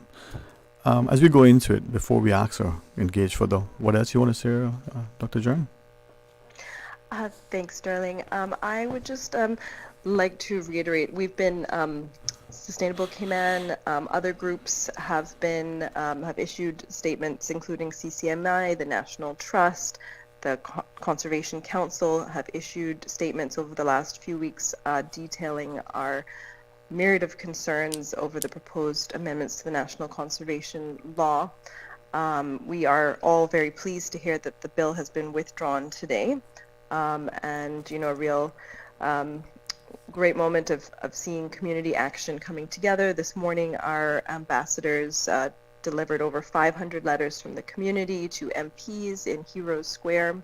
As we go into it, before we ask or engage further, what else you want to say, Dr. Jordan? Thanks, Sterling. I would just like to reiterate, we've been Sustainable Cayman, other groups have issued statements, including CCMI, the National Trust, the Conservation Council have issued statements over the last few weeks detailing our myriad of concerns over the proposed amendments to the National Conservation Law. We are all very pleased to hear that the bill has been withdrawn today, and a real great moment of seeing community action coming together. This morning, our ambassadors delivered over 500 letters from the community to MPs in Heroes Square.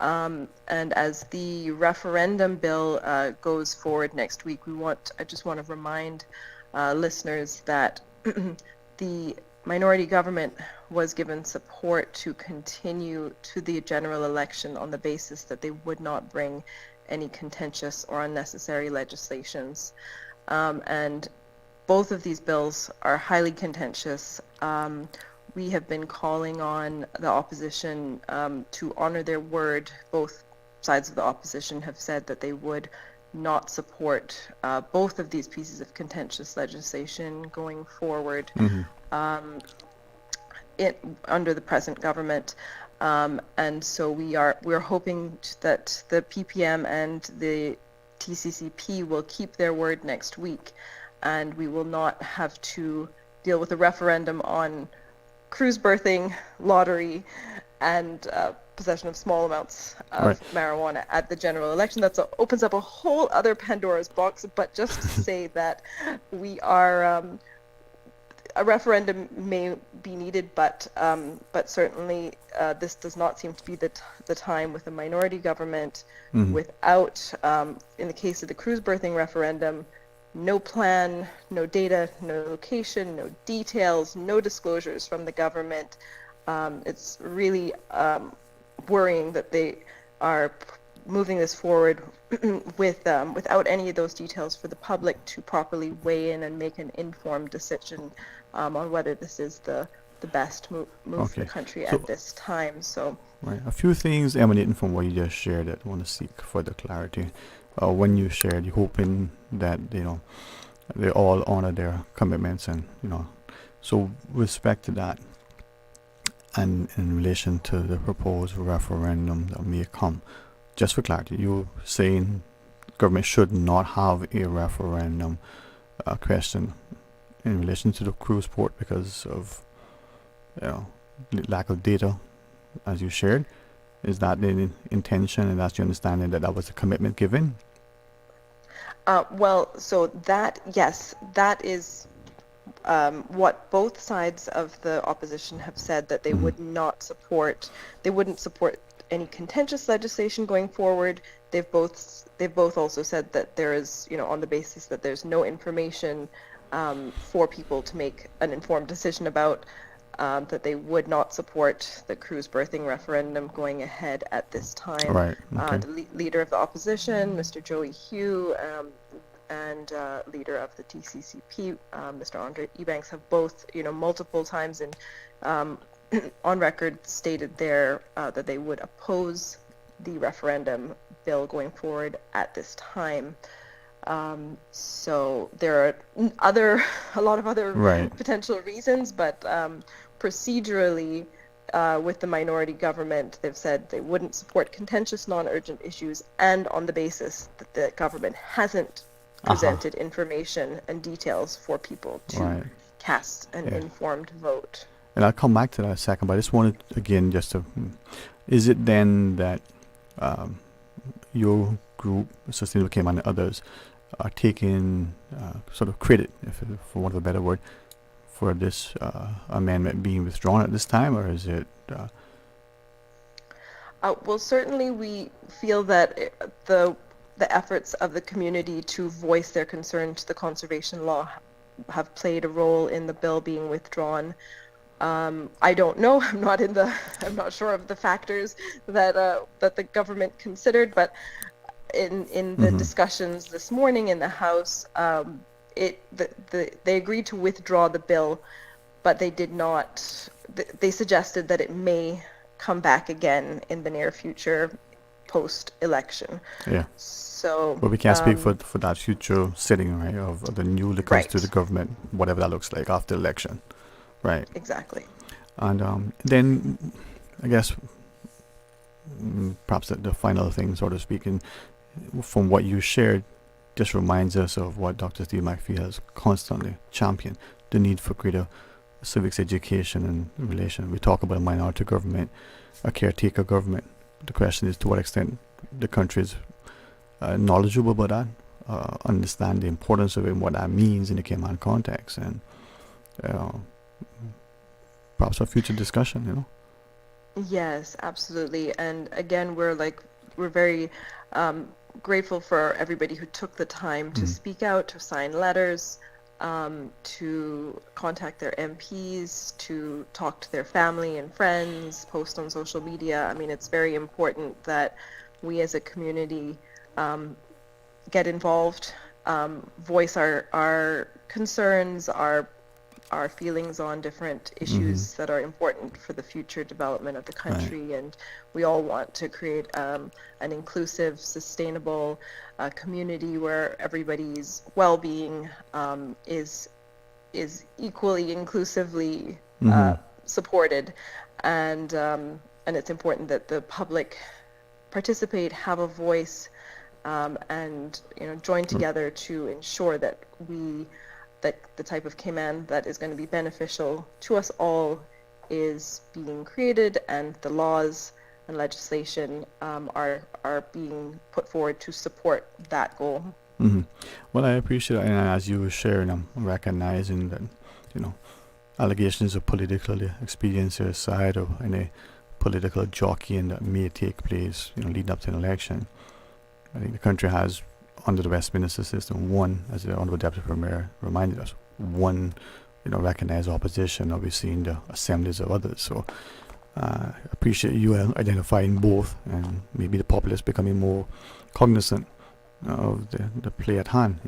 And as the referendum bill goes forward next week, I just want to remind listeners that the minority government was given support to continue to the general election on the basis that they would not bring any contentious or unnecessary legislations. And both of these bills are highly contentious. We have been calling on the opposition to honor their word. Both sides of the opposition have said that they would not support both of these pieces of contentious legislation going forward under the present government. And so we're hoping that the PPM and the TCCP will keep their word next week, and we will not have to deal with a referendum on cruise berthing, lottery, and possession of small amounts of marijuana at the general election. That opens up a whole other Pandora's box, but just to say that we are a referendum may be needed, but certainly this does not seem to be the time with a minority government without, in the case of the cruise berthing referendum, no plan, no data, no location, no details, no disclosures from the government. It's really worrying that they are moving this forward without any of those details for the public to properly weigh in and make an informed decision on whether this is the best move for the country at this time. So, a few things emanating from what you just shared that I want to seek further clarity. When you shared, you're hoping that they all honor their commitments, and so with respect to that, and in relation to the proposed referendum that may come, just for clarity, you're saying government should not have a referendum question in relation to the cruise port because of lack of data, as you shared. Is that the intention, and that's your understanding that was a commitment given? Well, so that, yes, that is what both sides of the opposition have said, that they would not support, they wouldn't support any contentious legislation going forward. They've both also said that there is, on the basis that there's no information for people to make an informed decision about, that they would not support the cruise berthing referendum going ahead at this time. Right. Okay. The leader of the opposition, Mr. Joey Hugh, and leader of the TCCP, Mr. Dwayne Ebanks, have both, multiple times on record stated that they would oppose the referendum bill going forward at this time. So there are a lot of other potential reasons, but procedurally, with the minority government, they've said they wouldn't support contentious, non-urgent issues, and on the basis that the government hasn't presented information and details for people to cast an informed vote. And I'll come back to that in a second, but I just wanted, again, is it then that your group, Sustainable Cayman and others, are taking sort of credit, for want of a better word, for this amendment being withdrawn at this time, or is it? Well, certainly we feel that the efforts of the community to voice their concern to the conservation law have played a role in the bill being withdrawn. I don't know. I'm not sure of the factors that the government considered, but in the discussions this morning in the House, they agreed to withdraw the bill, but they did not. They suggested that it may come back again in the near future, post-election. Yeah. So. But we can't speak for that future sitting, right, of the newly constituted government, whatever that looks like after the election, right? Exactly. And then, I guess, perhaps the final thing, sort of speaking, from what you shared, just reminds us of what Dr. Steve McPhee has constantly championed, the need for greater civics education and relation. We talk about a minority government, a caretaker government. The question is to what extent the country is knowledgeable about that, understand the importance of it and what that means in the Cayman context, and perhaps for future discussion, Yes, absolutely. And again, we're very grateful for everybody who took the time to speak out, to sign letters, to contact their MPs, to talk to their family and friends, post on social media. I mean, it's very important that we as a community get involved, voice our concerns, our feelings on different issues that are important for the future development of the country. And we all want to create an inclusive, sustainable community where everybody's well-being is equally inclusively supported, and it's important that the public participate, have a voice, and join together to ensure that the type of Cayman that is going to be beneficial to us all is being created, and the laws and legislation are being put forward to support that goal. Well, I appreciate it, and as you were sharing, I'm recognizing that allegations of political expediency aside, or any political jockeying that may take place leading up to an election. I think the country has, under the Westminster system, one, as the Honorable Deputy Premier reminded us, one recognized opposition, obviously in the assemblies of others. So I appreciate you identifying both, and maybe the populace becoming more cognizant of the play at hand.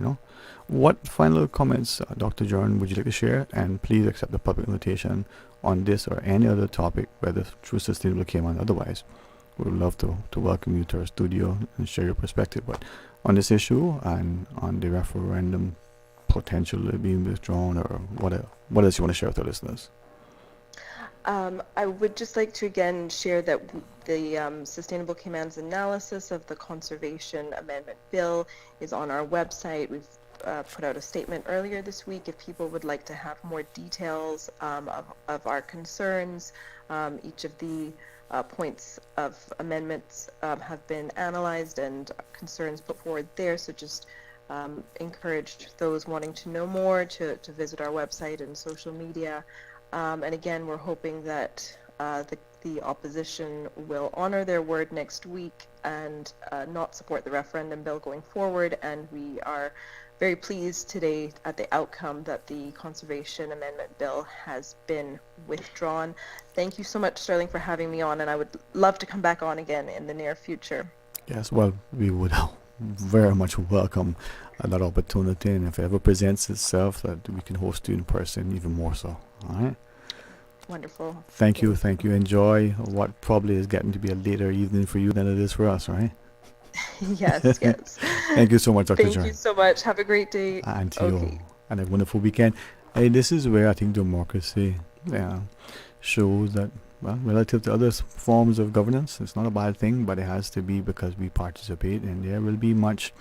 What final comments, Dr. John, would you like to share? And please accept the public invitation on this or any other topic, whether through Sustainable Cayman or otherwise. We would love to welcome you to our studio and share your perspective. But on this issue and on the referendum potentially being withdrawn, or what else you want to share with our listeners? I would just like to again share that the Sustainable Cayman's analysis of the Conservation Amendment Bill is on our website. We've put out a statement earlier this week. If people would like to have more details of our concerns, each of the points of amendments have been analyzed and concerns put forward there. So just encourage those wanting to know more to visit our website and social media. And again, we're hoping that the opposition will honor their word next week and not support the referendum bill going forward. And we are very pleased today at the outcome that the Conservation Amendment Bill has been withdrawn. Thank you so much, Sterling, for having me on, and I would love to come back on again in the near future. Yes, well, we would very much welcome that opportunity, and if it ever presents itself, that we can host you in person, even more so. All right? Wonderful. Thank you. Enjoy what probably is getting to be a later evening for you than it is for us, right? Yes. Thank you so much, Dr. Thank you so much. Have a great day. And to you. And a wonderful weekend. Hey, this is where I think democracy shows that, well, relative to other forms of governance, it's not a bad thing, but it has to be because we participate, and there will be much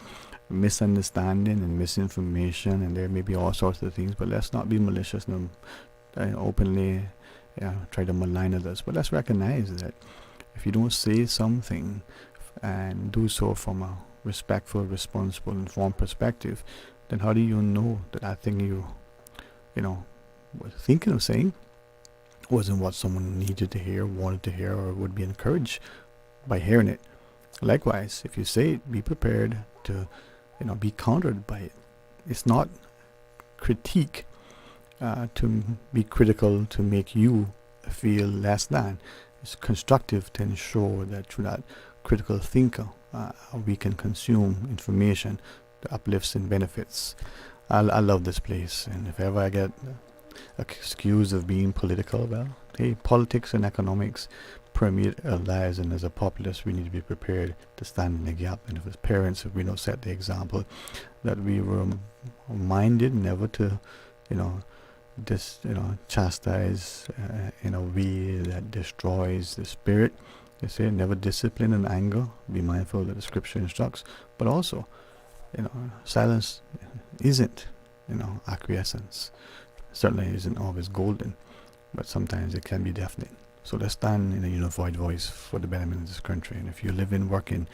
misunderstanding and misinformation, and there may be all sorts of things, but let's not be malicious and openly try to malign others. But let's recognize that if you don't say something and do so from a respectful, responsible, informed perspective, then how do you know that that thing you were thinking of saying wasn't what someone needed to hear, wanted to hear, or would be encouraged by hearing it? Likewise, if you say it, be prepared to be countered by it. It's not critique to be critical to make you feel less than. It's constructive to ensure that through that critical thinker we can consume information that uplifts and benefits. I love this place, and if ever I get accused of being political, well, hey, politics and economics permeate our lives, and as a populace we need to be prepared to stand in the gap. And if as parents, if we don't set the example, that we were minded never to chastise in a way that destroys the spirit. They say never discipline in anger, be mindful that the scripture instructs, but also silence isn't acquiescence. Certainly isn't always golden, but sometimes it can be deafening. So let's stand in a unified voice for the betterment of this country. And if you live in, working,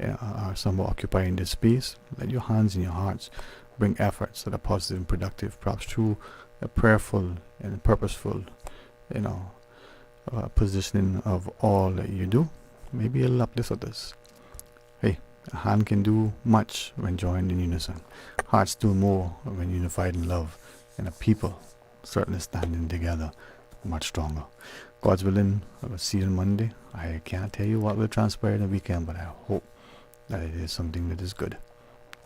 or somewhat occupying this space, let your hands and your hearts bring efforts that are positive and productive, perhaps through a prayerful and purposeful, positioning of all that you do. Maybe it'll uplift others. Hey, a hand can do much when joined in unison. Hearts do more when unified in love. And a people certainly standing together much stronger. God's willing, I will see you on Monday. I can't tell you what will transpire in the weekend, but I hope that it is something that is good.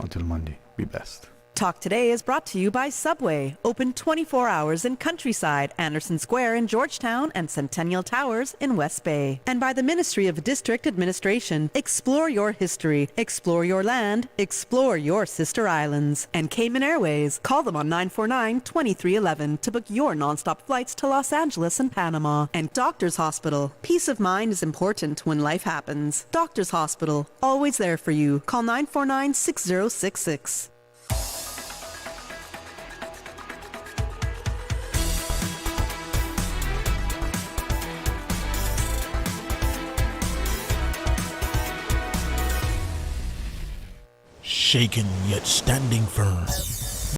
Until Monday, be blessed. Talk Today is brought to you by Subway, open 24 hours in Countryside, Anderson Square in Georgetown, and Centennial Towers in West Bay. And by the Ministry of District Administration, explore your history, explore your land, explore your sister islands. And Cayman Airways, call them on 949-2311 to book your nonstop flights to Los Angeles and Panama. And Doctors Hospital, peace of mind is important when life happens. Doctors Hospital, always there for you. Call 949-6066. Shaken yet standing firm.